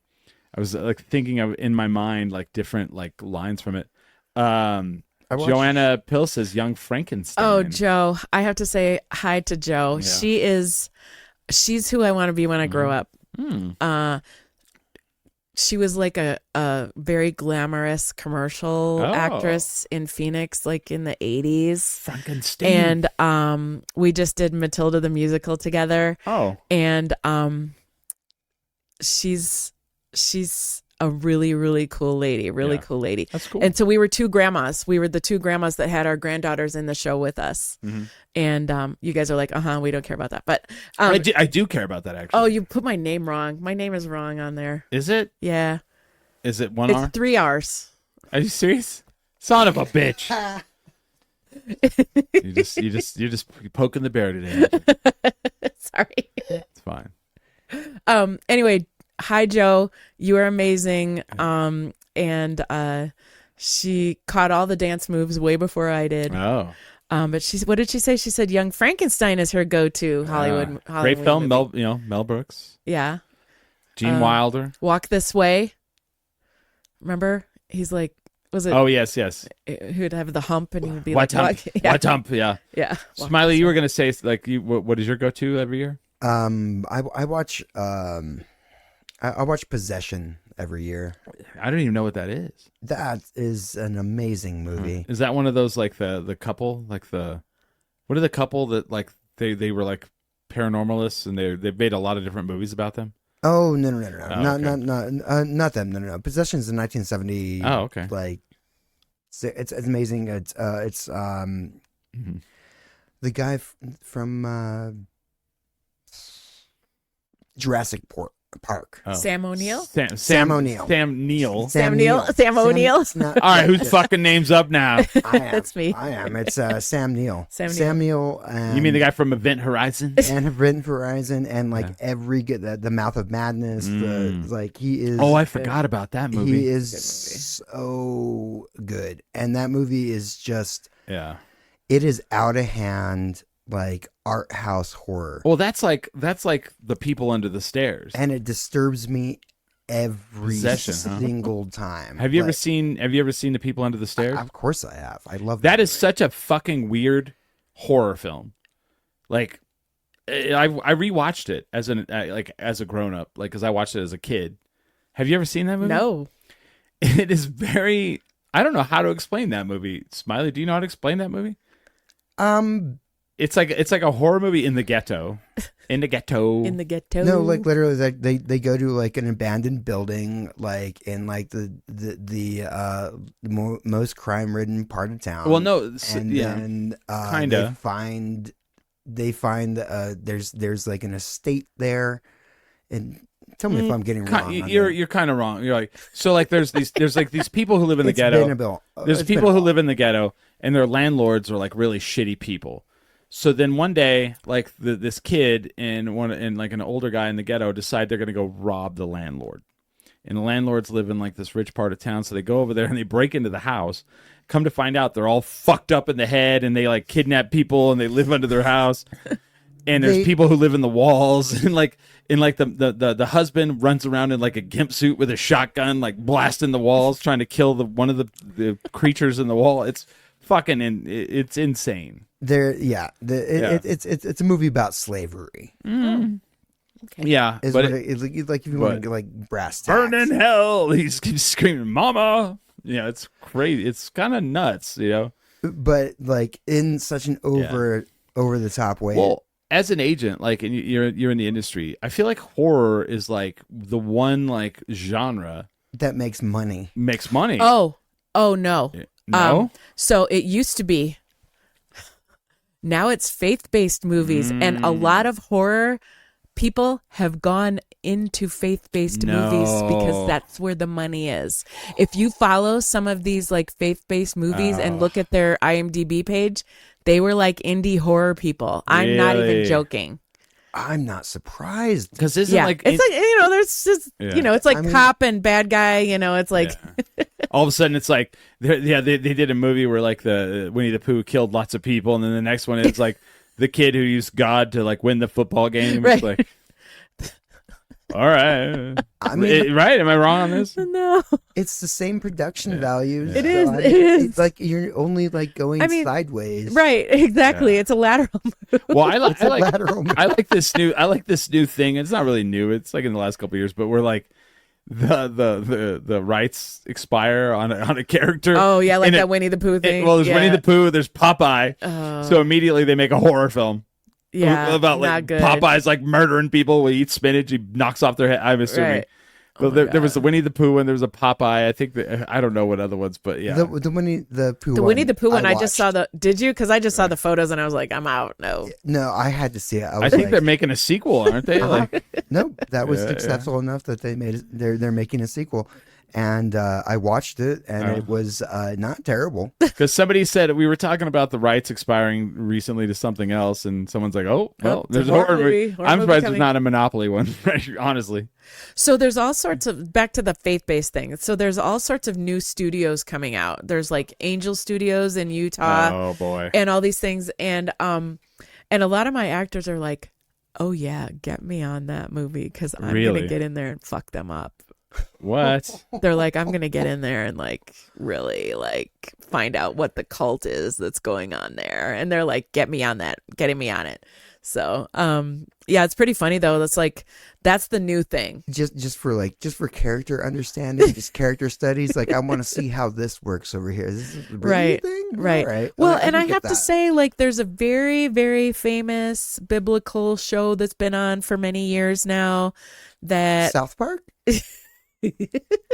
[SPEAKER 2] I was like thinking of in my mind like different like lines from it.
[SPEAKER 3] watched-
[SPEAKER 2] Joanna Pill says Young Frankenstein.
[SPEAKER 4] Oh, Joe. I have to say hi to Joe.
[SPEAKER 2] Yeah.
[SPEAKER 4] She's who I want to be when I grow up.
[SPEAKER 2] Hmm.
[SPEAKER 4] She was like a very glamorous commercial
[SPEAKER 2] Oh.
[SPEAKER 4] actress in Phoenix, like in the 80s.
[SPEAKER 2] Frankenstein.
[SPEAKER 4] And we just did Matilda the musical together.
[SPEAKER 2] Oh.
[SPEAKER 4] And she's a really, really cool lady,
[SPEAKER 2] Yeah.
[SPEAKER 4] cool lady.
[SPEAKER 2] That's cool.
[SPEAKER 4] And so we were two grandmas. We were the two grandmas that had our granddaughters in the show with us.
[SPEAKER 2] Mhm.
[SPEAKER 4] And you guys are like, we don't care about that. But
[SPEAKER 2] I do care about that actually.
[SPEAKER 4] oh, you put my name wrong. My name is wrong on there.
[SPEAKER 2] Is it?
[SPEAKER 4] Yeah.
[SPEAKER 2] Is it one
[SPEAKER 4] It's
[SPEAKER 2] R?
[SPEAKER 4] 3 R's.
[SPEAKER 2] Are you serious? Son of a bitch. you're just poking the bear today.
[SPEAKER 4] Sorry.
[SPEAKER 2] It's fine.
[SPEAKER 4] Anyway, hi Joe. You are amazing. And she caught all the dance moves way before I did.
[SPEAKER 2] Oh.
[SPEAKER 4] But what did she say? She said Young Frankenstein is her go-to Hollywood
[SPEAKER 2] Great film.
[SPEAKER 4] movie.
[SPEAKER 2] Mel Brooks.
[SPEAKER 4] Yeah.
[SPEAKER 2] Gene Wilder.
[SPEAKER 4] Walk This Way. Remember? He's like, was it
[SPEAKER 2] Oh yes, yes.
[SPEAKER 4] who'd have the hump and he would be
[SPEAKER 2] What
[SPEAKER 4] like,
[SPEAKER 2] hump?
[SPEAKER 4] Yeah.
[SPEAKER 2] What hump? Yeah.
[SPEAKER 4] Yeah. Walk
[SPEAKER 2] Smiley,
[SPEAKER 4] This
[SPEAKER 2] you
[SPEAKER 4] Way.
[SPEAKER 2] were gonna say like what is your go-to every year?
[SPEAKER 3] I watch I watch Possession every year.
[SPEAKER 2] I don't even know what that is.
[SPEAKER 3] That is an amazing movie.
[SPEAKER 2] Is that one of those like the couple like what are the couple that like they were like paranormalists and they made a lot of different movies about them?
[SPEAKER 3] Oh no,
[SPEAKER 2] Oh,
[SPEAKER 3] not them. No. Possession's in 1970.
[SPEAKER 2] Oh, okay.
[SPEAKER 3] Like it's amazing. It's
[SPEAKER 2] Mhm.
[SPEAKER 3] the guy from Jurassic Park.
[SPEAKER 2] Oh.
[SPEAKER 4] Sam O'Neill?
[SPEAKER 3] Sam O'Neill.
[SPEAKER 2] Sam Neill.
[SPEAKER 4] Sam Neill? Sam O'Neill?
[SPEAKER 3] it's not-
[SPEAKER 2] All right, whose fucking name's up now?
[SPEAKER 3] I am.
[SPEAKER 4] That's me.
[SPEAKER 3] I am. It's Sam Neill.
[SPEAKER 4] Sam
[SPEAKER 3] Neill. And,
[SPEAKER 2] You mean the guy from Event Horizon?
[SPEAKER 3] and have written Horizon and like every good the Mouth of Madness. He is.
[SPEAKER 2] Oh, I forgot about that movie.
[SPEAKER 3] He is so good, and that movie is just.
[SPEAKER 2] Yeah.
[SPEAKER 3] It is out of hand, like art house horror.
[SPEAKER 2] Well, that's like the people under the stairs.
[SPEAKER 3] And it disturbs me every
[SPEAKER 2] Possession, huh?
[SPEAKER 3] single time.
[SPEAKER 2] Have you ever
[SPEAKER 3] Like,
[SPEAKER 2] seen the people under the stairs?
[SPEAKER 3] Of course I have. I love
[SPEAKER 2] That is
[SPEAKER 3] movie.
[SPEAKER 2] such a fucking weird horror film. Like I rewatched it as a grown up, like cuz I watched it as a kid. Have you ever seen that movie?
[SPEAKER 4] No.
[SPEAKER 2] It is very I don't know how to explain that movie. Smiley, do you know how to explain that movie? It's like a horror movie in the ghetto. In the ghetto.
[SPEAKER 4] In the ghetto.
[SPEAKER 3] No, like literally, like they go to like an abandoned building, like in like the most crime ridden part of town.
[SPEAKER 2] Well, no,
[SPEAKER 3] and
[SPEAKER 2] yeah,
[SPEAKER 3] then
[SPEAKER 2] kinda.
[SPEAKER 3] they find there's like an estate there, And tell me if I'm getting wrong. on
[SPEAKER 2] You're kind of wrong. You're like, so like there's these people who live in the
[SPEAKER 3] It's
[SPEAKER 2] ghetto. There's
[SPEAKER 3] it's been
[SPEAKER 2] people
[SPEAKER 3] a
[SPEAKER 2] who
[SPEAKER 3] while.
[SPEAKER 2] live in the ghetto, and their landlords are like really shitty people. So then one day, like this kid and like an older guy in the ghetto decide they're gonna go rob the landlord. And the landlords live in like this rich part of town, so they go over there and they break into the house. Come to find out, they're all fucked up in the head, and they like kidnap people, and they live under their house. And there's people who live in the walls, and the husband runs around in like a gimp suit with a shotgun, like blasting the walls, trying to kill one of the creatures in the wall. It's fucking it's insane.
[SPEAKER 3] It's a movie about slavery.
[SPEAKER 4] Okay.
[SPEAKER 2] Yeah,
[SPEAKER 3] Is
[SPEAKER 2] but
[SPEAKER 3] what it's like if you want to like brass tacks.
[SPEAKER 2] burn in hell. He's screaming, "Mama!" Yeah, it's crazy. It's kind of nuts, you know.
[SPEAKER 3] But like in such an over the top way.
[SPEAKER 2] Well, as an agent, like, and you're in the industry, I feel like horror is like the one like genre
[SPEAKER 3] that makes money.
[SPEAKER 2] makes money.
[SPEAKER 4] Oh no.
[SPEAKER 2] No?
[SPEAKER 4] So it used to be. Now it's faith-based movies, and a lot of horror people have gone into faith-based movies because that's where the money is. If you follow some of these like faith-based movies and look at their IMDb page, they were like indie horror people. I'm not even
[SPEAKER 2] Really?
[SPEAKER 4] joking.
[SPEAKER 3] I'm not surprised.
[SPEAKER 2] Because isn't
[SPEAKER 4] Yeah,
[SPEAKER 2] like
[SPEAKER 4] it's like, you know, there's just it's like cop and bad guy. You know, it's like
[SPEAKER 2] all of a sudden it's like they did a movie where like the Winnie the Pooh killed lots of people, and then the next one is like the kid who used God to like win the football game. It's
[SPEAKER 4] Right.
[SPEAKER 2] like, all right,
[SPEAKER 3] I mean,
[SPEAKER 2] right? Am I wrong on this?
[SPEAKER 4] no.
[SPEAKER 3] it's the same production values.
[SPEAKER 4] It is,
[SPEAKER 3] I mean,
[SPEAKER 4] it is.
[SPEAKER 3] It's like you're only like going sideways.
[SPEAKER 4] Right, exactly. It's a lateral move.
[SPEAKER 2] Well, I like
[SPEAKER 3] lateral move.
[SPEAKER 2] I like this new thing. It's not really new. It's like in the last couple of years, but we're like the rights expire on a character.
[SPEAKER 4] Oh yeah, like
[SPEAKER 2] And
[SPEAKER 4] that Winnie the Pooh thing.
[SPEAKER 2] Well, there's
[SPEAKER 4] yeah.
[SPEAKER 2] Winnie the Pooh. There's Popeye. So immediately they make a horror film.
[SPEAKER 4] Yeah,
[SPEAKER 2] About
[SPEAKER 4] not
[SPEAKER 2] like
[SPEAKER 4] good.
[SPEAKER 2] Popeye's like murdering people. We eat spinach. He knocks off their head. I'm assuming.
[SPEAKER 4] Right.
[SPEAKER 2] But there was the Winnie the Pooh and there was a Popeye. I think I don't know what other ones, but yeah.
[SPEAKER 3] The Winnie the Pooh.
[SPEAKER 4] The Winnie the Pooh one, I just
[SPEAKER 3] watched.
[SPEAKER 4] saw the. Did you? Because I just saw the photos and I was like, I'm out. No.
[SPEAKER 3] No, I had to see it.
[SPEAKER 2] I think they're making a sequel, aren't they? Like,
[SPEAKER 3] no, that was
[SPEAKER 2] Yeah,
[SPEAKER 3] successful enough that they made it. They're making a sequel, and I watched it, and it was not terrible.
[SPEAKER 2] because somebody said we were talking about the rights expiring recently to something else, and someone's like, "Oh, well,
[SPEAKER 4] it's a
[SPEAKER 2] there's a
[SPEAKER 4] horror
[SPEAKER 2] horror
[SPEAKER 4] movie.
[SPEAKER 2] movie."
[SPEAKER 4] Horror
[SPEAKER 2] I'm
[SPEAKER 4] movie
[SPEAKER 2] surprised
[SPEAKER 4] coming.
[SPEAKER 2] it's not a Monopoly one, honestly.
[SPEAKER 4] So there's all sorts of back to the faith-based thing. So there's all sorts of new studios coming out. There's like Angel Studios in Utah.
[SPEAKER 2] Oh boy.
[SPEAKER 4] And all these things, and a lot of my actors are like, oh yeah, get me on that movie because I'm
[SPEAKER 2] Really?
[SPEAKER 4] gonna get in there and fuck them up.
[SPEAKER 2] What?
[SPEAKER 4] They're like, I'm gonna get in there and like really like find out what the cult is that's going on there, and they're like, get me on that, getting me on it. So yeah, it's pretty funny though. That's the new thing.
[SPEAKER 3] Just for character understanding, just character studies. Like I want to see how this works over here. Is this a real
[SPEAKER 4] Right,
[SPEAKER 3] thing?
[SPEAKER 4] right.
[SPEAKER 3] All right.
[SPEAKER 4] Well, and I
[SPEAKER 3] can get
[SPEAKER 4] have to
[SPEAKER 3] that. say,
[SPEAKER 4] say, like, there's a very, very famous biblical show that's been on for many years now that
[SPEAKER 3] South Park.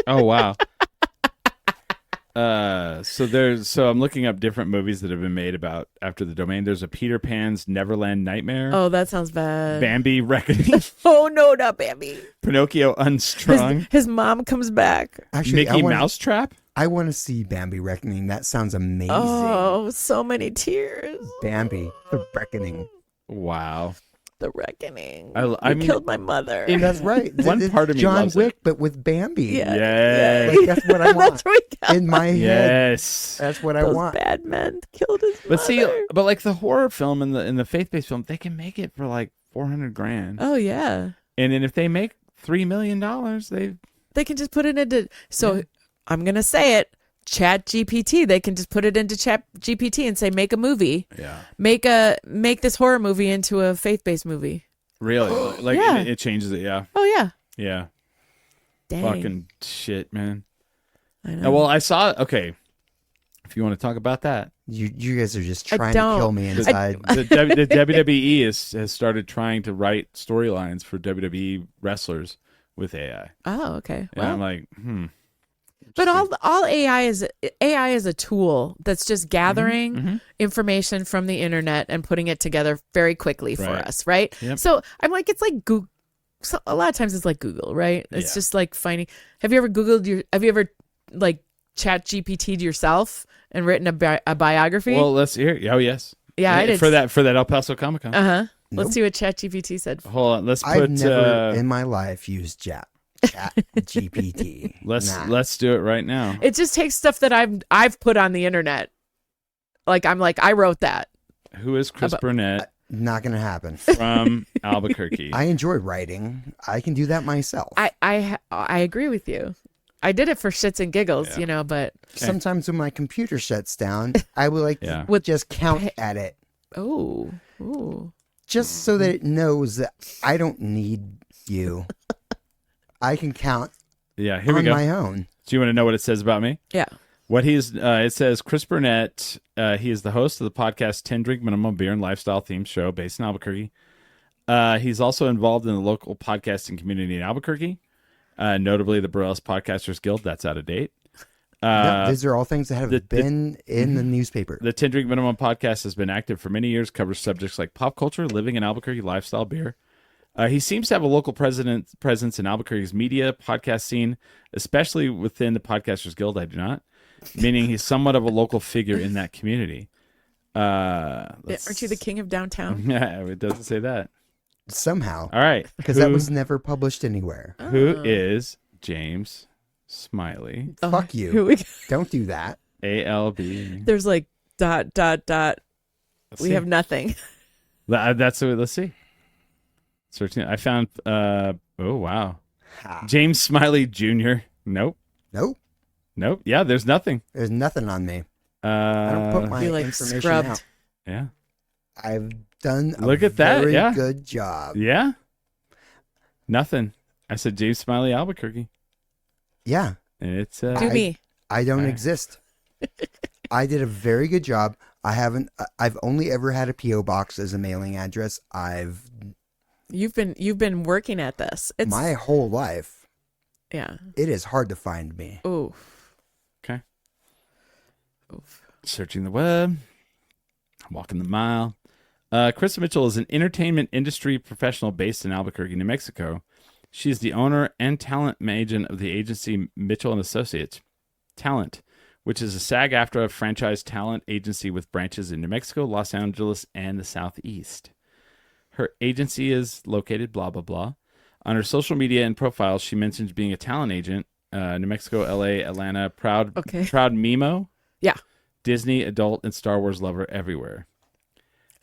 [SPEAKER 2] Oh wow. So I'm looking up different movies that have been made about After the Domain. There's a Peter Pan's Neverland Nightmare.
[SPEAKER 4] oh, that sounds bad.
[SPEAKER 2] Bambi Reckoning.
[SPEAKER 4] Oh no, not Bambi.
[SPEAKER 2] Pinocchio Unstrung.
[SPEAKER 4] His mom comes back.
[SPEAKER 3] Actually,
[SPEAKER 2] Mickey Mousetrap.
[SPEAKER 3] I want to see Bambi Reckoning. That sounds amazing.
[SPEAKER 4] Oh, so many tears.
[SPEAKER 3] Bambi the Reckoning.
[SPEAKER 2] Wow.
[SPEAKER 4] The reckoning.
[SPEAKER 2] I
[SPEAKER 4] You
[SPEAKER 2] mean,
[SPEAKER 4] killed my mother.
[SPEAKER 3] That's right.
[SPEAKER 2] One
[SPEAKER 3] It's
[SPEAKER 2] part of me
[SPEAKER 3] John
[SPEAKER 2] loves
[SPEAKER 3] Wick, but with Bambi.
[SPEAKER 4] Yeah.
[SPEAKER 2] Yes.
[SPEAKER 3] Like, that's what I want
[SPEAKER 4] That's where we got
[SPEAKER 3] in my head.
[SPEAKER 2] Yes.
[SPEAKER 3] That's what I
[SPEAKER 4] those
[SPEAKER 3] want.
[SPEAKER 4] bad men killed his
[SPEAKER 2] But see,
[SPEAKER 4] mother.
[SPEAKER 2] but like the horror film and the faith-based film, they can make it for like $400,000.
[SPEAKER 4] Oh yeah.
[SPEAKER 2] And then if they make $3 million,
[SPEAKER 4] They can just put it into. So I'm gonna say it. Chat GPT. They can just put it into Chat GPT and say, make a movie.
[SPEAKER 2] yeah,
[SPEAKER 4] Make this horror movie into a faith-based movie.
[SPEAKER 2] really, like
[SPEAKER 4] Yeah.
[SPEAKER 2] it changes it. Yeah,
[SPEAKER 4] Oh yeah.
[SPEAKER 2] yeah,
[SPEAKER 4] Dang.
[SPEAKER 2] fucking shit, man.
[SPEAKER 4] I know.
[SPEAKER 2] Well, I saw. Okay, if you want to talk about that,
[SPEAKER 3] You guys are just
[SPEAKER 4] I
[SPEAKER 3] trying to
[SPEAKER 4] don't.
[SPEAKER 3] kill me inside.
[SPEAKER 2] the WWE has started trying to write storylines for WWE wrestlers with AI,
[SPEAKER 4] Oh, okay.
[SPEAKER 2] and I'm
[SPEAKER 4] Well,
[SPEAKER 2] like,
[SPEAKER 4] but all AI is a tool that's just gathering
[SPEAKER 2] Mm-hmm,
[SPEAKER 4] information from the internet and putting it together very quickly for
[SPEAKER 2] Right.
[SPEAKER 4] us, right?
[SPEAKER 2] Yep.
[SPEAKER 4] So I'm like, it's like so a lot of times it's like Google, right? It's
[SPEAKER 2] Yeah.
[SPEAKER 4] just like finding. Have you ever like chat GPT'd yourself and written a biography?
[SPEAKER 2] Well, let's hear. Oh, yes.
[SPEAKER 4] Yeah, I did.
[SPEAKER 2] For that El Paso Comic Con.
[SPEAKER 4] Uh-huh.
[SPEAKER 3] Nope.
[SPEAKER 4] Let's see what chat GPT said.
[SPEAKER 2] Hold on. Let's put.
[SPEAKER 3] I've never in my life used chat GPT.
[SPEAKER 2] Let's do it right now.
[SPEAKER 4] It just takes stuff that I've put on the internet. Like I wrote that.
[SPEAKER 2] Who is Chris Burnett
[SPEAKER 3] Not gonna happen.
[SPEAKER 2] from Albuquerque?
[SPEAKER 3] I enjoy writing. I can do that myself.
[SPEAKER 4] I agree with you. I did it for shits and giggles,
[SPEAKER 2] Yeah.
[SPEAKER 4] but
[SPEAKER 3] Sometimes when my computer shuts down, I will
[SPEAKER 2] Yeah.
[SPEAKER 3] just count at it
[SPEAKER 4] ooh.
[SPEAKER 3] just so that it knows that I don't need you. I can count
[SPEAKER 2] Yeah, here we
[SPEAKER 3] on
[SPEAKER 2] go.
[SPEAKER 3] my own.
[SPEAKER 2] Do you want to know what it says about me?
[SPEAKER 4] Yeah.
[SPEAKER 2] What it says Chris Burnett, he is the host of the podcast 10 Drink Minimum Beer and Lifestyle themed show based in Albuquerque. He's also involved in the local podcasting community in Albuquerque, notably the Burlesque Podcasters Guild. That's out of date.
[SPEAKER 3] These are all things that have been in the newspaper.
[SPEAKER 2] The 10 Drink Minimum podcast has been active for many years, covers subjects like pop culture, living in Albuquerque, lifestyle, beer. He seems to have a local presence in Albuquerque's media podcast scene, especially within the Podcasters Guild. I do not, meaning he's somewhat of a local figure in that community.
[SPEAKER 4] Aren't you the king of downtown?
[SPEAKER 2] Yeah, it doesn't say that.
[SPEAKER 3] Somehow.
[SPEAKER 2] All right,
[SPEAKER 3] Because that was never published anywhere.
[SPEAKER 2] who is James Smiley?
[SPEAKER 3] Fuck
[SPEAKER 4] Here
[SPEAKER 3] you.
[SPEAKER 4] we go.
[SPEAKER 3] Don't do that.
[SPEAKER 2] ALB.
[SPEAKER 4] There's like ...
[SPEAKER 2] Let's
[SPEAKER 4] We
[SPEAKER 2] see.
[SPEAKER 4] have nothing.
[SPEAKER 2] That's what. Let's see. Searching. I found. Oh wow.
[SPEAKER 3] Ha.
[SPEAKER 2] James Smiley Jr. Nope.
[SPEAKER 3] Nope.
[SPEAKER 2] Yeah, there's nothing.
[SPEAKER 3] There's nothing on me. I don't put my
[SPEAKER 4] You're like
[SPEAKER 3] information
[SPEAKER 4] scrubbed.
[SPEAKER 3] out.
[SPEAKER 2] Yeah.
[SPEAKER 3] I've done a
[SPEAKER 2] Look at that,
[SPEAKER 3] very
[SPEAKER 2] yeah.
[SPEAKER 3] good job.
[SPEAKER 2] Yeah. Nothing. I said James Smiley Albuquerque.
[SPEAKER 3] Yeah.
[SPEAKER 2] And it's
[SPEAKER 4] Do me.
[SPEAKER 3] I don't
[SPEAKER 2] Right.
[SPEAKER 3] exist. I did a very good job. I've only ever had a P.O. box as a mailing address.
[SPEAKER 4] You've been working at this. It's
[SPEAKER 3] My whole life.
[SPEAKER 4] yeah.
[SPEAKER 3] It is hard to find me.
[SPEAKER 4] Ooh.
[SPEAKER 2] okay. Searching the web. Walking the mile. Carissa Mitchell is an entertainment industry professional based in Albuquerque, New Mexico. She is the owner and talent agent of the agency Mitchell and Associates Talent, which is a SAG-AFTRA franchise talent agency with branches in New Mexico, Los Angeles, and the Southeast. Her agency is located blah, blah, blah. On her social media and profiles, she mentions being a talent agent, New Mexico, LA, Atlanta, proud Mimo,
[SPEAKER 4] Yeah.
[SPEAKER 2] Disney, adult, and Star Wars lover everywhere.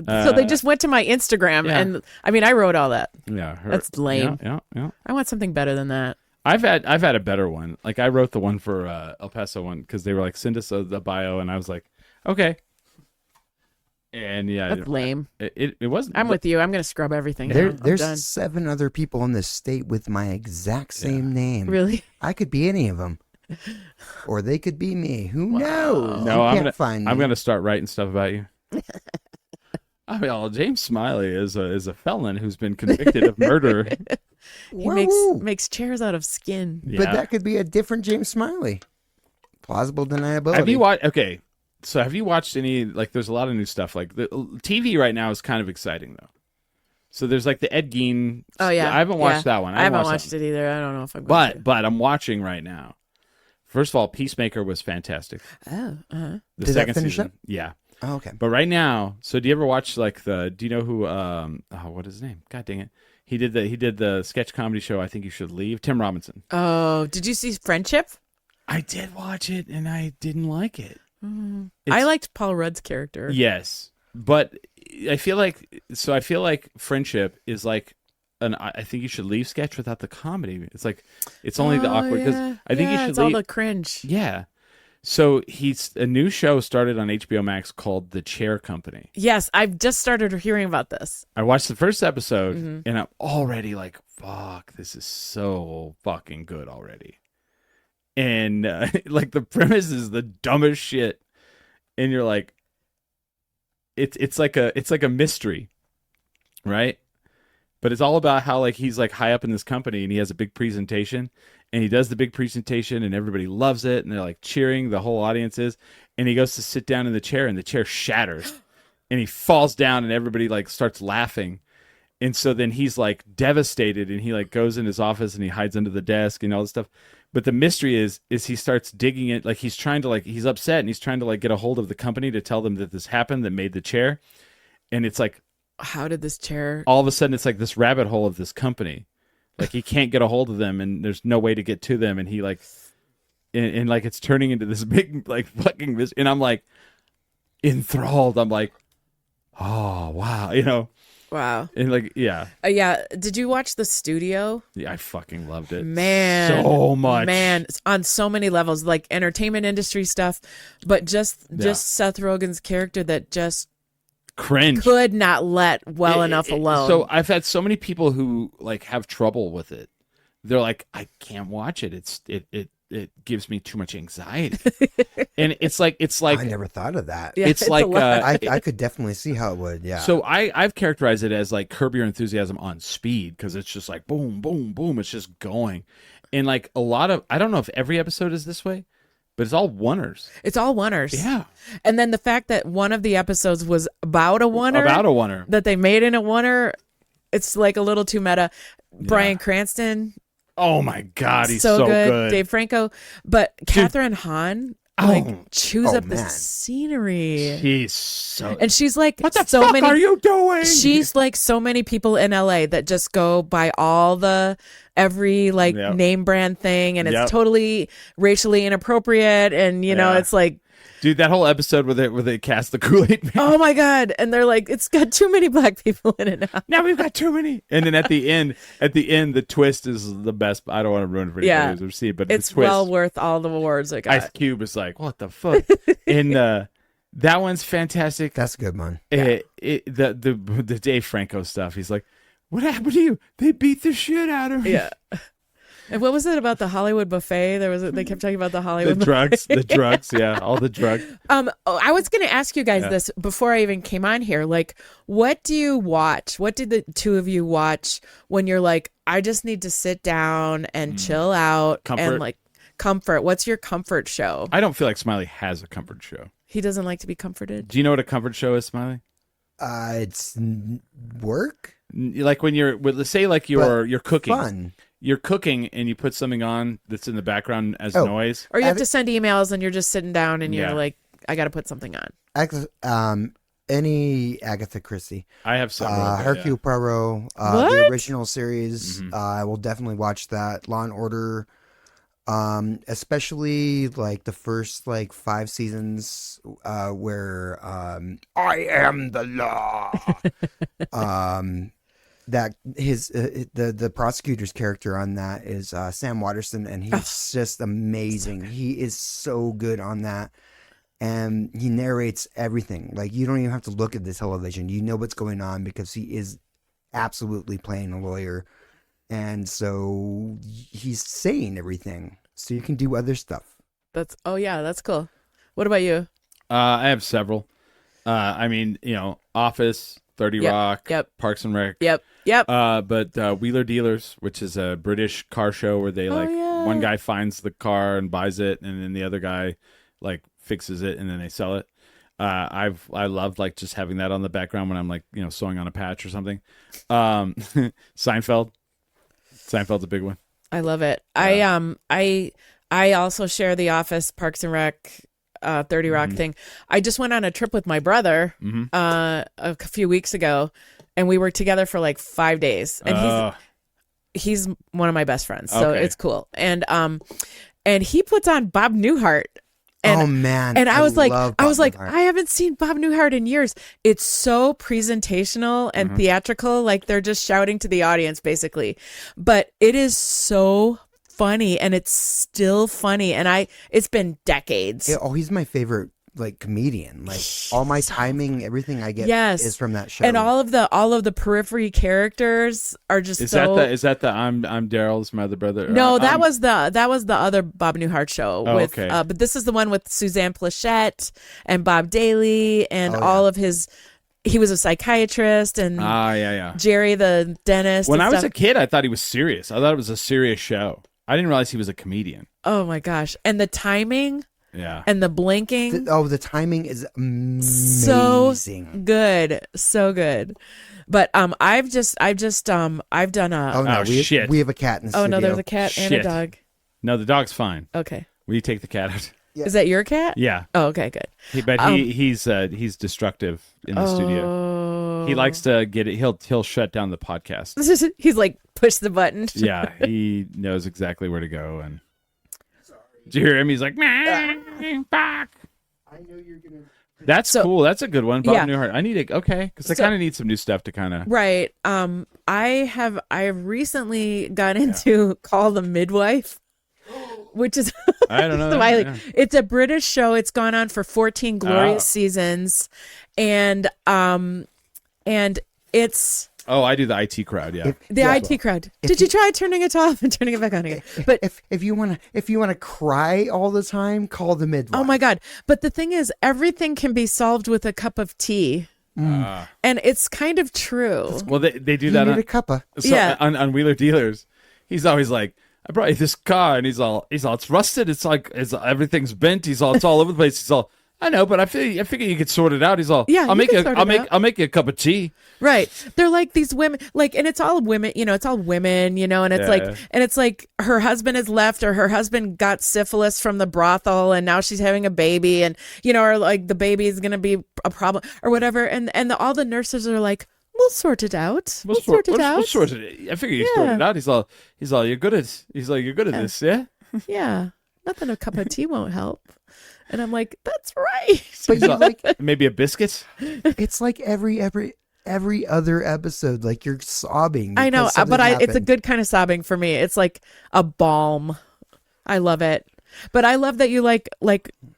[SPEAKER 4] So they just went to my Instagram,
[SPEAKER 2] yeah.
[SPEAKER 4] and I mean, I wrote all that.
[SPEAKER 2] Yeah,
[SPEAKER 4] That's lame.
[SPEAKER 2] Yeah.
[SPEAKER 4] I want something better than that.
[SPEAKER 2] I've had a better one. Like I wrote the one for El Paso one because they were like send us the bio, and I was like, okay. And yeah,
[SPEAKER 4] That's lame.
[SPEAKER 2] It wasn't.
[SPEAKER 4] I'm with you. I'm gonna scrub everything.
[SPEAKER 3] There's
[SPEAKER 4] I'm done.
[SPEAKER 3] 7 other people in this state with my exact same name.
[SPEAKER 4] Really?
[SPEAKER 3] I could be any of them. Or they could be me. Who knows?
[SPEAKER 2] No,
[SPEAKER 3] You
[SPEAKER 2] I'm
[SPEAKER 3] can't find me.
[SPEAKER 2] I'm gonna start writing stuff about you. I mean, James Smiley is a felon who's been convicted of murder.
[SPEAKER 4] He
[SPEAKER 3] Woo!
[SPEAKER 4] makes chairs out of skin.
[SPEAKER 2] Yeah.
[SPEAKER 3] But that could be a different James Smiley. Plausible deniability.
[SPEAKER 2] Have you watched? Okay, so have you watched any? Like, there's a lot of new stuff. Like the TV right now is kind of exciting though. So there's like the Ed Gein.
[SPEAKER 4] Oh yeah.
[SPEAKER 2] I haven't watched that one.
[SPEAKER 4] I haven't
[SPEAKER 2] that
[SPEAKER 4] watched
[SPEAKER 2] one.
[SPEAKER 4] it either. I don't know if I'm going to.
[SPEAKER 2] But I'm watching right now. First of all, Peacemaker was fantastic.
[SPEAKER 4] Oh,
[SPEAKER 2] The
[SPEAKER 3] Did that
[SPEAKER 2] second
[SPEAKER 3] finish
[SPEAKER 2] season,
[SPEAKER 3] up?
[SPEAKER 2] yeah.
[SPEAKER 3] Oh, okay.
[SPEAKER 2] But right now, so do you ever watch like do you know who? What is his name? God dang it! He did the sketch comedy show. I think you should leave. Tim Robinson.
[SPEAKER 4] Oh, did you see Friendship?
[SPEAKER 2] I did watch it and I didn't like it.
[SPEAKER 4] I liked Paul Rudd's character.
[SPEAKER 2] Yes, but I feel like Friendship is like I think you should leave sketch without the comedy. It's like it's only the awkward because I think you should
[SPEAKER 4] it's
[SPEAKER 2] leave.
[SPEAKER 4] all the cringe.
[SPEAKER 2] Yeah. So a new show started on HBO Max called The Chair Company.
[SPEAKER 4] Yes, I've just started hearing about this.
[SPEAKER 2] I watched the first episode
[SPEAKER 4] Mm-hmm.
[SPEAKER 2] and I'm already like, fuck, this is so fucking good already. And like the premise is the dumbest shit. And you're like, it's like a mystery, right? But it's all about how like he's like high up in this company and he has a big presentation and he does the big presentation and everybody loves it and they're like cheering, the whole audience is, and he goes to sit down in the chair and the chair shatters and he falls down and everybody like starts laughing And so then he's like devastated, and he like goes in his office and he hides under the desk and all this stuff. But the mystery is he starts digging it, like he's trying to he's upset and he's trying to get a hold of the company to tell them that this happened, that made the chair. And it's like,
[SPEAKER 4] how did this chair?
[SPEAKER 2] all of a sudden it's like this rabbit hole of this company. Like he can't get a hold of them, and there's no way to get to them, and he and like it's turning into this big fucking and I'm like enthralled. I'm like, oh wow,
[SPEAKER 4] Wow.
[SPEAKER 2] And yeah.
[SPEAKER 4] Yeah. Did you watch The Studio?
[SPEAKER 2] Yeah, I fucking loved it.
[SPEAKER 4] Man.
[SPEAKER 2] So much.
[SPEAKER 4] Man, on so many levels, like entertainment industry stuff, but just Seth Rogen's character that just
[SPEAKER 2] cringe.
[SPEAKER 4] Could not let well enough alone.
[SPEAKER 2] So I've had so many people who have trouble with it. They're like, I can't watch it. It gives me too much anxiety. And it's like
[SPEAKER 3] I never thought of that.
[SPEAKER 4] Yeah,
[SPEAKER 2] it's like
[SPEAKER 3] I could definitely see how it would. Yeah.
[SPEAKER 2] So I've characterized it as like Curb Your Enthusiasm on speed, because it's just like boom, boom, boom. It's just going. And like a lot of, I don't know if every episode is this way, but it's all oneers.
[SPEAKER 4] It's all oneers.
[SPEAKER 2] Yeah.
[SPEAKER 4] And then the fact that one of the episodes was about a oneer.
[SPEAKER 2] About a oneer.
[SPEAKER 4] That they made in a oneer. It's like a little too meta. Bryan Cranston.
[SPEAKER 2] Oh my God, he's so good.
[SPEAKER 4] Dave Franco. But Catherine Hahn chews up the scenery.
[SPEAKER 2] She's so...
[SPEAKER 4] And she's like,
[SPEAKER 2] what the fuck are you doing?
[SPEAKER 4] She's like so many people in LA that just go by every name brand thing, and it's totally racially inappropriate, and it's like,
[SPEAKER 2] dude, that whole episode where they cast the Kool-Aid Man.
[SPEAKER 4] oh my God, and they're like, it's got too many black people in it now.
[SPEAKER 2] Now we've got too many. And then at the end, the twist is the best. I don't want to ruin it for anybody who's ever seen it, but
[SPEAKER 4] it's
[SPEAKER 2] the twist,
[SPEAKER 4] well worth all the awards it got.
[SPEAKER 2] Ice Cube is like, what the fuck? And that one's fantastic.
[SPEAKER 3] That's a good one.
[SPEAKER 2] The Dave Franco stuff. He's like, what happened to you? They beat the shit out of me.
[SPEAKER 4] Yeah. And what was it about the Hollywood buffet? They kept talking about the Hollywood
[SPEAKER 2] drugs, the drugs, all the drugs.
[SPEAKER 4] I was going to ask you guys this before I even came on here. Like, what do you watch? What did the two of you watch when you're like, I just need to sit down and chill out and comfort? What's your comfort show?
[SPEAKER 2] I don't feel like Smiley has a comfort show.
[SPEAKER 4] He doesn't like to be comforted.
[SPEAKER 2] Do you know what a comfort show is, Smiley?
[SPEAKER 3] It's work.
[SPEAKER 2] Like when let's say you're cooking.
[SPEAKER 3] Fun.
[SPEAKER 2] You're cooking and you put something on that's in the background as noise.
[SPEAKER 4] Or you have to send emails and you're just sitting down and you're like, I got to put something on.
[SPEAKER 3] Any Agatha Christie.
[SPEAKER 2] I have several.
[SPEAKER 3] Hercule Poirot, the original series.
[SPEAKER 2] Mm-hmm.
[SPEAKER 3] I will definitely watch that. Law and Order, especially like the first 5 seasons where I am the law. That the prosecutor's character on that is Sam Waterston, and he's just amazing. He is so good on that, and he narrates everything. Like, you don't even have to look at the television; you know what's going on because he is absolutely playing a lawyer, and so he's saying everything, so you can do other stuff.
[SPEAKER 4] That's cool. What about you?
[SPEAKER 2] I have several. Office, 30 Rock, Parks and Rec.
[SPEAKER 4] Yep.
[SPEAKER 2] But Wheeler Dealers, which is a British car show where they one guy finds the car and buys it, and then the other guy fixes it and then they sell it. I loved just having that on the background when I'm sewing on a patch or something. Seinfeld. Seinfeld's a big one.
[SPEAKER 4] I love it. I also share the Office, Parks and Rec, 30 Rock thing. I just went on a trip with my brother a few weeks ago, and we were together for 5 days, and he's one of my best friends, so it's cool. And he puts on Bob Newhart. And,
[SPEAKER 3] oh man!
[SPEAKER 4] And I was like,
[SPEAKER 3] Newhart.
[SPEAKER 4] I haven't seen Bob Newhart in years. It's so presentational and theatrical, like they're just shouting to the audience, basically. But it is so funny, and it's still funny. And it's been decades.
[SPEAKER 3] He's my favorite comedian. All my timing, everything I get is from that show.
[SPEAKER 4] And all of the periphery characters are just
[SPEAKER 2] is that the I'm Daryl's my other brother?
[SPEAKER 4] No, that was the other Bob Newhart show but this is the one with Suzanne Plachette and Bob Daly and all of his. He was a psychiatrist and Jerry the dentist.
[SPEAKER 2] When I was a kid, I thought he was serious. I thought it was a serious show. I didn't realize he was a comedian.
[SPEAKER 4] Oh my gosh. And the timing.
[SPEAKER 2] Yeah.
[SPEAKER 4] and the blinking.
[SPEAKER 3] The timing is amazing.
[SPEAKER 4] So good. But I've done a.
[SPEAKER 3] Oh no,
[SPEAKER 2] Oh, shit.
[SPEAKER 3] we have a cat in the
[SPEAKER 4] Oh
[SPEAKER 3] studio.
[SPEAKER 4] no, there's a cat and a
[SPEAKER 2] Shit.
[SPEAKER 4] dog.
[SPEAKER 2] No, the dog's fine.
[SPEAKER 4] Okay,
[SPEAKER 2] Will you take the cat out?
[SPEAKER 3] Yeah.
[SPEAKER 4] is that your cat?
[SPEAKER 2] Yeah.
[SPEAKER 4] Oh, okay, good.
[SPEAKER 2] He's destructive in the studio.
[SPEAKER 4] Oh.
[SPEAKER 2] He likes to get it. He'll shut down the podcast.
[SPEAKER 4] He's like, push the button.
[SPEAKER 2] Yeah, he knows exactly where to go. And did you hear him? He's like, "Meh, fuck."
[SPEAKER 3] I know you're gonna.
[SPEAKER 2] That's cool. That's a good one. Bob
[SPEAKER 4] Yeah.
[SPEAKER 2] Newhart. I need it. Okay, because I kind of need some new stuff to kind of.
[SPEAKER 4] Right. I recently got into Call the Midwife, which is
[SPEAKER 2] I don't know.
[SPEAKER 4] Smiley.
[SPEAKER 2] Yeah.
[SPEAKER 4] It's a British show. It's gone on for 14 glorious seasons, and it's
[SPEAKER 2] Oh, I do the IT crowd. Yeah.
[SPEAKER 4] the IT crowd. Did you try turning it off and turning it back on again? But
[SPEAKER 3] If you wanna cry all the time, call the midwife.
[SPEAKER 4] oh my God! But the thing is, everything can be solved with a cup of tea, and it's kind of true.
[SPEAKER 2] Well, they do
[SPEAKER 3] You
[SPEAKER 2] that
[SPEAKER 3] need
[SPEAKER 2] on,
[SPEAKER 3] a cuppa.
[SPEAKER 4] Yeah.
[SPEAKER 2] on Wheeler Dealers. He's always like, I brought you this car, and he's all, it's rusted. It's like, everything's bent. It's all over the place. He's all, I know, but I figure you could sort it out. He's all,
[SPEAKER 4] Yeah,
[SPEAKER 2] I'll
[SPEAKER 4] you can sort it out.
[SPEAKER 2] I'll make you a cup of tea.
[SPEAKER 4] Right. They're like these women, like, and it's all women, it's all women, and it's like her husband has left, or her husband got syphilis from the brothel, and now she's having a baby, and, or like the baby is going to be a problem or whatever. And all the nurses are like, we'll sort it out. We'll sort it out.
[SPEAKER 2] We'll sort it. I figure you sort it out. He's all, you're good at this, yeah?
[SPEAKER 4] Yeah. Nothing a cup of tea won't help. And I'm like, that's right.
[SPEAKER 3] But you like
[SPEAKER 2] Maybe a biscuit?
[SPEAKER 3] it's like every other episode, like you're sobbing.
[SPEAKER 4] I know,
[SPEAKER 3] because something
[SPEAKER 4] but it's a
[SPEAKER 3] happened.
[SPEAKER 4] good kind of sobbing for me. It's like a balm. I love it. But I love that you like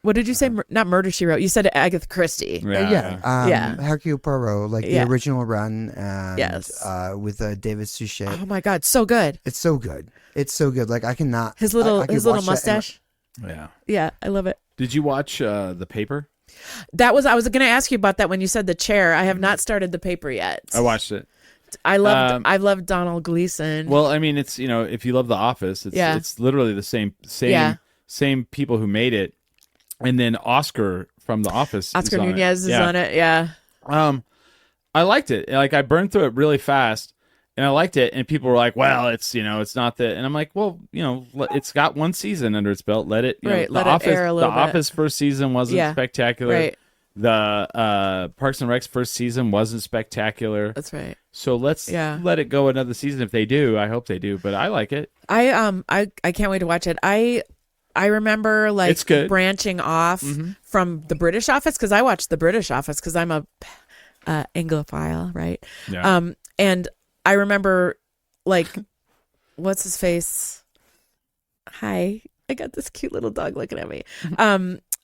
[SPEAKER 4] what did you say? Not Murder, She Wrote. You said Agatha Christie.
[SPEAKER 3] Yeah. Hercule Poirot, like
[SPEAKER 4] Yeah.
[SPEAKER 3] the original run, and
[SPEAKER 4] Yes.
[SPEAKER 3] with David Suchet.
[SPEAKER 4] Oh my God, so good.
[SPEAKER 3] It's so good. It's so good. Like I cannot.
[SPEAKER 4] His little
[SPEAKER 3] I could
[SPEAKER 4] his little
[SPEAKER 3] watch that
[SPEAKER 4] mustache.
[SPEAKER 2] Yeah.
[SPEAKER 4] Yeah, I love it.
[SPEAKER 2] Did you watch The Paper?
[SPEAKER 4] I was going to ask you about that when you said The Chair. I have not started The Paper yet.
[SPEAKER 2] I watched it.
[SPEAKER 4] I loved Donald Gleason.
[SPEAKER 2] Well, I mean, it's, if you love The Office, it's literally the same people who made it, and then Oscar from The Office.
[SPEAKER 4] Oscar
[SPEAKER 2] is on
[SPEAKER 4] Nunez
[SPEAKER 2] it.
[SPEAKER 4] is on it. Yeah.
[SPEAKER 2] I liked it. Like, I burned through it really fast, and I liked it. And people were like, "Well, it's it's not that." And I'm like, "Well, it's got one season under its belt. Let it
[SPEAKER 4] Right,
[SPEAKER 2] The
[SPEAKER 4] let it
[SPEAKER 2] Office,
[SPEAKER 4] air a little
[SPEAKER 2] The
[SPEAKER 4] bit.
[SPEAKER 2] Office first season wasn't
[SPEAKER 4] Yeah,
[SPEAKER 2] spectacular.
[SPEAKER 4] right.
[SPEAKER 2] The Parks and Rec's first season wasn't spectacular.
[SPEAKER 4] That's right.
[SPEAKER 2] So let's let it go another season. If they do, I hope they do. But I like it.
[SPEAKER 4] I can't wait to watch it. I remember like
[SPEAKER 2] It's good.
[SPEAKER 4] branching off from the British Office, because I watched the British Office because I'm a Anglophile, right?
[SPEAKER 2] Yeah.
[SPEAKER 4] And I remember like what's his face? Hi, I got this cute little dog looking at me.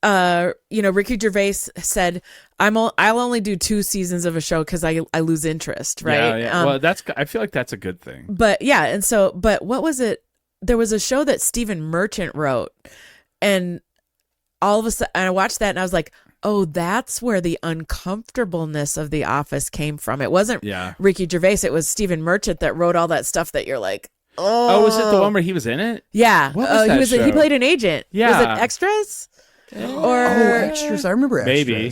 [SPEAKER 4] Ricky Gervais said, I'll only do 2 seasons of a show because I lose interest, right?
[SPEAKER 2] Yeah. Well, I feel like that's a good thing.
[SPEAKER 4] But yeah, but what was it? There was a show that Stephen Merchant wrote, and all of a sudden I watched that and I was like, oh, that's where the uncomfortableness of The Office came from. It wasn't Ricky Gervais. It was Stephen Merchant that wrote all that stuff that you're like, oh.
[SPEAKER 2] Was it the one where he was in it?
[SPEAKER 4] Yeah.
[SPEAKER 2] What was that show?
[SPEAKER 4] He played an agent.
[SPEAKER 2] Yeah.
[SPEAKER 4] Was it Extras? Or
[SPEAKER 3] extras. I remember extras.
[SPEAKER 2] Maybe.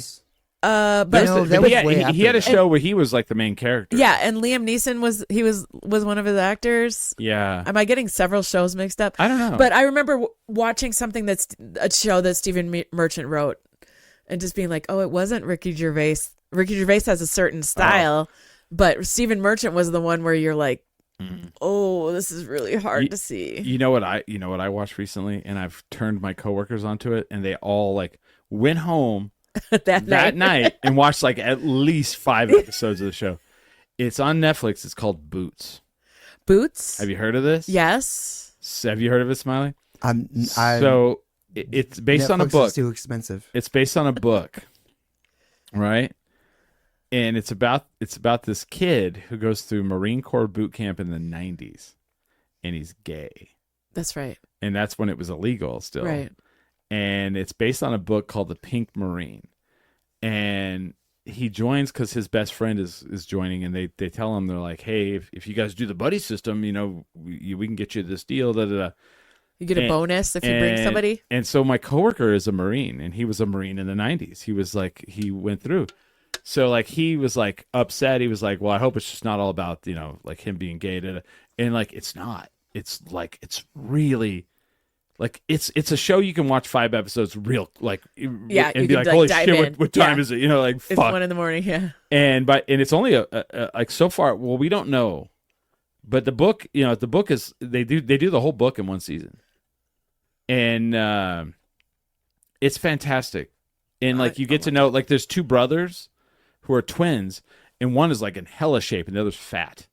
[SPEAKER 4] but
[SPEAKER 3] No, that was way
[SPEAKER 2] he had a
[SPEAKER 3] after.
[SPEAKER 2] show where he was like the main character.
[SPEAKER 4] yeah, and Liam Neeson was one of his actors.
[SPEAKER 2] Yeah.
[SPEAKER 4] Am I getting several shows mixed up?
[SPEAKER 2] I don't know.
[SPEAKER 4] But I remember watching something that's a show that Stephen Merchant wrote, and just being like, oh, it wasn't Ricky Gervais. Ricky Gervais has a certain style, but Stephen Merchant was the one where you're like, oh, this is really hard to see.
[SPEAKER 2] You know what I watched recently, and I've turned my coworkers onto it, and they all like went home
[SPEAKER 4] that
[SPEAKER 2] night and watched like at least 5 episodes of the show. It's on Netflix. It's called Boots.
[SPEAKER 4] Boots?
[SPEAKER 2] Have you heard of this?
[SPEAKER 4] Yes.
[SPEAKER 2] Have you heard of it, Smiley?
[SPEAKER 3] So
[SPEAKER 2] it's based on a
[SPEAKER 3] Netflix
[SPEAKER 2] book.
[SPEAKER 3] is too expensive.
[SPEAKER 2] It's based on a book, right? And it's about this kid who goes through Marine Corps boot camp in the 90s, and he's gay.
[SPEAKER 4] That's right.
[SPEAKER 2] And that's when it was illegal still.
[SPEAKER 4] Right.
[SPEAKER 2] And it's based on a book called The Pink Marine. And he joins because his best friend is joining, and they tell him, they're like, hey, if you guys do the buddy system, we can get you this deal, da da da.
[SPEAKER 4] You get a bonus if you bring somebody.
[SPEAKER 2] And so my coworker is a Marine, and he was a Marine in the 90s. He was like, he went through. So like he was like upset. He was like, well, I hope it's just not all about, like him being gay. And like it's not. It's like it's really like it's a show you can watch 5 episodes real like and be like, holy shit, what time is it? Like
[SPEAKER 4] it's
[SPEAKER 2] fuck.
[SPEAKER 4] 1 a.m. Yeah.
[SPEAKER 2] And it's only a like so far. Well, we don't know, but the book, the book is they do the whole book in 1 season. And it's fantastic. And like you get to know, like there's 2 brothers who are twins, and one is like in hella shape and the other's fat.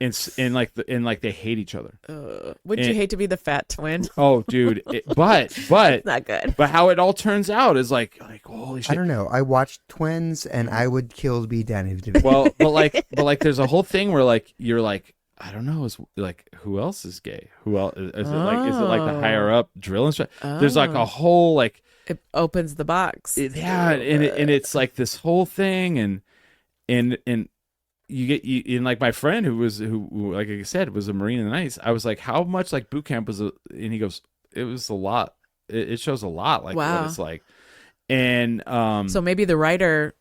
[SPEAKER 2] and like they hate each other.
[SPEAKER 4] Wouldn't you hate to be the fat twin?
[SPEAKER 2] Oh, dude. But
[SPEAKER 4] it's not good.
[SPEAKER 2] But how it all turns out is like holy shit.
[SPEAKER 3] I don't know. I watched Twins, and I would kill to be Danny DeVito.
[SPEAKER 2] Well, but like there's a whole thing where like you're like, I don't know, is like who else is gay? Who else is it like the higher up drill instructor? There's like a whole like
[SPEAKER 4] it opens the box.
[SPEAKER 2] And it's like this whole thing and you like my friend who like I said was a Marine in the 90s. I was like, how much like boot camp was and he goes, it was a lot. It shows a lot like what it's like. And
[SPEAKER 4] so maybe the writer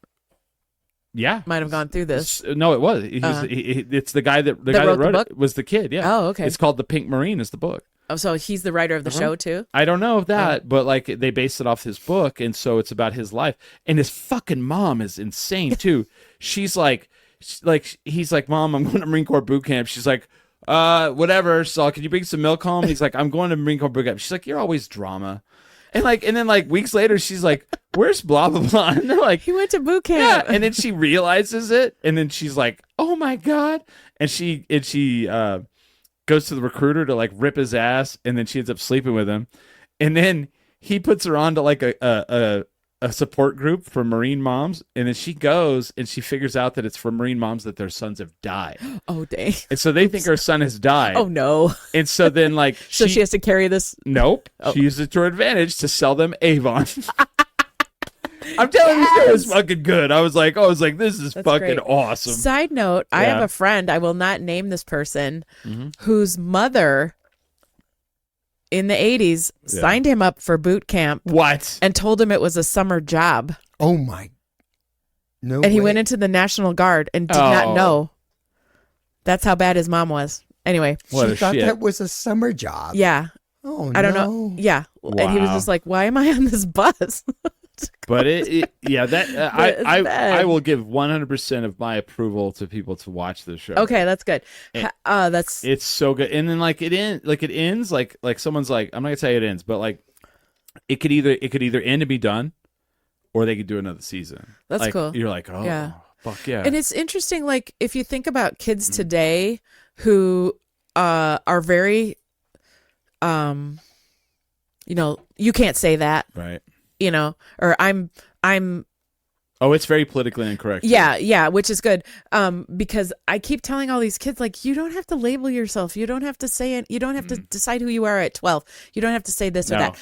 [SPEAKER 2] might
[SPEAKER 4] have gone through this.
[SPEAKER 2] No, it was. It's the guy that wrote it was the kid. Yeah.
[SPEAKER 4] Oh, okay.
[SPEAKER 2] It's called The Pink Marine is the book.
[SPEAKER 4] Oh, so he's the writer of the show too?
[SPEAKER 2] I don't know that, but like they based it off his book, and so it's about his life. And his fucking mom is insane too. She's like he's like, Mom, I'm going to Marine Corps boot camp. She's like, whatever. So can you bring some milk home? He's like, I'm going to Marine Corps boot camp. She's like, you're always drama. And then weeks later, she's like, where's blah, blah, blah. And they're like,
[SPEAKER 4] he went to boot camp.
[SPEAKER 2] Yeah. And then she realizes it. And then she's like, oh my God. And she goes to the recruiter to like rip his ass. And then she ends up sleeping with him. And then he puts her on to like a support group for Marine moms. And then she goes and she figures out that it's for Marine moms that their sons have died.
[SPEAKER 4] Oh, dang.
[SPEAKER 2] And so they think her son has died.
[SPEAKER 4] Oh, no.
[SPEAKER 2] And so then like
[SPEAKER 4] so she has to carry this.
[SPEAKER 2] Nope. Oh. She uses it to her advantage to sell them Avon. I'm telling you, it was fucking good. I was like, this is fucking
[SPEAKER 4] great.
[SPEAKER 2] Awesome.
[SPEAKER 4] Side note, I have a friend, I will not name this person, whose mother in the 80s signed him up for boot camp.
[SPEAKER 2] What?
[SPEAKER 4] And told him it was a summer job.
[SPEAKER 3] Oh my. No.
[SPEAKER 4] And he went into the National Guard and did not know. That's how bad his mom was. Anyway.
[SPEAKER 3] She thought that was a summer job.
[SPEAKER 4] Yeah.
[SPEAKER 3] Oh,
[SPEAKER 4] I don't know. Yeah. Wow. And he was just like, why am I on this bus?
[SPEAKER 2] But I will give 100% of my approval to people to watch this show.
[SPEAKER 4] Okay, that's good.
[SPEAKER 2] It's so good. And then it ends like someone's like, I'm not gonna say it ends, but like it could either end and be done, or they could do another season.
[SPEAKER 4] That's cool.
[SPEAKER 2] You're like, oh yeah. Fuck yeah.
[SPEAKER 4] And it's interesting, like if you think about kids today who are very you can't say that.
[SPEAKER 2] Right.
[SPEAKER 4] Or I'm
[SPEAKER 2] oh, it's very politically incorrect.
[SPEAKER 4] Yeah, which is good. Because I keep telling all these kids, like, you don't have to label yourself. You don't have to say it. You don't have to decide who you are at 12. You don't have to say this or that.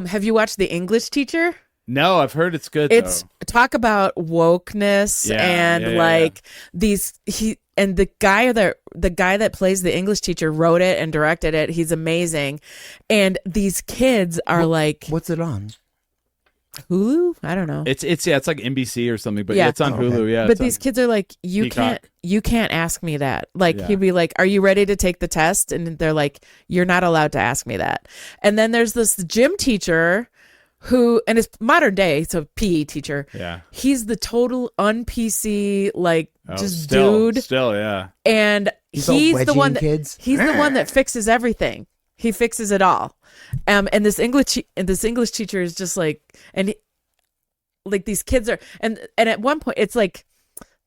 [SPEAKER 4] Have you watched The English Teacher?
[SPEAKER 2] No, I've heard it's good.
[SPEAKER 4] It's talk about wokeness and the guy that plays the English teacher wrote it and directed it. He's amazing. And these kids are like,
[SPEAKER 3] what's it on?
[SPEAKER 4] Hulu? I don't know.
[SPEAKER 2] It's like NBC or something, but it's on Hulu. Okay. Yeah.
[SPEAKER 4] But these kids are like, you can't ask me that. Like he'd be like, are you ready to take the test? And they're like, you're not allowed to ask me that. And then there's this gym teacher who, and it's modern day, so PE teacher.
[SPEAKER 2] Yeah.
[SPEAKER 4] He's the total un-PC, dude.
[SPEAKER 2] Still, yeah.
[SPEAKER 4] And he's the one that fixes everything. He fixes it all. And this English teacher is just like, and these kids are, and at one point it's like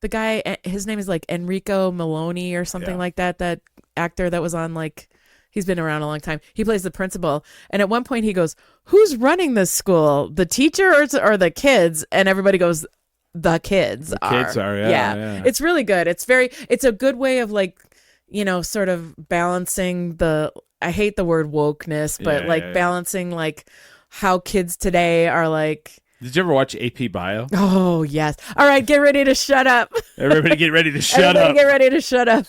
[SPEAKER 4] the guy, his name is like Enrico Maloney or something like that actor that was on he's been around a long time. He plays the principal. And at one point he goes, who's running this school? The teacher or the kids? And everybody goes, the kids are.
[SPEAKER 2] Kids are, yeah.
[SPEAKER 4] It's really good. It's a good way of sort of balancing I hate the word wokeness, but balancing how kids today are
[SPEAKER 2] Did you ever watch AP Bio?
[SPEAKER 4] Oh, yes. All right, get ready to shut up.
[SPEAKER 2] Everybody get ready to shut
[SPEAKER 4] Everybody
[SPEAKER 2] up.
[SPEAKER 4] get ready to shut up.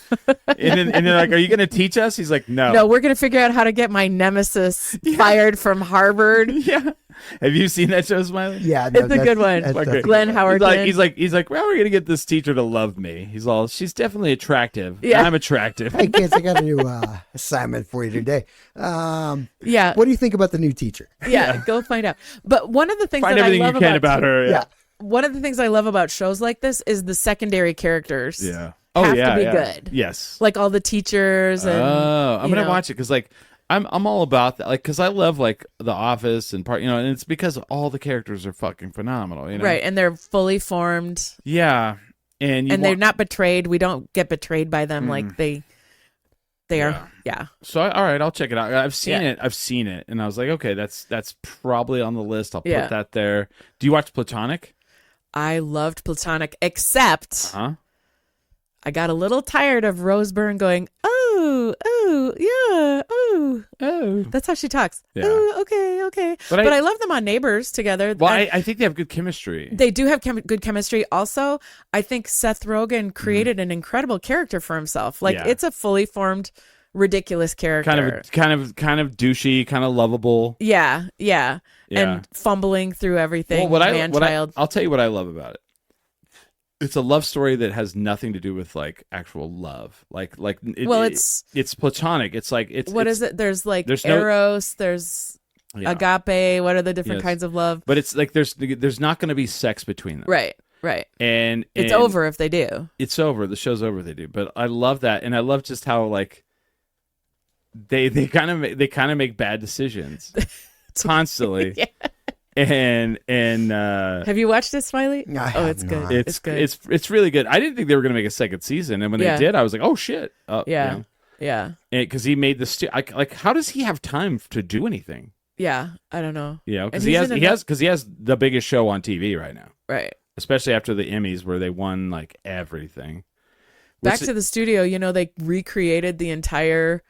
[SPEAKER 2] And they're like, are you going to teach us? He's like, no.
[SPEAKER 4] No, we're going to figure out how to get my nemesis fired from Harvard.
[SPEAKER 2] Yeah. Have you seen that show, Smiley?
[SPEAKER 3] Yeah,
[SPEAKER 4] It's a good one.
[SPEAKER 3] that's
[SPEAKER 2] Okay.
[SPEAKER 4] Glenn Howard.
[SPEAKER 2] He's like, well, we're going to get this teacher to love me. He's all, she's definitely attractive.
[SPEAKER 4] Yeah.
[SPEAKER 2] I'm attractive.
[SPEAKER 3] Hey kids, I got a new assignment for you today.
[SPEAKER 4] Yeah.
[SPEAKER 3] What do you think about the new teacher?
[SPEAKER 4] Yeah, go find out. But one of the things
[SPEAKER 2] Find
[SPEAKER 4] that I
[SPEAKER 2] everything you
[SPEAKER 4] love
[SPEAKER 2] can about her.
[SPEAKER 3] Yeah.
[SPEAKER 4] one of the things I love about shows like this is the secondary characters.
[SPEAKER 2] Yeah.
[SPEAKER 4] Have
[SPEAKER 2] yeah,
[SPEAKER 4] to be
[SPEAKER 2] yeah.
[SPEAKER 4] good.
[SPEAKER 2] Yes.
[SPEAKER 4] Like all the teachers and
[SPEAKER 2] I'm
[SPEAKER 4] you
[SPEAKER 2] gonna
[SPEAKER 4] know.
[SPEAKER 2] watch it because like I'm all about that, like, because I love like The Office and and it's because all the characters are fucking phenomenal,
[SPEAKER 4] right, and they're fully formed
[SPEAKER 2] Yeah, and
[SPEAKER 4] they're not betrayed. We don't get betrayed by them like they are. Yeah.
[SPEAKER 2] So all right, I'll check it out. I've seen
[SPEAKER 4] Yeah.
[SPEAKER 2] it, and I was like, okay, that's probably on the list. I'll
[SPEAKER 4] Yeah.
[SPEAKER 2] put that there. Do you watch Platonic?
[SPEAKER 4] I loved Platonic, except
[SPEAKER 2] Huh?
[SPEAKER 4] I got a little tired of Rose Byrne going, oh, yeah, oh. That's how she talks.
[SPEAKER 2] Yeah.
[SPEAKER 4] Oh, okay.
[SPEAKER 2] But
[SPEAKER 4] But
[SPEAKER 2] I
[SPEAKER 4] I love them on Neighbors together.
[SPEAKER 2] Well,
[SPEAKER 4] And
[SPEAKER 2] I think they have good chemistry.
[SPEAKER 4] they do have good chemistry. Also, I think Seth Rogen created an incredible character for himself. Like
[SPEAKER 2] Mm-hmm. Yeah.
[SPEAKER 4] it's a fully formed, ridiculous character.
[SPEAKER 2] kind of douchey, kind of lovable.
[SPEAKER 4] Yeah.
[SPEAKER 2] Yeah.
[SPEAKER 4] And fumbling through everything.
[SPEAKER 2] Well,
[SPEAKER 4] Man-child.
[SPEAKER 2] I'll tell you what I love about it. It's a love story that has nothing to do with like actual love. It's platonic. It's like
[SPEAKER 4] What is it? There's like
[SPEAKER 2] there's no-
[SPEAKER 4] Eros, there's
[SPEAKER 2] yeah.
[SPEAKER 4] agape. What are the different
[SPEAKER 2] Yes.
[SPEAKER 4] kinds of love?
[SPEAKER 2] But it's like there's not going to be sex between them.
[SPEAKER 4] Right.
[SPEAKER 2] And
[SPEAKER 4] It's
[SPEAKER 2] and
[SPEAKER 4] over if they do.
[SPEAKER 2] It's over. The show's over. They do. But I love that, and I love just how like they kind of make bad decisions constantly.
[SPEAKER 4] Yeah.
[SPEAKER 2] And
[SPEAKER 4] Have you watched it, Smiley?
[SPEAKER 3] I
[SPEAKER 4] Oh,
[SPEAKER 3] have
[SPEAKER 4] it's good.
[SPEAKER 3] not.
[SPEAKER 4] It's good.
[SPEAKER 2] it's really good. I didn't think they were going to make a second season, and when
[SPEAKER 4] Yeah.
[SPEAKER 2] they did, I was like, oh shit.
[SPEAKER 4] Yeah. Yeah.
[SPEAKER 2] Because he made the like, how does he have time to do anything?
[SPEAKER 4] Yeah. I don't know.
[SPEAKER 2] Because
[SPEAKER 4] And
[SPEAKER 2] he
[SPEAKER 4] he's in
[SPEAKER 2] he has the biggest show on TV right now,
[SPEAKER 4] Right.
[SPEAKER 2] especially after the Emmys where they won like everything.
[SPEAKER 4] Back to the studio, they recreated the entire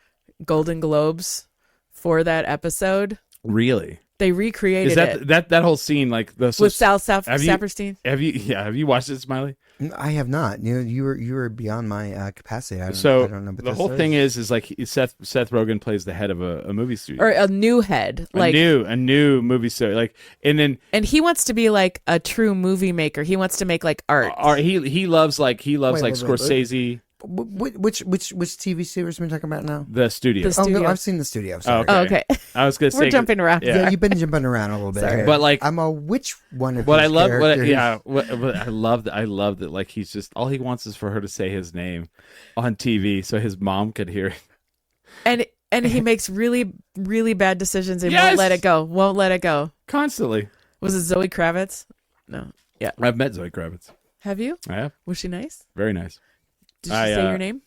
[SPEAKER 4] Golden Globes for that episode.
[SPEAKER 2] Really.
[SPEAKER 4] They recreated
[SPEAKER 2] Is
[SPEAKER 4] it
[SPEAKER 2] that whole scene like the
[SPEAKER 4] with Sal
[SPEAKER 2] have you-
[SPEAKER 4] Saperstein.
[SPEAKER 2] Have you watched it, Smiley?
[SPEAKER 3] I have not. You were beyond my capacity. I
[SPEAKER 2] So
[SPEAKER 3] don't know. What
[SPEAKER 2] the
[SPEAKER 3] this
[SPEAKER 2] whole
[SPEAKER 3] is.
[SPEAKER 2] thing is like Seth Rogen plays the head of a movie studio,
[SPEAKER 4] Or a new head. Like
[SPEAKER 2] a new movie studio, like, and then
[SPEAKER 4] and he wants to be like a true movie maker. He wants to make like art.
[SPEAKER 2] he loves
[SPEAKER 3] Wait,
[SPEAKER 2] Scorsese,
[SPEAKER 3] Which TV series are we talking about now?
[SPEAKER 2] the studio.
[SPEAKER 4] The
[SPEAKER 3] Oh,
[SPEAKER 4] studio.
[SPEAKER 3] no, I've seen the studio.
[SPEAKER 2] Oh,
[SPEAKER 3] Sorry.
[SPEAKER 4] Oh, okay.
[SPEAKER 2] I was gonna say
[SPEAKER 4] We're jumping around.
[SPEAKER 2] Yeah.
[SPEAKER 3] Yeah, you've been jumping around a little bit.
[SPEAKER 4] Sorry.
[SPEAKER 3] here.
[SPEAKER 2] But, like-
[SPEAKER 3] I'm a which one of
[SPEAKER 2] What
[SPEAKER 3] these
[SPEAKER 2] I love,
[SPEAKER 3] characters-
[SPEAKER 2] what I love that like he's just all he wants is for her to say his name on TV so his mom could hear it
[SPEAKER 4] And he makes really, really bad decisions and
[SPEAKER 2] Yes!
[SPEAKER 4] won't let it go. Won't let it go.
[SPEAKER 2] constantly.
[SPEAKER 4] Was it Zoe Kravitz? No. Yeah.
[SPEAKER 2] I've met Zoe Kravitz.
[SPEAKER 4] Have you?
[SPEAKER 2] I have.
[SPEAKER 4] Was she nice?
[SPEAKER 2] Very nice.
[SPEAKER 4] Did she
[SPEAKER 2] I,
[SPEAKER 4] say your name?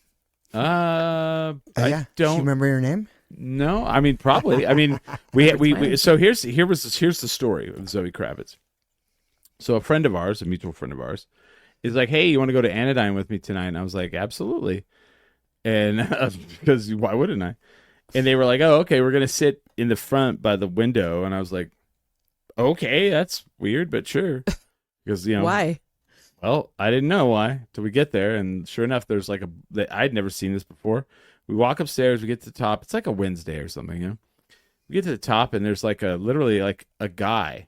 [SPEAKER 2] I
[SPEAKER 3] yeah. Do you
[SPEAKER 2] don't
[SPEAKER 3] remember your name?
[SPEAKER 2] know. I mean, probably. I mean, we so here's the story of Zoe Kravitz. So a friend of ours, a mutual friend of ours, is like, "Hey, you want to go to Anodyne with me tonight?" And I was like, "Absolutely." And because why wouldn't I? And they were like, "Oh, okay, we're gonna sit in the front by the window." And I was like, "Okay, that's weird, but sure." Because
[SPEAKER 4] Why?
[SPEAKER 2] Well, I didn't know why till we get there, and sure enough, there's like I'd never seen this before. We walk upstairs, we get to the top. It's like a Wednesday or something, We get to the top, and there's like literally like a guy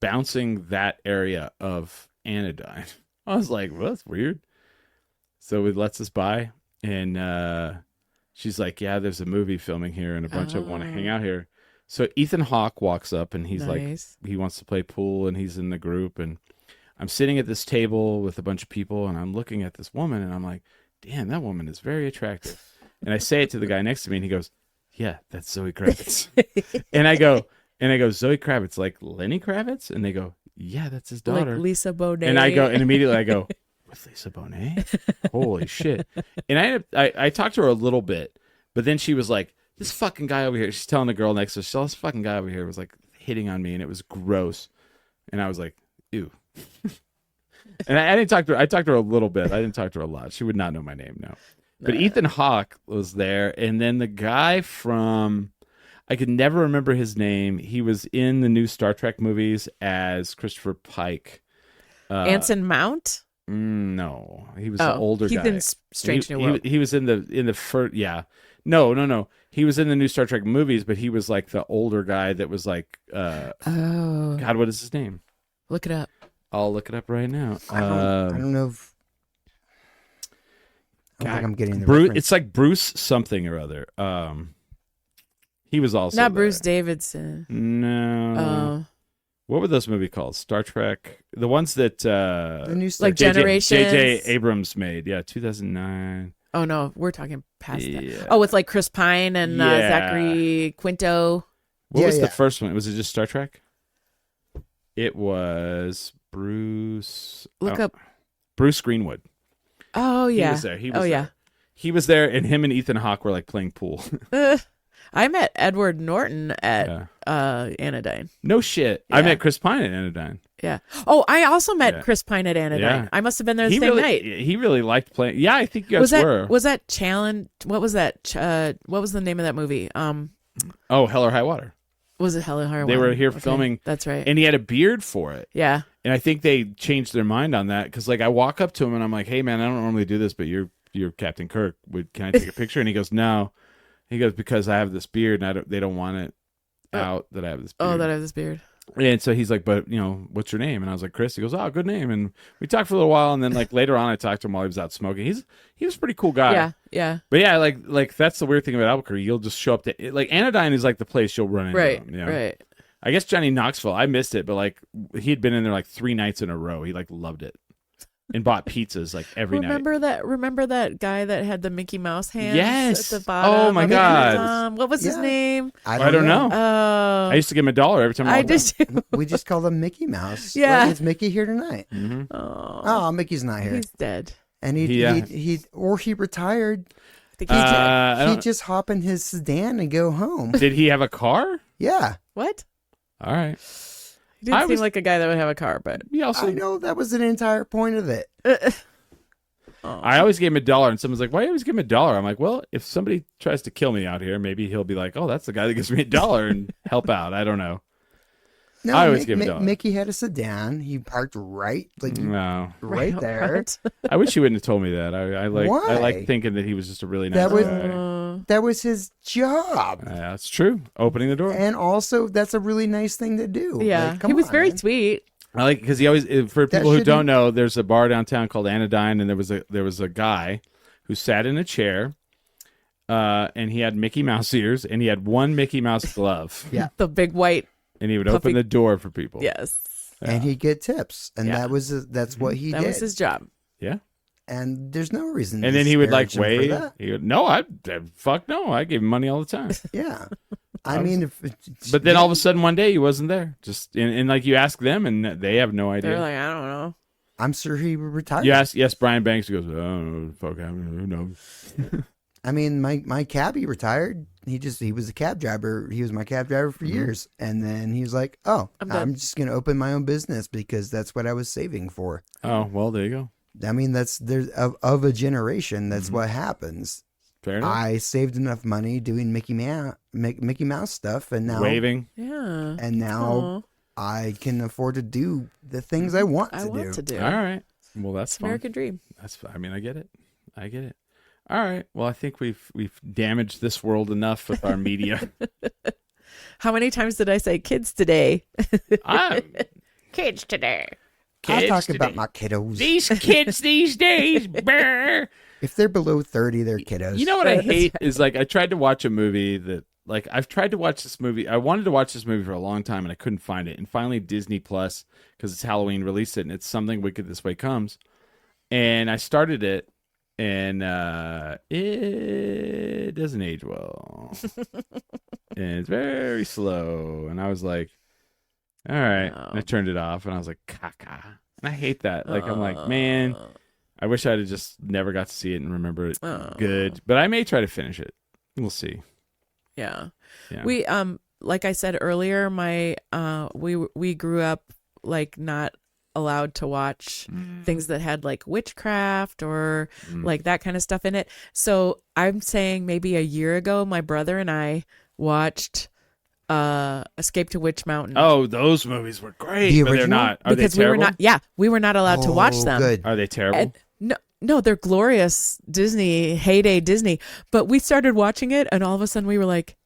[SPEAKER 2] bouncing that area of Anodyne. I was like, well, that's weird. So it lets us by, and she's like, yeah, there's a movie filming here, and a bunch of them want to hang out here. So Ethan Hawke walks up, and he's
[SPEAKER 4] Nice.
[SPEAKER 2] like, he wants to play pool, and he's in the group, and I'm sitting at this table with a bunch of people, and I'm looking at this woman, and I'm like, damn, that woman is very attractive. And I say it to the guy next to me, and he goes, yeah, that's Zoe Kravitz. and I go, Zoe Kravitz, like Lenny Kravitz? And they go, yeah, that's his daughter.
[SPEAKER 4] Like Lisa Bonet.
[SPEAKER 2] And I go, and immediately I go, with Lisa Bonet? Holy shit. And I talked to her a little bit, but then she was like, this fucking guy over here, she's telling the girl next to her, she saw this fucking guy over here was like hitting on me, and it was gross. And I was like, ew. And I didn't talk to her. I talked to her a little bit. I didn't talk to her a lot. She would not know my name now. But Ethan Hawke was there, and then the guy from I could never remember his name. He was in the new Star Trek movies as Christopher Pike.
[SPEAKER 4] Anson Mount?
[SPEAKER 2] No, he was an older
[SPEAKER 4] he's
[SPEAKER 2] guy.
[SPEAKER 4] in Strange New World.
[SPEAKER 2] He was in the first. Yeah, no. He was in the new Star Trek movies, but he was like the older guy that was like. God, what is his name?
[SPEAKER 4] Look it up.
[SPEAKER 2] I'll look it up right now.
[SPEAKER 3] I don't know if. I don't think I'm getting the
[SPEAKER 2] Bruce.
[SPEAKER 3] reference.
[SPEAKER 2] It's like Bruce something or other. He was also
[SPEAKER 4] Not
[SPEAKER 2] there.
[SPEAKER 4] Bruce Davidson.
[SPEAKER 2] No. What were those movies called? Star Trek. The ones that
[SPEAKER 3] the new Star
[SPEAKER 4] like
[SPEAKER 3] Trek.
[SPEAKER 4] Generations.
[SPEAKER 2] J.J. Abrams made. Yeah, 2009.
[SPEAKER 4] Oh no, we're talking past
[SPEAKER 2] Yeah.
[SPEAKER 4] that. Oh, with like Chris Pine and
[SPEAKER 2] Yeah.
[SPEAKER 4] Zachary Quinto.
[SPEAKER 2] What was
[SPEAKER 3] Yeah.
[SPEAKER 2] the first one? Was it just Star Trek? It was Bruce.
[SPEAKER 4] Look up.
[SPEAKER 2] Bruce Greenwood.
[SPEAKER 4] Oh yeah.
[SPEAKER 2] He was there. He was
[SPEAKER 4] oh
[SPEAKER 2] there.
[SPEAKER 4] yeah.
[SPEAKER 2] He was there, and him and Ethan Hawke were like playing pool.
[SPEAKER 4] I met Edward Norton at
[SPEAKER 2] Yeah.
[SPEAKER 4] Anodyne.
[SPEAKER 2] No shit. I
[SPEAKER 4] Yeah.
[SPEAKER 2] met Chris Pine at Anodyne.
[SPEAKER 4] Yeah. Oh, I also met
[SPEAKER 2] Yeah.
[SPEAKER 4] Chris Pine at Anodyne.
[SPEAKER 2] Yeah.
[SPEAKER 4] I must have been there the
[SPEAKER 2] He
[SPEAKER 4] same
[SPEAKER 2] really,
[SPEAKER 4] night.
[SPEAKER 2] he really liked playing. Yeah, I think you guys were.
[SPEAKER 4] Was that challenge? What was that? What was the name of that movie?
[SPEAKER 2] Oh, Hell or High Water.
[SPEAKER 4] Was it Hell or High Water?
[SPEAKER 2] They were here
[SPEAKER 4] Okay,
[SPEAKER 2] filming.
[SPEAKER 4] That's right.
[SPEAKER 2] And he had a beard for it.
[SPEAKER 4] Yeah.
[SPEAKER 2] And I think they changed their mind on that because, like, I walk up to him and I'm like, "Hey, man, I don't normally do this, but you're Captain Kirk. Can I take a picture?" And he goes, "No." He goes, "Because I have this beard, and they don't want it out that I have this beard."
[SPEAKER 4] Oh, that I have this beard.
[SPEAKER 2] And so he's like, "But what's your name?" And I was like, "Chris." He goes, "Oh, good name." And we talked for a little while, and then like later on, I talked to him while he was out smoking. He was a pretty cool guy.
[SPEAKER 4] Yeah. Yeah.
[SPEAKER 2] But yeah, like that's the weird thing about Albuquerque. You'll just show up to like Anodyne is like the place you'll run into.
[SPEAKER 4] Right.
[SPEAKER 2] him, you know?
[SPEAKER 4] Right.
[SPEAKER 2] I guess Johnny Knoxville. I missed it, but like he had been in there like 3 nights in a row. He like loved it and bought pizzas like every night.
[SPEAKER 4] Remember that guy that had the Mickey Mouse hands
[SPEAKER 2] Yes.
[SPEAKER 4] at the bottom?
[SPEAKER 2] Oh, my
[SPEAKER 4] of
[SPEAKER 2] God.
[SPEAKER 4] What was his
[SPEAKER 3] Yeah.
[SPEAKER 4] name?
[SPEAKER 2] I don't know.
[SPEAKER 4] Oh,
[SPEAKER 2] I used to give him $1 every time.
[SPEAKER 4] I
[SPEAKER 2] walked
[SPEAKER 4] just
[SPEAKER 3] We just call him Mickey Mouse.
[SPEAKER 4] Yeah.
[SPEAKER 3] Like, is Mickey here tonight?
[SPEAKER 2] Mm-hmm.
[SPEAKER 3] Oh, Mickey's not here.
[SPEAKER 4] he's dead.
[SPEAKER 3] And he retired.
[SPEAKER 4] I think he's dead.
[SPEAKER 3] He'd just hop in his sedan and go home.
[SPEAKER 2] Did he have a car?
[SPEAKER 3] Yeah.
[SPEAKER 4] What?
[SPEAKER 2] All right.
[SPEAKER 4] He didn't
[SPEAKER 2] I
[SPEAKER 4] seem
[SPEAKER 2] was-
[SPEAKER 4] like a guy that would have a car, but
[SPEAKER 2] He also.
[SPEAKER 3] I know that was an entire point of it.
[SPEAKER 2] I always gave him $1, and someone's like, "Why do you always give him $1?" I'm like, "Well, if somebody tries to kill me out here, maybe he'll be like, oh, that's the guy that gives me $1 and help out.' I don't know.
[SPEAKER 3] No,
[SPEAKER 2] I always give him $1.
[SPEAKER 3] Mickey had a sedan. He parked right
[SPEAKER 2] No,
[SPEAKER 3] right there.
[SPEAKER 2] I wish you wouldn't have told me that. I like
[SPEAKER 3] Why?
[SPEAKER 2] thinking that he was just a really nice
[SPEAKER 3] That was-
[SPEAKER 2] guy.
[SPEAKER 3] That was his job.
[SPEAKER 2] That's true. Opening the door.
[SPEAKER 3] And also, that's a really nice thing to do.
[SPEAKER 4] yeah,
[SPEAKER 3] Like, come
[SPEAKER 4] he was
[SPEAKER 3] on,
[SPEAKER 4] very
[SPEAKER 3] man.
[SPEAKER 4] sweet.
[SPEAKER 2] I like because he always for
[SPEAKER 3] That
[SPEAKER 2] people who
[SPEAKER 3] shouldn't-
[SPEAKER 2] don't know, there's a bar downtown called Anodyne, and there was a guy who sat in a chair, and he had Mickey Mouse ears, and he had one Mickey Mouse glove.
[SPEAKER 3] Yeah.
[SPEAKER 4] The big white.
[SPEAKER 2] And he would
[SPEAKER 4] Puffy-
[SPEAKER 2] open the door for people.
[SPEAKER 4] Yes.
[SPEAKER 3] And he'd get tips, and
[SPEAKER 4] Yeah.
[SPEAKER 3] that's what he
[SPEAKER 4] That
[SPEAKER 3] did.
[SPEAKER 4] was his job.
[SPEAKER 2] Yeah.
[SPEAKER 3] And there's no reason.
[SPEAKER 2] And
[SPEAKER 3] to
[SPEAKER 2] then he would like
[SPEAKER 3] disparage him
[SPEAKER 2] wave.
[SPEAKER 3] for that.
[SPEAKER 2] He would no, fuck no. I gave him money all the time.
[SPEAKER 3] Yeah, I mean, if
[SPEAKER 2] But then all of a sudden one day he wasn't there. Just and like you ask them and they have no idea.
[SPEAKER 4] They're like, I don't know.
[SPEAKER 3] I'm sure he retired.
[SPEAKER 2] You ask Brian Banks. He goes, I don't know. Fuck, who knows?
[SPEAKER 3] I mean, my cabbie retired. He was a cab driver. He was my cab driver for years, and then he was like, "Oh,
[SPEAKER 4] I'm done."
[SPEAKER 3] I'm just gonna open my own business because that's what I was saving for."
[SPEAKER 2] Oh well, there you go.
[SPEAKER 3] I mean, there's of a generation. That's what happens.
[SPEAKER 2] Fair enough.
[SPEAKER 3] I saved enough money doing Mickey Mouse stuff, and now
[SPEAKER 2] Waving.
[SPEAKER 4] Yeah.
[SPEAKER 3] and now I can afford to do the things I want to
[SPEAKER 4] I
[SPEAKER 3] do.
[SPEAKER 4] want to do.
[SPEAKER 2] All right. Well, that's
[SPEAKER 4] It's
[SPEAKER 2] fine.
[SPEAKER 4] American dream.
[SPEAKER 2] That's. I mean, I get it. I get it. All right. Well, I think we've damaged this world enough with our media.
[SPEAKER 4] How many times did I say kids today?
[SPEAKER 2] I'm,
[SPEAKER 4] Kids today.
[SPEAKER 3] I'll
[SPEAKER 2] kids
[SPEAKER 3] talk
[SPEAKER 2] today.
[SPEAKER 3] about my kiddos.
[SPEAKER 2] These kids these days. Brr.
[SPEAKER 3] If they're below 30, they're kiddos.
[SPEAKER 2] You know what I hate is like I tried to watch a movie that like I've tried to watch this movie. I wanted to watch this movie for a long time and I couldn't find it. And finally Disney Plus, because it's Halloween, released it and it's Something Wicked This Way Comes. And I started it and it doesn't age well. And it's very slow. And I was like, all right.
[SPEAKER 4] Oh.
[SPEAKER 2] And I turned it off and I was like, caca. And I hate that. Like I'm like, man, I wish I'd have just never got to see it and remember it good. But I may try to finish it. We'll see.
[SPEAKER 4] Yeah.
[SPEAKER 2] Yeah.
[SPEAKER 4] We like I said earlier, my we grew up like not allowed to watch things that had like witchcraft or like that kind of stuff in it. So I'm saying maybe a year ago my brother and I watched Escape to Witch Mountain.
[SPEAKER 2] Oh, those movies were great,
[SPEAKER 3] The
[SPEAKER 2] but they're
[SPEAKER 3] original?
[SPEAKER 2] not. Are
[SPEAKER 4] because
[SPEAKER 2] they terrible?
[SPEAKER 4] we were not allowed to watch them.
[SPEAKER 3] Good.
[SPEAKER 2] Are they terrible?
[SPEAKER 4] And no, they're glorious Disney, heyday Disney. But we started watching it, and all of a sudden we were like,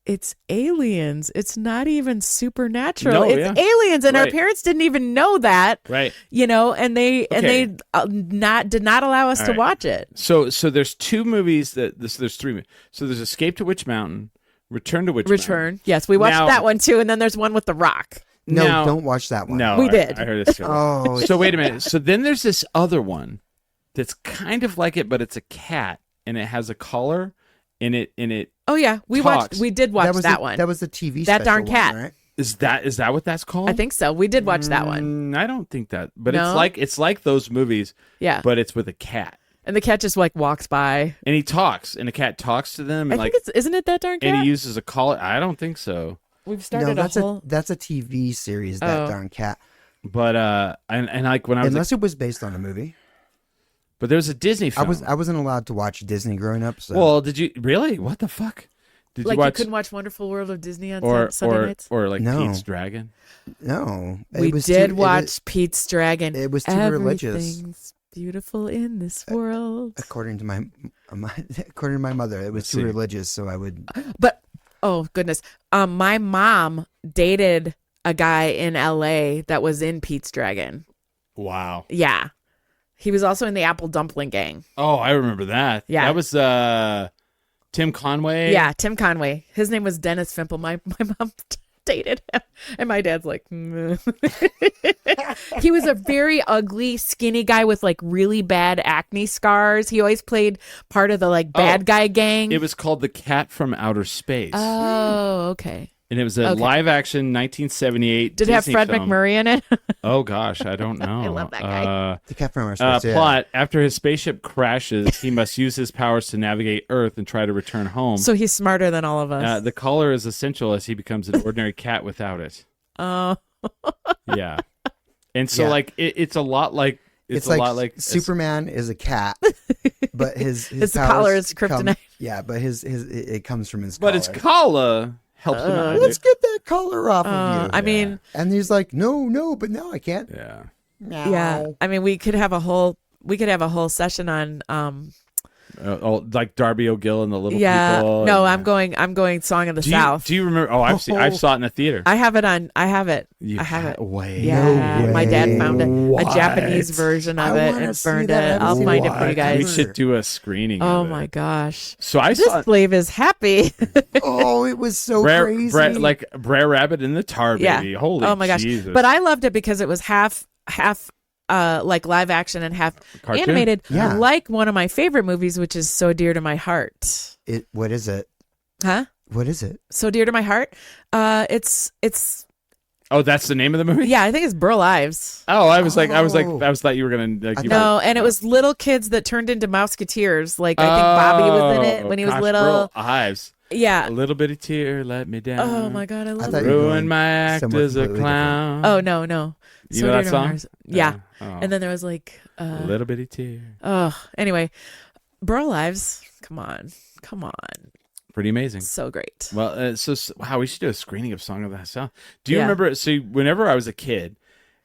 [SPEAKER 4] it's aliens. It's not even supernatural.
[SPEAKER 2] No,
[SPEAKER 4] it's
[SPEAKER 2] yeah.
[SPEAKER 4] aliens, and our
[SPEAKER 2] Right.
[SPEAKER 4] parents didn't even know that.
[SPEAKER 2] Right.
[SPEAKER 4] And they
[SPEAKER 2] Okay.
[SPEAKER 4] did not allow us
[SPEAKER 2] All
[SPEAKER 4] to
[SPEAKER 2] right.
[SPEAKER 4] watch it.
[SPEAKER 2] So there's two movies there's three. So there's Escape to Witch Mountain, Return to Witch Mountain.
[SPEAKER 4] Return. Yes, we watched
[SPEAKER 2] Now-
[SPEAKER 4] that one too, and then there's one with The Rock.
[SPEAKER 3] No,
[SPEAKER 2] Now-
[SPEAKER 3] don't watch that one.
[SPEAKER 2] No,
[SPEAKER 4] We did.
[SPEAKER 2] I heard this.
[SPEAKER 3] Oh,
[SPEAKER 2] So wait a minute. So then there's this other one that's kind of like it, but it's a cat and it has a collar and it
[SPEAKER 4] Oh yeah, we
[SPEAKER 2] Talks.
[SPEAKER 4] did watch that one.
[SPEAKER 3] That was the TV.
[SPEAKER 4] That darn
[SPEAKER 3] special
[SPEAKER 4] cat.
[SPEAKER 3] one, right?
[SPEAKER 2] is that what that's called?
[SPEAKER 4] I think so. We did watch that one.
[SPEAKER 2] I don't think that, but
[SPEAKER 4] No?
[SPEAKER 2] it's like those movies,
[SPEAKER 4] Yeah,
[SPEAKER 2] but it's with a cat.
[SPEAKER 4] and the cat just like walks by.
[SPEAKER 2] And he talks, and the cat talks to them,
[SPEAKER 4] I
[SPEAKER 2] and
[SPEAKER 4] think isn't it that darn cat?
[SPEAKER 2] and he uses a collar. I don't think so,
[SPEAKER 4] We've
[SPEAKER 3] No,
[SPEAKER 4] started
[SPEAKER 3] that's
[SPEAKER 4] a whole.
[SPEAKER 3] that's a TV series. That
[SPEAKER 4] Oh.
[SPEAKER 3] darn cat.
[SPEAKER 2] but and like when I was,
[SPEAKER 3] Unless it was based on a movie.
[SPEAKER 2] but there was a Disney film.
[SPEAKER 3] I wasn't allowed to watch Disney growing up. So.
[SPEAKER 2] Well, did you really? What the fuck? Did
[SPEAKER 4] Like
[SPEAKER 2] you watch
[SPEAKER 4] couldn't watch Wonderful World of Disney on
[SPEAKER 2] or
[SPEAKER 4] Sunday nights.
[SPEAKER 2] or like
[SPEAKER 3] No.
[SPEAKER 2] Pete's Dragon?
[SPEAKER 3] no, it
[SPEAKER 4] We
[SPEAKER 3] was
[SPEAKER 4] did
[SPEAKER 3] too-
[SPEAKER 4] watch Pete's Dragon.
[SPEAKER 3] It was too religious.
[SPEAKER 4] Everything's beautiful in this world.
[SPEAKER 3] According to my according to my mother, it was
[SPEAKER 2] Let's
[SPEAKER 3] too
[SPEAKER 2] see.
[SPEAKER 3] religious. So I would.
[SPEAKER 4] But oh goodness, my mom dated a guy in L.A. that was in Pete's Dragon.
[SPEAKER 2] Wow.
[SPEAKER 4] Yeah, he was also in the Apple Dumpling Gang.
[SPEAKER 2] Oh, I remember that.
[SPEAKER 4] Yeah.
[SPEAKER 2] That was Tim Conway.
[SPEAKER 4] Yeah, Tim Conway. His name was Dennis Fimple. My mom dated him, and my dad's like, "Meh." He was a very ugly, skinny guy with like really bad acne scars. He always played part of the like bad guy gang.
[SPEAKER 2] It was called The Cat from Outer Space.
[SPEAKER 4] Oh, okay.
[SPEAKER 2] And it was a
[SPEAKER 4] Okay.
[SPEAKER 2] live action 1978
[SPEAKER 4] Did it have
[SPEAKER 2] Disney
[SPEAKER 4] Fred
[SPEAKER 2] film.
[SPEAKER 4] McMurray in it?
[SPEAKER 2] Oh gosh, I don't know.
[SPEAKER 4] I love that guy.
[SPEAKER 3] The cat from our space. Yeah.
[SPEAKER 2] Plot: after his spaceship crashes, he must use his powers to navigate Earth and try to return home.
[SPEAKER 4] So he's smarter than all of us.
[SPEAKER 2] The collar is essential as he becomes an ordinary cat without it.
[SPEAKER 4] Oh,
[SPEAKER 2] Yeah, and so
[SPEAKER 3] Yeah.
[SPEAKER 2] like it's a lot like
[SPEAKER 3] It's
[SPEAKER 2] a
[SPEAKER 3] like,
[SPEAKER 2] lot like
[SPEAKER 3] Superman is a cat, but his
[SPEAKER 4] His
[SPEAKER 3] powers
[SPEAKER 4] collar is
[SPEAKER 3] come-
[SPEAKER 4] kryptonite.
[SPEAKER 3] yeah, but it comes from his.
[SPEAKER 2] but
[SPEAKER 3] collar.
[SPEAKER 2] his collar helps him out.
[SPEAKER 3] Let's get that collar off of you.
[SPEAKER 4] I mean,
[SPEAKER 3] And he's like, no, but now I can't.
[SPEAKER 2] Yeah.
[SPEAKER 4] yeah. I mean, we could have a whole session on
[SPEAKER 2] Like Darby O'Gill and the Little
[SPEAKER 4] yeah.
[SPEAKER 2] People.
[SPEAKER 4] No,
[SPEAKER 2] and-
[SPEAKER 4] I'm going Song of the
[SPEAKER 2] Do
[SPEAKER 4] South.
[SPEAKER 2] you remember? Oh, I saw it in the theater.
[SPEAKER 4] I have it on. I have it.
[SPEAKER 2] You
[SPEAKER 4] I have it.
[SPEAKER 2] Way.
[SPEAKER 4] Yeah,
[SPEAKER 3] No
[SPEAKER 4] my dad
[SPEAKER 3] way.
[SPEAKER 4] found it,
[SPEAKER 2] What?
[SPEAKER 4] a Japanese version of
[SPEAKER 3] I
[SPEAKER 4] it,
[SPEAKER 3] wanna
[SPEAKER 4] and
[SPEAKER 3] see
[SPEAKER 4] burned
[SPEAKER 3] that. I
[SPEAKER 4] it.
[SPEAKER 3] haven't
[SPEAKER 4] I'll
[SPEAKER 3] seen
[SPEAKER 4] find
[SPEAKER 3] it.
[SPEAKER 4] it for you
[SPEAKER 2] We
[SPEAKER 4] guys.
[SPEAKER 2] should do a screening.
[SPEAKER 4] Oh
[SPEAKER 2] of it.
[SPEAKER 4] my gosh!
[SPEAKER 2] So I
[SPEAKER 4] This
[SPEAKER 2] saw
[SPEAKER 4] slave is happy.
[SPEAKER 3] Oh, it was so
[SPEAKER 2] Brer,
[SPEAKER 3] crazy.
[SPEAKER 2] like Brer Rabbit in the Tar
[SPEAKER 4] Yeah.
[SPEAKER 2] Baby. Holy
[SPEAKER 4] Oh my gosh!
[SPEAKER 2] Jesus.
[SPEAKER 4] But I loved it because it was half like live action and half
[SPEAKER 2] Cartoon?
[SPEAKER 4] animated.
[SPEAKER 3] Yeah.
[SPEAKER 4] Like one of my favorite movies, which is So Dear to My Heart.
[SPEAKER 3] What is it?
[SPEAKER 4] Huh?
[SPEAKER 3] What is it?
[SPEAKER 4] So Dear to My Heart. It's
[SPEAKER 2] Oh, that's the name of the movie?
[SPEAKER 4] yeah. I think it's Burl Ives.
[SPEAKER 2] Oh, I was thought you were gonna
[SPEAKER 3] I
[SPEAKER 2] give
[SPEAKER 4] No, and it was little kids that turned into Mouseketeers. Like I think Bobby was in it when he was
[SPEAKER 2] gosh,
[SPEAKER 4] little.
[SPEAKER 2] Burl Ives.
[SPEAKER 4] Yeah.
[SPEAKER 2] A little bitty tear let me down.
[SPEAKER 4] Oh my god, I love
[SPEAKER 3] thought
[SPEAKER 4] it.
[SPEAKER 3] you were
[SPEAKER 2] Ruin
[SPEAKER 3] going
[SPEAKER 2] my act
[SPEAKER 3] somewhere
[SPEAKER 2] as a
[SPEAKER 3] completely
[SPEAKER 2] clown.
[SPEAKER 4] Oh no.
[SPEAKER 2] You know that
[SPEAKER 4] Dear to My
[SPEAKER 2] song?
[SPEAKER 4] Heart. Yeah.
[SPEAKER 2] Oh.
[SPEAKER 4] And then there was like
[SPEAKER 2] A little bitty tear.
[SPEAKER 4] anyway, Burl Ives. Come on.
[SPEAKER 2] Pretty amazing.
[SPEAKER 4] So great.
[SPEAKER 2] Well, wow, we should do a screening of Song of the South. Do you
[SPEAKER 4] Yeah.
[SPEAKER 2] remember? So whenever I was a kid,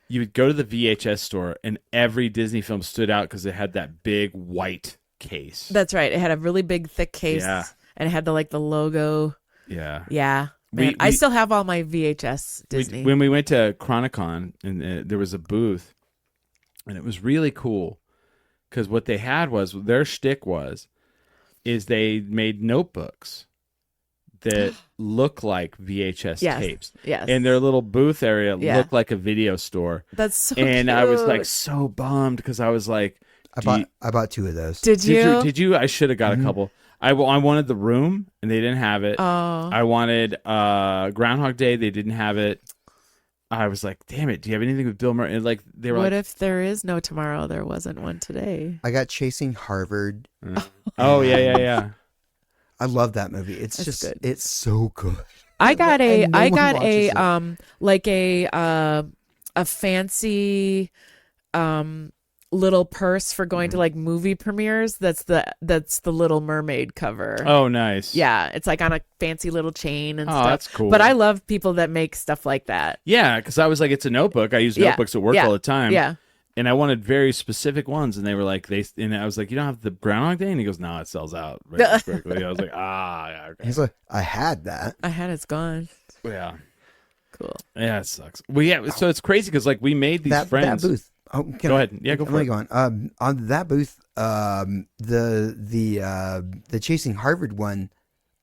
[SPEAKER 2] you would go to the VHS store, and every Disney film stood out because it had that big white case.
[SPEAKER 4] That's right. It had a really big thick case.
[SPEAKER 2] Yeah.
[SPEAKER 4] And it had the logo.
[SPEAKER 2] Yeah.
[SPEAKER 4] Yeah. Man, I still have all my VHS Disney.
[SPEAKER 2] When we went to Chronicon, and there was a booth, and it was really cool because what they had was their shtick is they made notebooks that look like VHS
[SPEAKER 4] Yes.
[SPEAKER 2] tapes.
[SPEAKER 4] Yes.
[SPEAKER 2] And their little booth area
[SPEAKER 4] Yeah.
[SPEAKER 2] looked like a video store.
[SPEAKER 4] That's so
[SPEAKER 2] And I was like
[SPEAKER 4] cute.
[SPEAKER 2] so bummed because I was like,
[SPEAKER 3] I bought two of those.
[SPEAKER 4] Did you?
[SPEAKER 2] Did you? I should have got a couple. I wanted The Room, and they didn't have it.
[SPEAKER 4] Oh.
[SPEAKER 2] I wanted Groundhog Day. They didn't have it. I was like, damn it. Do you have anything with Bill Murray? And like they were
[SPEAKER 4] What
[SPEAKER 2] like,
[SPEAKER 4] if there is no tomorrow? There wasn't one today.
[SPEAKER 3] I got Chasing Harvard.
[SPEAKER 2] oh yeah.
[SPEAKER 3] I love that movie. It's
[SPEAKER 4] That's
[SPEAKER 3] just
[SPEAKER 4] good.
[SPEAKER 3] it's so good.
[SPEAKER 4] I got
[SPEAKER 3] And no one watches
[SPEAKER 4] a fancy little purse for going to like movie premieres. That's the Little Mermaid cover.
[SPEAKER 2] Oh, nice.
[SPEAKER 4] Yeah, it's like on a fancy little chain and stuff.
[SPEAKER 2] That's cool.
[SPEAKER 4] But I love people that make stuff like that.
[SPEAKER 2] Yeah, because I was like, it's a notebook. I use notebooks at work all the time.
[SPEAKER 4] Yeah.
[SPEAKER 2] And I wanted very specific ones, and they were like, and I was like, you don't have the Groundhog Day? And he goes, no, it sells out very quickly. I was like, yeah, okay.
[SPEAKER 3] He's like, I had that.
[SPEAKER 4] It's gone.
[SPEAKER 2] Yeah.
[SPEAKER 4] Cool.
[SPEAKER 2] Yeah, it sucks. Well, yeah, so it's crazy because like we made these friends.
[SPEAKER 3] That booth. Oh,
[SPEAKER 2] go ahead. Yeah, go for it.
[SPEAKER 3] Go on. On that booth, the Chasing Harvard one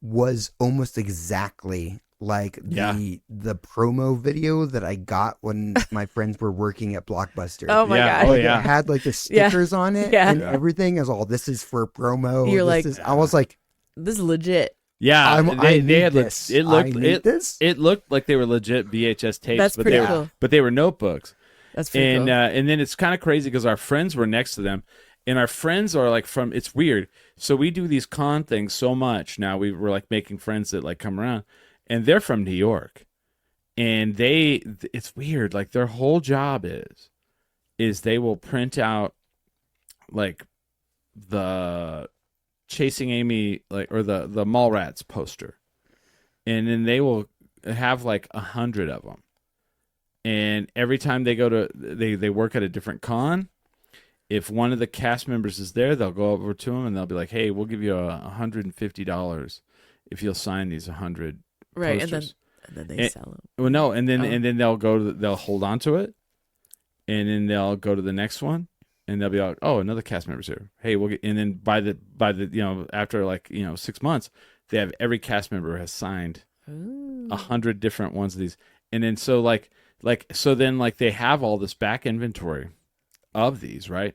[SPEAKER 3] was almost exactly like the promo video that I got when my friends were working at Blockbuster.
[SPEAKER 4] Oh my god!
[SPEAKER 2] Oh
[SPEAKER 3] It
[SPEAKER 2] yeah.
[SPEAKER 3] had like the stickers on it and everything. As all this is for promo.
[SPEAKER 4] You're like,
[SPEAKER 3] I was like,
[SPEAKER 4] this is legit.
[SPEAKER 2] Yeah, they had
[SPEAKER 3] this.
[SPEAKER 2] it looked like they were legit VHS tapes.
[SPEAKER 4] That's pretty cool.
[SPEAKER 2] But they were notebooks.
[SPEAKER 4] That's pretty cool.
[SPEAKER 2] And then it's kind of crazy because our friends were next to them, and our friends are like from. It's weird. So we do these con things so much now. We're like making friends that like come around, and they're from New York, and it's weird. Like their whole job is they will print out like the Chasing Amy, like, or the Mallrats poster, and then they will have like 100 of them. And every time they go to they work at a different con, if one of the cast members is there, they'll go over to them and they'll be like, "Hey, we'll give you $150 if you'll sign these 100
[SPEAKER 4] right."
[SPEAKER 2] posters."
[SPEAKER 4] And then they sell them.
[SPEAKER 2] Well, no, and then they'll hold on to it, and then they'll go to the next one. And they'll be like, "Oh, another cast member's here. Hey, we'll get." And then by the after 6 months, they have every cast member has signed 100 different ones of these. And then so then they have all this back inventory of these, right?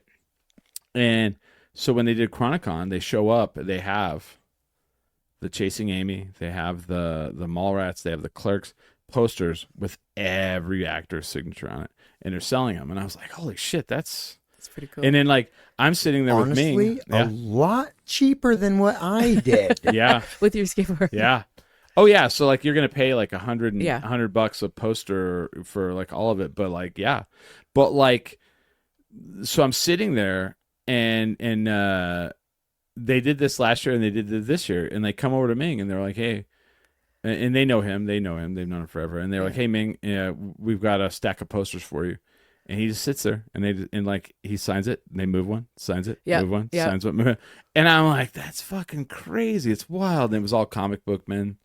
[SPEAKER 2] And so when they did Chronicon, they show up. They have the Chasing Amy, they have the Mallrats, they have the Clerks posters with every actor's signature on it, and they're selling them. And I was like, "Holy shit, that's pretty cool." And then I'm sitting there
[SPEAKER 3] honestly,
[SPEAKER 2] with Ming.
[SPEAKER 3] A lot cheaper than what I did.
[SPEAKER 2] Yeah.
[SPEAKER 4] With your skateboard.
[SPEAKER 2] Yeah. Oh yeah. So you're going to pay like $100 a poster for like all of it. But so I'm sitting there and they did this last year and they did this year, and they come over to Ming and they're like, "Hey," and they know him. They've known him forever. And they're like, "Hey Ming, we've got a stack of posters for you." And he just sits there, and he signs it, and they move one, signs it, move one, signs one, move it. And I'm like, that's fucking crazy. It's wild. And it was all comic book men,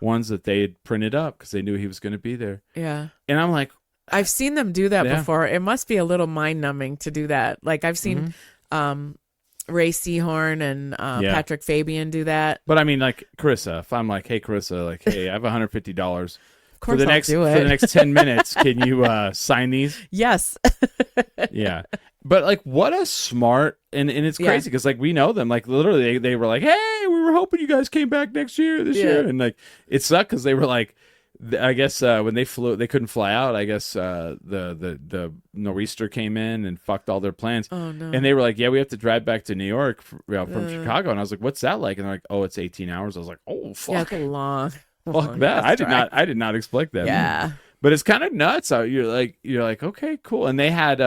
[SPEAKER 2] ones that they had printed up because they knew he was going to be there.
[SPEAKER 4] Yeah.
[SPEAKER 2] And I'm like,
[SPEAKER 4] I've seen them do that before. It must be a little mind numbing to do that. Like I've seen Ray Seahorn and Patrick Fabian do that.
[SPEAKER 2] But I mean, like Carissa, if I'm like, "Hey Carissa, hey, I have $150. For the next 10 minutes, can you sign these?"
[SPEAKER 4] Yes.
[SPEAKER 2] Yeah. But what a smart, and it's crazy because we know them. Literally they were like, "Hey, we were hoping you guys came back this year. And it sucked because they were like, I guess when they flew, they couldn't fly out. I guess the nor'easter came in and fucked all their plans.
[SPEAKER 4] Oh no.
[SPEAKER 2] And they were like, "Yeah, we have to drive back to New York from Chicago." And I was like, "What's that like?" And they're like, "Oh, it's 18 hours." I was like, "Oh fuck."
[SPEAKER 4] Yeah, it's a long.
[SPEAKER 2] Fuck that! I did not expect that.
[SPEAKER 4] Yeah,
[SPEAKER 2] but it's kind of nuts. You're like, okay, cool. And they had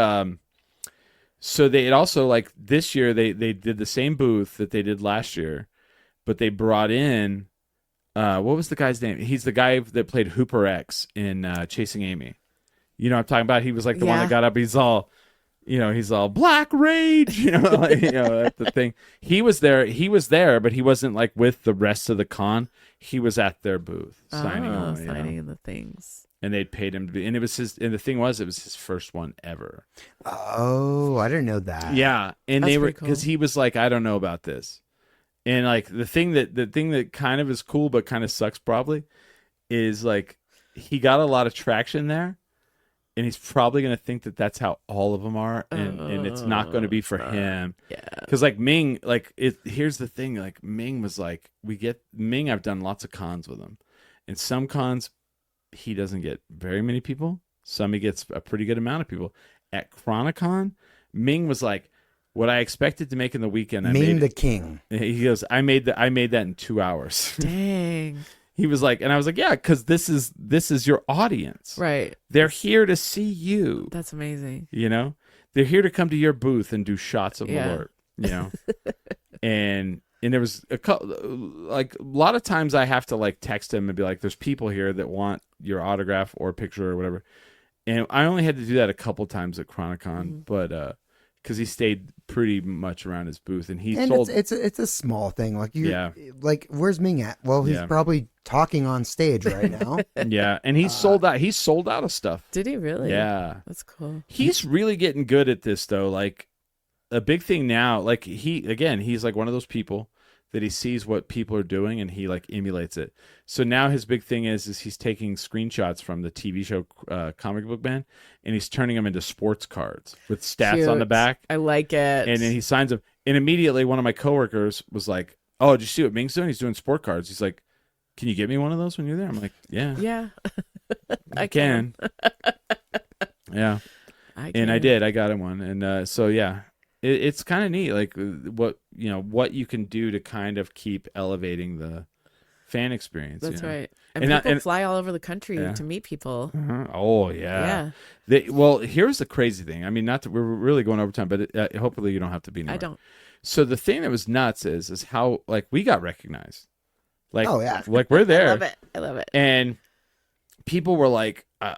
[SPEAKER 2] so they had also this year they did the same booth that they did last year, but they brought in what was the guy's name? He's the guy that played Hooper X in Chasing Amy. You know what I'm talking about? He was the one that got up. He's all Black Rage, that's the thing. He was there, but he wasn't with the rest of the con. He was at their booth signing
[SPEAKER 4] the things.
[SPEAKER 2] And they'd paid him to be, and it was the thing was, it was his first one ever.
[SPEAKER 3] Oh, I didn't know that.
[SPEAKER 2] Yeah. And
[SPEAKER 4] That's
[SPEAKER 2] they were,
[SPEAKER 4] pretty cool.
[SPEAKER 2] because he was like, "I don't know about this." And the thing that kind of is cool, but kind of sucks probably is he got a lot of traction there. And he's probably going to think that that's how all of them are, and it's not going to be for him.
[SPEAKER 4] Yeah.
[SPEAKER 2] Because Ming, here's the thing, Ming was Ming, I've done lots of cons with him. And some cons, he doesn't get very many people. Some he gets a pretty good amount of people. At Chronicon, Ming was what I expected to make in the weekend.
[SPEAKER 3] Ming the King.
[SPEAKER 2] He goes, I made that in 2 hours.
[SPEAKER 4] Dang.
[SPEAKER 2] He was and I was like, yeah, because this is your audience.
[SPEAKER 4] Right.
[SPEAKER 2] They're here to see you.
[SPEAKER 4] That's amazing.
[SPEAKER 2] they're here to come to your booth and do shots of
[SPEAKER 4] Yeah.
[SPEAKER 2] Malort, you know. and there was a lot of times I have to like text him and be like, there's people here that want your autograph or picture or whatever. And I only had to do that a couple times at Chronicon, but because he stayed pretty much around his booth, and he sold.
[SPEAKER 3] It's a small thing. Like
[SPEAKER 2] Yeah.
[SPEAKER 3] like where's Ming at? Well, he's
[SPEAKER 2] Yeah.
[SPEAKER 3] probably talking on stage right now.
[SPEAKER 2] Yeah, and he sold out. He sold out of stuff.
[SPEAKER 4] Did he really?
[SPEAKER 2] Yeah,
[SPEAKER 4] That's cool.
[SPEAKER 2] he's really getting good at this though. Like a big thing now, like he's like one of those people that he sees what people are doing and he like emulates it. So now his big thing is he's taking screenshots from the TV show Comic Book Man, and he's turning them into sports cards with stats on the
[SPEAKER 4] Cute.
[SPEAKER 2] back.
[SPEAKER 4] I like it.
[SPEAKER 2] And then he signs them. And immediately one of my coworkers was like, "Oh, did you see what Ming's doing? He's doing sport cards." He's like, "Can you get me one of those when you're there?" I'm like, "Yeah,
[SPEAKER 4] yeah.
[SPEAKER 2] I can." Yeah. And I did. I got him one. And so yeah, it's kind of neat, like what you can do to kind of keep elevating the fan experience.
[SPEAKER 4] That's
[SPEAKER 2] you know?
[SPEAKER 4] right. And
[SPEAKER 2] And
[SPEAKER 4] people fly all over the country
[SPEAKER 2] Yeah.
[SPEAKER 4] to meet people.
[SPEAKER 2] Uh-huh. Oh yeah. Well, here's the crazy thing. I mean, not that we're really going over time, but hopefully you don't have to be anymore.
[SPEAKER 4] I don't.
[SPEAKER 2] So the thing that was nuts is how like we got recognized. Like,
[SPEAKER 3] Oh, yeah.
[SPEAKER 2] like we're there.
[SPEAKER 4] I love it.
[SPEAKER 2] And people were like I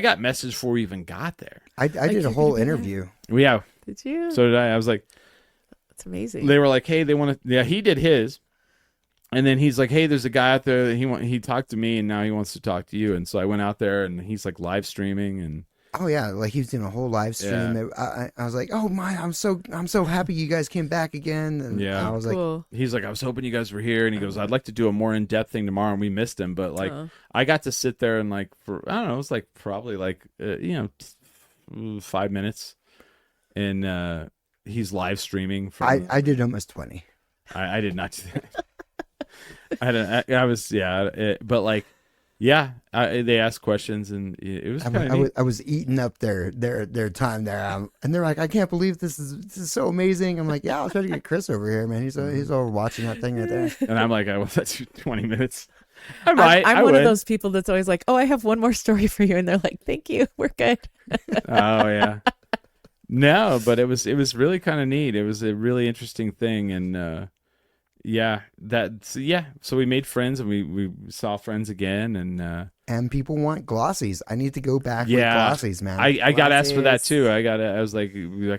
[SPEAKER 2] got messaged before we even got there.
[SPEAKER 3] I did a
[SPEAKER 4] you're
[SPEAKER 3] whole
[SPEAKER 4] gonna be there?
[SPEAKER 3] interview.
[SPEAKER 2] Yeah.
[SPEAKER 4] Did you?
[SPEAKER 2] So did I. I was like,
[SPEAKER 4] That's amazing.
[SPEAKER 2] they were like, hey, they want to. Yeah, he did his, and then he's like, hey, there's a guy out there that he talked to me, and now he wants to talk to you. And so I went out there, and he's like live streaming, and
[SPEAKER 3] Oh yeah, like he was doing a whole live stream.
[SPEAKER 2] Yeah.
[SPEAKER 3] I was like, oh my, I'm so happy you guys came back again. And
[SPEAKER 2] Yeah.
[SPEAKER 3] I was like,
[SPEAKER 4] cool.
[SPEAKER 2] he's like, I was hoping you guys were here, and he goes, I'd like to do a more in depth thing tomorrow, and we missed him, but like I got to sit there and like for I don't know, it was like probably like 5 minutes, and he's live streaming. From,
[SPEAKER 3] I did almost 20.
[SPEAKER 2] I did not do that. I was but like yeah, they asked questions and it was kind of neat.
[SPEAKER 3] I was eating up their time there, and they're like, I can't believe this is so amazing. I'm like, yeah, I'll try to get Chris over here, man. He's over watching that thing right there.
[SPEAKER 2] And I'm like, I was that's 20 minutes.
[SPEAKER 4] I'm
[SPEAKER 2] I
[SPEAKER 4] one
[SPEAKER 2] would.
[SPEAKER 4] of those people that's always like, oh, I have one more story for you, and they're like, thank you, we're good.
[SPEAKER 2] Oh yeah. No, but it was really kind of neat. It was a really interesting thing, and so we made friends and we saw friends again, and
[SPEAKER 3] people want glossies. I need to go back with
[SPEAKER 2] Yeah.
[SPEAKER 3] glossies, man.
[SPEAKER 2] I got asked for that
[SPEAKER 4] Glossies.
[SPEAKER 2] too. I was like,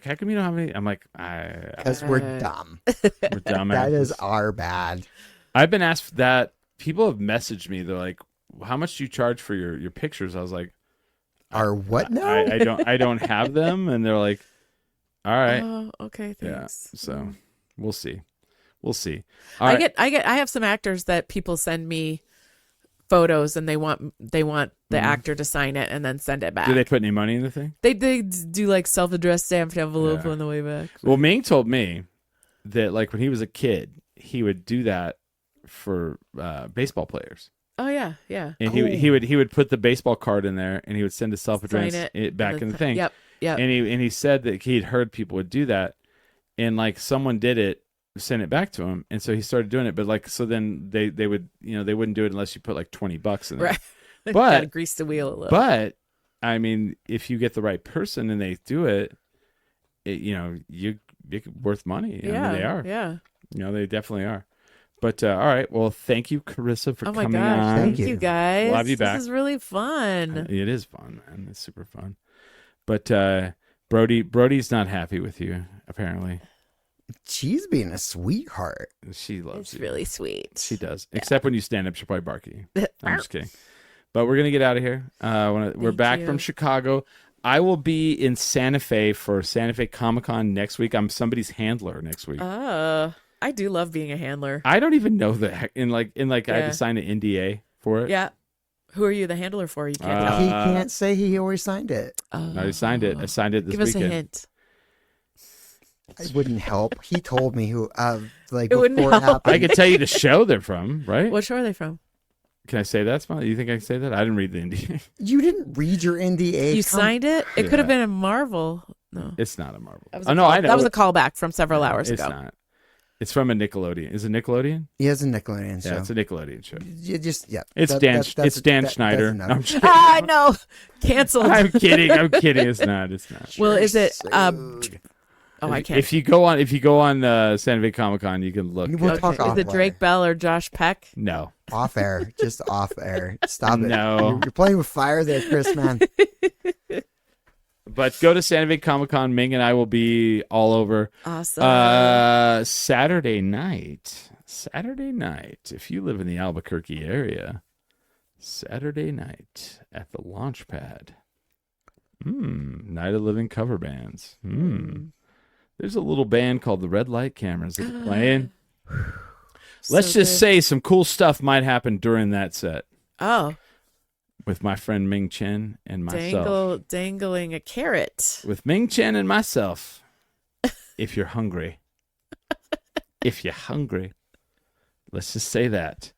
[SPEAKER 2] how come you don't have any? I'm like,
[SPEAKER 3] Because we're dumb.
[SPEAKER 2] we're dumb.
[SPEAKER 3] That is our bad.
[SPEAKER 2] I've been asked that. People have messaged me. They're like, how much do you charge for your pictures? I was like,
[SPEAKER 3] Our what now?
[SPEAKER 2] I don't have them, and they're like, all right,
[SPEAKER 4] Oh, okay,
[SPEAKER 2] yeah.
[SPEAKER 4] thanks.
[SPEAKER 2] So we'll see. All
[SPEAKER 4] I
[SPEAKER 2] right.
[SPEAKER 4] I have some actors that people send me photos and they want the actor to sign it and then send it back.
[SPEAKER 2] Do they put any money in the thing?
[SPEAKER 4] They do like self-addressed stamped envelope
[SPEAKER 2] Yeah.
[SPEAKER 4] on the way back.
[SPEAKER 2] Well, Ming told me that like when he was a kid, he would do that for baseball players,
[SPEAKER 4] Oh yeah, yeah.
[SPEAKER 2] and he would put the baseball card in there, and he would send a self-addressed
[SPEAKER 4] Sign
[SPEAKER 2] it back
[SPEAKER 4] and
[SPEAKER 2] in the thing.
[SPEAKER 4] Yep.
[SPEAKER 2] And he said that he'd heard people would do that, and like someone did it, sent it back to him, and so he started doing it. But like so then they would they wouldn't do it unless you put like $20 in there.
[SPEAKER 4] Right.
[SPEAKER 2] But
[SPEAKER 4] Gotta grease the wheel a little.
[SPEAKER 2] But I mean, if you get the right person and they do it, you're worth money.
[SPEAKER 4] yeah,
[SPEAKER 2] I mean, they are.
[SPEAKER 4] Yeah.
[SPEAKER 2] They definitely are. But all right. Well, thank you, Carissa, for
[SPEAKER 4] Oh my
[SPEAKER 2] coming
[SPEAKER 4] gosh,
[SPEAKER 2] on.
[SPEAKER 4] thank
[SPEAKER 3] Thank
[SPEAKER 4] you
[SPEAKER 3] you.
[SPEAKER 4] guys.
[SPEAKER 2] We'll have you back.
[SPEAKER 4] This is really fun.
[SPEAKER 2] It is fun, man. It's super fun. But Brody's not happy with you, apparently.
[SPEAKER 3] She's being a sweetheart.
[SPEAKER 2] She loves
[SPEAKER 4] It's
[SPEAKER 2] you.
[SPEAKER 4] really sweet.
[SPEAKER 2] She does. Except when you stand up, she'll probably bark at you. I'm just kidding. But we're gonna get out of here. We're
[SPEAKER 4] Thank
[SPEAKER 2] back
[SPEAKER 4] you.
[SPEAKER 2] from Chicago. I will be in Santa Fe for Santa Fe Comic-Con next week. I'm somebody's handler next week.
[SPEAKER 4] I do love being a handler.
[SPEAKER 2] I don't even know that. In like I had
[SPEAKER 4] Yeah.
[SPEAKER 2] to sign an NDA for it.
[SPEAKER 4] Yeah. Who are you the handler for? You can't tell.
[SPEAKER 3] He can't say he always signed it.
[SPEAKER 2] I signed it. I signed it this
[SPEAKER 4] Give us
[SPEAKER 2] weekend.
[SPEAKER 4] a hint.
[SPEAKER 3] It wouldn't help. He told me who like
[SPEAKER 4] It wouldn't
[SPEAKER 3] before it
[SPEAKER 4] help.
[SPEAKER 2] I
[SPEAKER 3] happened.
[SPEAKER 2] could tell you the show they're from, right?
[SPEAKER 4] What show are they from?
[SPEAKER 2] Can I say that, Smiley? You think I can say that? I didn't read the NDA.
[SPEAKER 3] You didn't read your NDA.
[SPEAKER 4] You
[SPEAKER 3] Come-
[SPEAKER 4] signed it? It could have
[SPEAKER 2] Yeah.
[SPEAKER 4] been a Marvel. No.
[SPEAKER 2] It's not a Marvel.
[SPEAKER 4] That was
[SPEAKER 2] Oh no, I know.
[SPEAKER 4] That was a callback from several hours
[SPEAKER 2] It's
[SPEAKER 4] ago.
[SPEAKER 2] not. It's from a Nickelodeon. Is it Nickelodeon?
[SPEAKER 3] He has a Nickelodeon show.
[SPEAKER 2] Yeah, it's a Nickelodeon show.
[SPEAKER 3] You just
[SPEAKER 2] It's Dan Schneider.
[SPEAKER 3] that's
[SPEAKER 2] No, I'm just
[SPEAKER 4] Ah, no, canceled.
[SPEAKER 2] I'm kidding. I'm kidding. It's not. It's not.
[SPEAKER 4] Well, is it?
[SPEAKER 3] Dude.
[SPEAKER 4] I can't.
[SPEAKER 2] If you go on San Diego Comic Con, you can look.
[SPEAKER 3] We'll talk
[SPEAKER 4] Is it
[SPEAKER 3] offline.
[SPEAKER 4] Drake Bell or Josh Peck?
[SPEAKER 2] No.
[SPEAKER 3] Off air, just off air. Stop it.
[SPEAKER 2] No.
[SPEAKER 3] You're playing with fire there, Chris, man.
[SPEAKER 2] But go to San Diego Comic Con. Ming and I will be all over.
[SPEAKER 4] Awesome.
[SPEAKER 2] Saturday night. If you live in the Albuquerque area, Saturday night at the Launch Pad. Night of Living cover bands. There's a little band called the Red Light Cameras that are playing. Let's just say some cool stuff might happen during that set.
[SPEAKER 4] Oh.
[SPEAKER 2] With my friend Ming Chen and myself.
[SPEAKER 4] Dangling a carrot.
[SPEAKER 2] With Ming Chen and myself. If you're hungry. Let's just say that.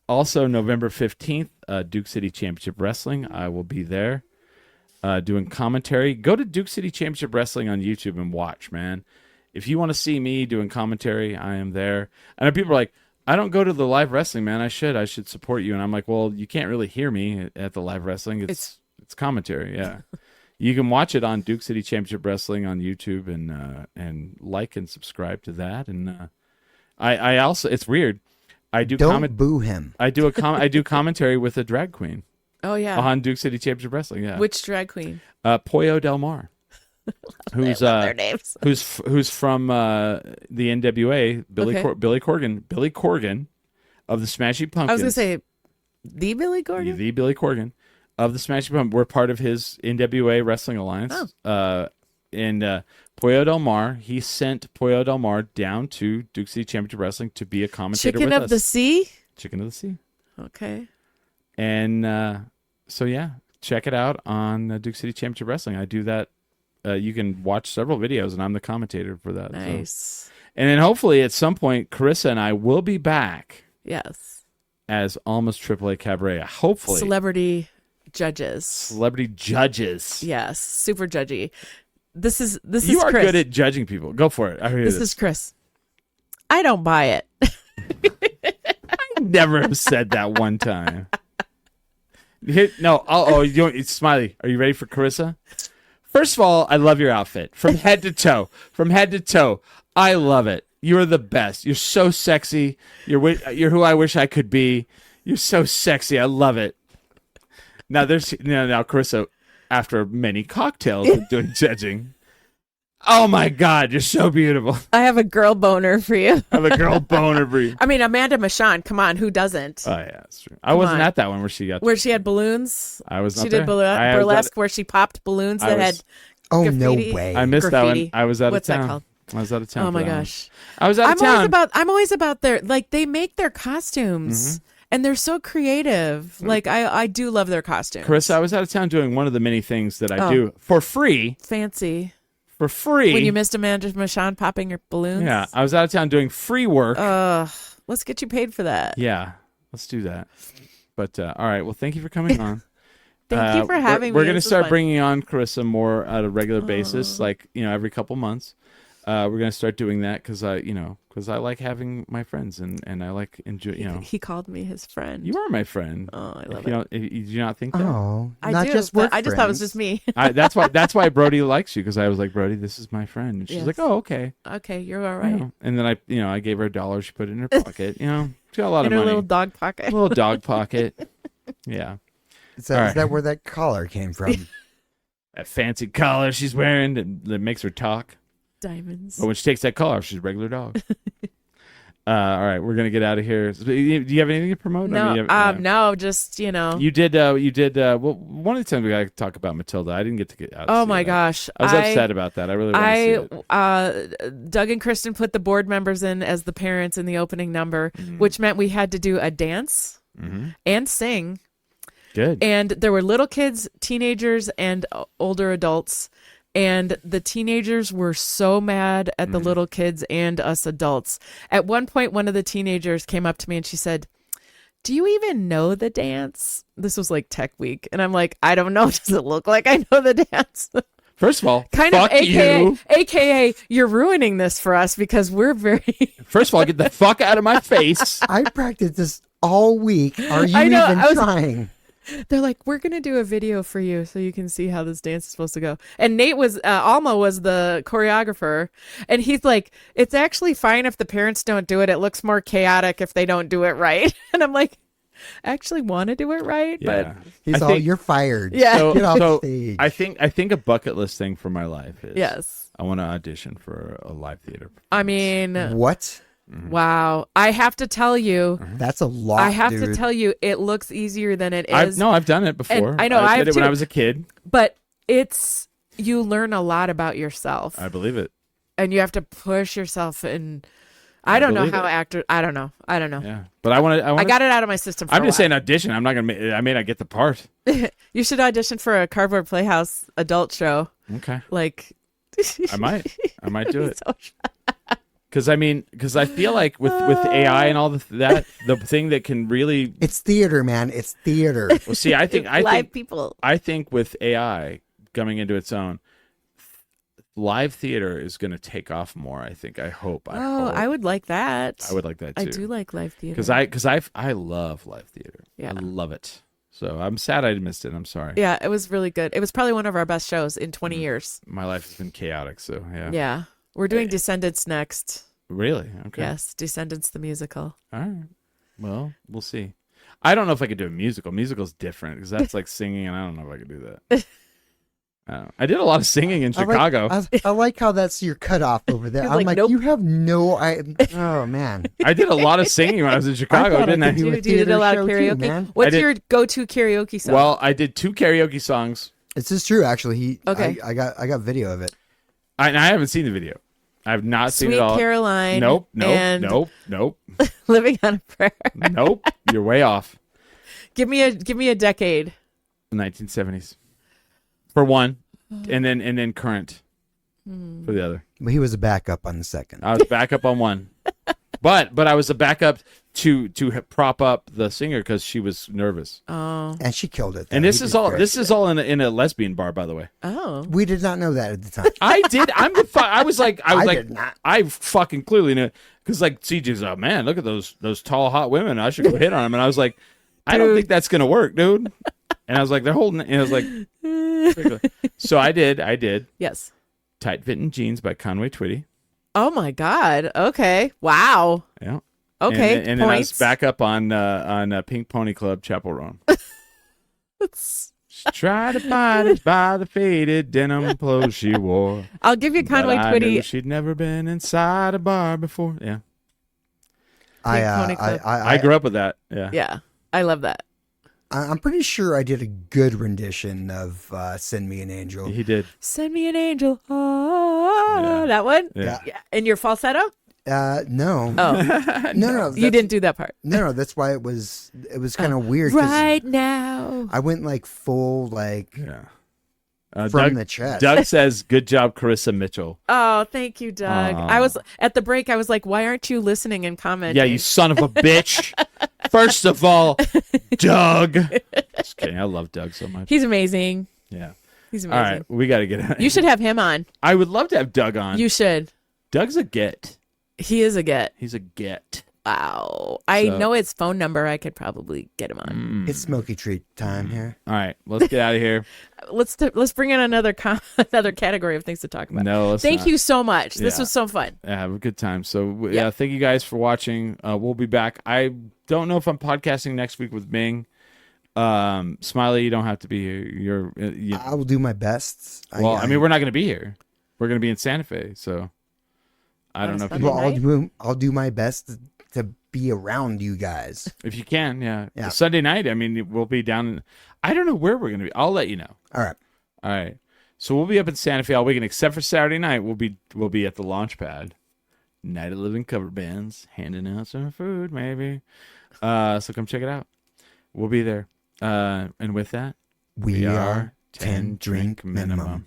[SPEAKER 2] Also, November 15th, Duke City Championship Wrestling. I will be there doing commentary. Go to Duke City Championship Wrestling on YouTube and watch, man. If you want to see me doing commentary, I am there. I know people are like, I don't go to the live wrestling, man. I should support you. And I'm like, well, you can't really hear me at the live wrestling. It's commentary, yeah. You can watch it on Duke City Championship Wrestling on YouTube and like and subscribe to that. And I also, it's weird. I do
[SPEAKER 3] Don't boo him.
[SPEAKER 2] I do commentary with a drag queen.
[SPEAKER 4] Oh yeah.
[SPEAKER 2] On Duke City Championship Wrestling, yeah.
[SPEAKER 4] Which drag queen?
[SPEAKER 2] Pollo Del Mar. Who's
[SPEAKER 4] their names.
[SPEAKER 2] who's from the NWA, Billy Corgan of the Smashing Pumpkins.
[SPEAKER 4] I was gonna say the Billy Corgan.
[SPEAKER 2] The Billy Corgan of the Smashing Pumpkins. We're part of his NWA Wrestling Alliance. And Pollo Del Mar, he sent Pollo Del Mar down to Duke City Championship Wrestling to be a commentator
[SPEAKER 4] Chicken
[SPEAKER 2] with
[SPEAKER 4] of
[SPEAKER 2] us.
[SPEAKER 4] the Sea.
[SPEAKER 2] Chicken of the Sea.
[SPEAKER 4] Okay.
[SPEAKER 2] And so yeah, check it out on Duke City Championship Wrestling. I do that. You can watch several videos, and I'm the commentator for that.
[SPEAKER 4] Nice.
[SPEAKER 2] So. And then hopefully at some point, Carissa and I will be back.
[SPEAKER 4] Yes.
[SPEAKER 2] As Almost AAA Cabaret. Hopefully.
[SPEAKER 4] Celebrity judges.
[SPEAKER 2] Yes,
[SPEAKER 4] super judgy. This is
[SPEAKER 2] you are
[SPEAKER 4] Chris.
[SPEAKER 2] good at judging people. Go for it. I hear
[SPEAKER 4] this is Chris. I don't buy it.
[SPEAKER 2] I never have said that one time. Smiley. Are you ready for Carissa? First of all, I love your outfit from head to toe. I love it. You're the best. You're so sexy. You're who I wish I could be. You're so sexy. I love it. Now now Carissa, after many cocktails and doing judging. Oh my God, you're so beautiful.
[SPEAKER 4] I have a girl boner for you.
[SPEAKER 2] I have a girl boner for you.
[SPEAKER 4] I mean, Amanda Michon, come on, who doesn't?
[SPEAKER 2] Oh yeah, that's true. I wasn't at that one where she
[SPEAKER 4] had balloons.
[SPEAKER 2] I was not
[SPEAKER 4] She
[SPEAKER 2] there.
[SPEAKER 4] did burlesque where she popped balloons that had
[SPEAKER 3] Oh,
[SPEAKER 4] graffiti.
[SPEAKER 3] no way.
[SPEAKER 2] I missed
[SPEAKER 4] Graffiti.
[SPEAKER 2] that one. I was out
[SPEAKER 4] What's
[SPEAKER 2] of town.
[SPEAKER 4] that called?
[SPEAKER 2] I was out of town.
[SPEAKER 4] Oh
[SPEAKER 2] for
[SPEAKER 4] my
[SPEAKER 2] that one.
[SPEAKER 4] gosh.
[SPEAKER 2] I was out of town.
[SPEAKER 4] I'm always about their, like, they make their costumes and they're so creative. Like, I do love their costumes.
[SPEAKER 2] Carissa, I was out of town doing one of the many things that I do for free.
[SPEAKER 4] Fancy.
[SPEAKER 2] For free.
[SPEAKER 4] When you missed Amanda Michon popping your balloons.
[SPEAKER 2] Yeah, I was out of town doing free work.
[SPEAKER 4] Let's get you paid for that.
[SPEAKER 2] Yeah, let's do that. But all right, well, thank you for coming on.
[SPEAKER 4] Thank you for having me.
[SPEAKER 2] We're going to
[SPEAKER 4] This was
[SPEAKER 2] start
[SPEAKER 4] fun.
[SPEAKER 2] bringing on Carissa more on a regular basis, like every couple months. We're going to start doing that because I like having my friends and I like enjoy.
[SPEAKER 4] He called me his friend.
[SPEAKER 2] You are my friend.
[SPEAKER 4] Oh, I love
[SPEAKER 2] it. You do you not think that?
[SPEAKER 3] Oh,
[SPEAKER 4] I
[SPEAKER 3] not
[SPEAKER 4] do,
[SPEAKER 3] just
[SPEAKER 4] but
[SPEAKER 3] work
[SPEAKER 4] I just thought it was
[SPEAKER 3] friends.
[SPEAKER 4] just me.
[SPEAKER 2] That's why Brody likes you, because I was like, Brody, this is my friend. And she's
[SPEAKER 4] Yes.
[SPEAKER 2] like, oh, okay.
[SPEAKER 4] Okay, you're all right.
[SPEAKER 2] And then I gave her $1. She put it in her pocket. She got a lot
[SPEAKER 4] In
[SPEAKER 2] of
[SPEAKER 4] her
[SPEAKER 2] money.
[SPEAKER 4] little dog pocket.
[SPEAKER 2] A little dog pocket. Yeah.
[SPEAKER 3] Is that where that collar came from?
[SPEAKER 2] That fancy collar she's wearing that makes her talk.
[SPEAKER 4] Diamonds.
[SPEAKER 2] But when she takes that collar off, she's a regular dog. All right, we're gonna get out of here. Do you have anything to promote?
[SPEAKER 4] No, no, just
[SPEAKER 2] You did. Well, one of the times we gotta talk about Matilda. I didn't get to get out.
[SPEAKER 4] Oh my gosh,
[SPEAKER 2] I was upset about that. I really wanted to see it.
[SPEAKER 4] Doug and Kristen put the board members in as the parents in the opening number, which meant we had to do a dance and sing.
[SPEAKER 2] Good.
[SPEAKER 4] And there were little kids, teenagers, and older adults. And the teenagers were so mad at the little kids and us adults. At one point, one of the teenagers came up to me and she said, "Do you even know the dance?" This was like Tech Week. And I'm like, "I don't know. Does it look like I know the dance?"
[SPEAKER 2] First of all,
[SPEAKER 4] Kind
[SPEAKER 2] fuck
[SPEAKER 4] of
[SPEAKER 2] you.
[SPEAKER 4] AKA, you're ruining this for us because we're very.
[SPEAKER 2] First of all, get the fuck out of my face.
[SPEAKER 3] I practiced this all week. Are you
[SPEAKER 4] I know,
[SPEAKER 3] even trying?
[SPEAKER 4] They're like, we're gonna do a video for you so you can see how this dance is supposed to go. And Nate was Alma was the choreographer, and he's like, it's actually fine if the parents don't do it. It looks more chaotic if they don't do it right. And I'm like, I actually want to do it right,
[SPEAKER 2] Yeah.
[SPEAKER 3] He's
[SPEAKER 2] I
[SPEAKER 3] all,
[SPEAKER 2] think-
[SPEAKER 3] you're fired.
[SPEAKER 4] Yeah.
[SPEAKER 2] So,
[SPEAKER 3] Get off
[SPEAKER 2] so
[SPEAKER 3] stage.
[SPEAKER 2] I think a bucket list thing for my life is
[SPEAKER 4] yes.
[SPEAKER 2] I want to audition for a live theater.
[SPEAKER 4] I mean,
[SPEAKER 3] What?
[SPEAKER 4] wow. I have to tell you,
[SPEAKER 3] That's a lot,
[SPEAKER 4] I have to
[SPEAKER 3] dude.
[SPEAKER 4] tell you, it looks easier than it
[SPEAKER 2] I've
[SPEAKER 4] is.
[SPEAKER 2] I've done it before.
[SPEAKER 4] I know, I
[SPEAKER 2] did
[SPEAKER 4] have
[SPEAKER 2] it when
[SPEAKER 4] too.
[SPEAKER 2] I was a kid.
[SPEAKER 4] But you learn a lot about yourself,
[SPEAKER 2] I believe it.
[SPEAKER 4] and you have to push yourself. And I don't know
[SPEAKER 2] believe
[SPEAKER 4] how
[SPEAKER 2] it.
[SPEAKER 4] actors. I don't know.
[SPEAKER 2] Yeah, but I want to.
[SPEAKER 4] I got it out of my system. For
[SPEAKER 2] I'm
[SPEAKER 4] a
[SPEAKER 2] just
[SPEAKER 4] while.
[SPEAKER 2] saying audition. I'm not gonna. I may not get the part.
[SPEAKER 4] You should audition for a Cardboard Playhouse adult show.
[SPEAKER 2] Okay,
[SPEAKER 4] Like,
[SPEAKER 2] I might do it.
[SPEAKER 4] So-
[SPEAKER 2] Because I feel like with AI and all that, the thing that can really
[SPEAKER 3] It's theater, man. It's theater.
[SPEAKER 2] well, see, I
[SPEAKER 4] live people.
[SPEAKER 2] think with AI coming into its own, live theater is going to take off more. I think. I hope.
[SPEAKER 4] I would like that.
[SPEAKER 2] I would like that too.
[SPEAKER 4] I do like live theater.
[SPEAKER 2] Because I love live theater.
[SPEAKER 4] Yeah.
[SPEAKER 2] I love it. So I'm sad I missed it. I'm sorry.
[SPEAKER 4] Yeah, it was really good. It was probably one of our best shows in 20 years.
[SPEAKER 2] My life has been chaotic. So yeah.
[SPEAKER 4] Yeah. We're doing Descendants next.
[SPEAKER 2] Really? Okay.
[SPEAKER 4] Yes, Descendants the musical.
[SPEAKER 2] All right. Well, we'll see. I don't know if I could do a musical. Musical's different because that's like singing, and I don't know if I could do that. I did a lot of singing in Chicago.
[SPEAKER 3] I like how that's your cutoff over there.
[SPEAKER 4] He's
[SPEAKER 3] I'm
[SPEAKER 4] like,
[SPEAKER 3] like,
[SPEAKER 4] nope.
[SPEAKER 3] you have no. Oh man.
[SPEAKER 2] I did a lot of singing when I was in Chicago,
[SPEAKER 3] thought I
[SPEAKER 2] didn't I?
[SPEAKER 3] could do a
[SPEAKER 4] You did a
[SPEAKER 3] theater
[SPEAKER 4] lot of
[SPEAKER 3] show too,
[SPEAKER 4] karaoke.
[SPEAKER 3] man.
[SPEAKER 4] What's
[SPEAKER 2] did-
[SPEAKER 4] your go-to karaoke song?
[SPEAKER 2] Well, I did 2 karaoke songs.
[SPEAKER 3] This is true, actually.
[SPEAKER 4] Okay.
[SPEAKER 3] I got video of it.
[SPEAKER 2] I haven't seen the video. I've not seen
[SPEAKER 4] Sweet
[SPEAKER 2] it all.
[SPEAKER 4] Caroline.
[SPEAKER 2] Nope.
[SPEAKER 4] and
[SPEAKER 2] Nope.
[SPEAKER 4] Living on a Prayer.
[SPEAKER 2] Nope. You're way off.
[SPEAKER 4] Give me a decade.
[SPEAKER 2] 1970s for one, and then current for the other.
[SPEAKER 3] But he was a backup on the second.
[SPEAKER 2] I was back up on one, but I was a backup to prop up the singer because she was nervous.
[SPEAKER 4] Oh.
[SPEAKER 3] And she killed it.
[SPEAKER 2] And
[SPEAKER 3] though.
[SPEAKER 2] this
[SPEAKER 3] He
[SPEAKER 2] is
[SPEAKER 3] did
[SPEAKER 2] all
[SPEAKER 3] great.
[SPEAKER 2] this is all in a lesbian bar, by the way.
[SPEAKER 4] Oh.
[SPEAKER 3] We did not know that at the time.
[SPEAKER 2] I did. I was like,
[SPEAKER 3] I did not.
[SPEAKER 2] I fucking clearly knew because like CJ's, oh man, look at those tall hot women. I should go hit on them. And I was like, I don't
[SPEAKER 4] Dude.
[SPEAKER 2] think that's gonna work, dude. And I was like, they're holding. And I was like, so I did.
[SPEAKER 4] Yes.
[SPEAKER 2] Tight fitting jeans by Conway Twitty.
[SPEAKER 4] Oh my God. Okay. Wow.
[SPEAKER 2] Yeah.
[SPEAKER 4] Okay.
[SPEAKER 2] And then I was
[SPEAKER 4] points.
[SPEAKER 2] back up on Pink Pony Club Chapel Roan. Try to find us by the faded denim clothes she wore.
[SPEAKER 4] I'll give you Conway
[SPEAKER 2] But I knew
[SPEAKER 4] Twitty.
[SPEAKER 2] she'd never been inside a bar before. Yeah.
[SPEAKER 3] I
[SPEAKER 2] I grew up with that. Yeah.
[SPEAKER 4] Yeah. I love that.
[SPEAKER 3] I'm pretty sure I did a good rendition of "Send Me an Angel."
[SPEAKER 2] He did.
[SPEAKER 4] Send me an angel. Ah,
[SPEAKER 2] Yeah.
[SPEAKER 4] that one?
[SPEAKER 2] Yeah.
[SPEAKER 4] Yeah. And your falsetto?
[SPEAKER 3] No,
[SPEAKER 4] Oh,
[SPEAKER 3] no,
[SPEAKER 4] you didn't do that part.
[SPEAKER 3] No, that's why it was kind of weird. 'cause
[SPEAKER 4] Right now.
[SPEAKER 3] I went like full like
[SPEAKER 2] Yeah.
[SPEAKER 3] from the chest.
[SPEAKER 2] Doug says, "Good job, Carissa Mitchell."
[SPEAKER 4] Oh, thank you, Doug.
[SPEAKER 2] Aw.
[SPEAKER 4] I was at the break. I was like, why aren't you listening and commenting?
[SPEAKER 2] Yeah, you son of a bitch. First of all, Doug. Just kidding. I love Doug so much.
[SPEAKER 4] He's amazing.
[SPEAKER 2] Yeah.
[SPEAKER 4] He's
[SPEAKER 2] All
[SPEAKER 4] amazing.
[SPEAKER 2] right, we got to get out.
[SPEAKER 4] You should have him on.
[SPEAKER 2] I would love to have Doug on.
[SPEAKER 4] You should.
[SPEAKER 2] Doug's a get.
[SPEAKER 4] He is a get.
[SPEAKER 2] He's a get.
[SPEAKER 4] Wow. I
[SPEAKER 2] So-
[SPEAKER 4] know his phone number. I could probably get him on.
[SPEAKER 3] It's smoky treat time here.
[SPEAKER 2] All right, let's get out of here.
[SPEAKER 4] Let's bring in another another category of things to talk about.
[SPEAKER 2] No, let's
[SPEAKER 4] Thank
[SPEAKER 2] not.
[SPEAKER 4] you so much. This
[SPEAKER 2] Yeah.
[SPEAKER 4] was so fun.
[SPEAKER 2] Yeah, have a good time. So
[SPEAKER 4] Yeah.
[SPEAKER 2] yeah, thank you guys for watching. We'll be back. I don't know if I'm podcasting next week with Ming. Smiley, you don't have to be here.
[SPEAKER 3] I will do my best.
[SPEAKER 2] Well, I mean, we're not going to be here. We're going to be in Santa Fe, so I don't know if
[SPEAKER 4] Sunday
[SPEAKER 2] you,
[SPEAKER 4] night?
[SPEAKER 3] I'll do my best to be around you guys.
[SPEAKER 2] if you can. Yeah.
[SPEAKER 3] Yeah.
[SPEAKER 2] Sunday night. I mean, we'll be down. I don't know where we're going to be. I'll let you know.
[SPEAKER 3] All right.
[SPEAKER 2] All right. So we'll be up in Santa Fe all weekend, except for Saturday night. We'll be at the launch pad. Night of Living cover bands, handing out some food, maybe. So come check it out. We'll be there. And with that,
[SPEAKER 3] We are 10 drink minimum.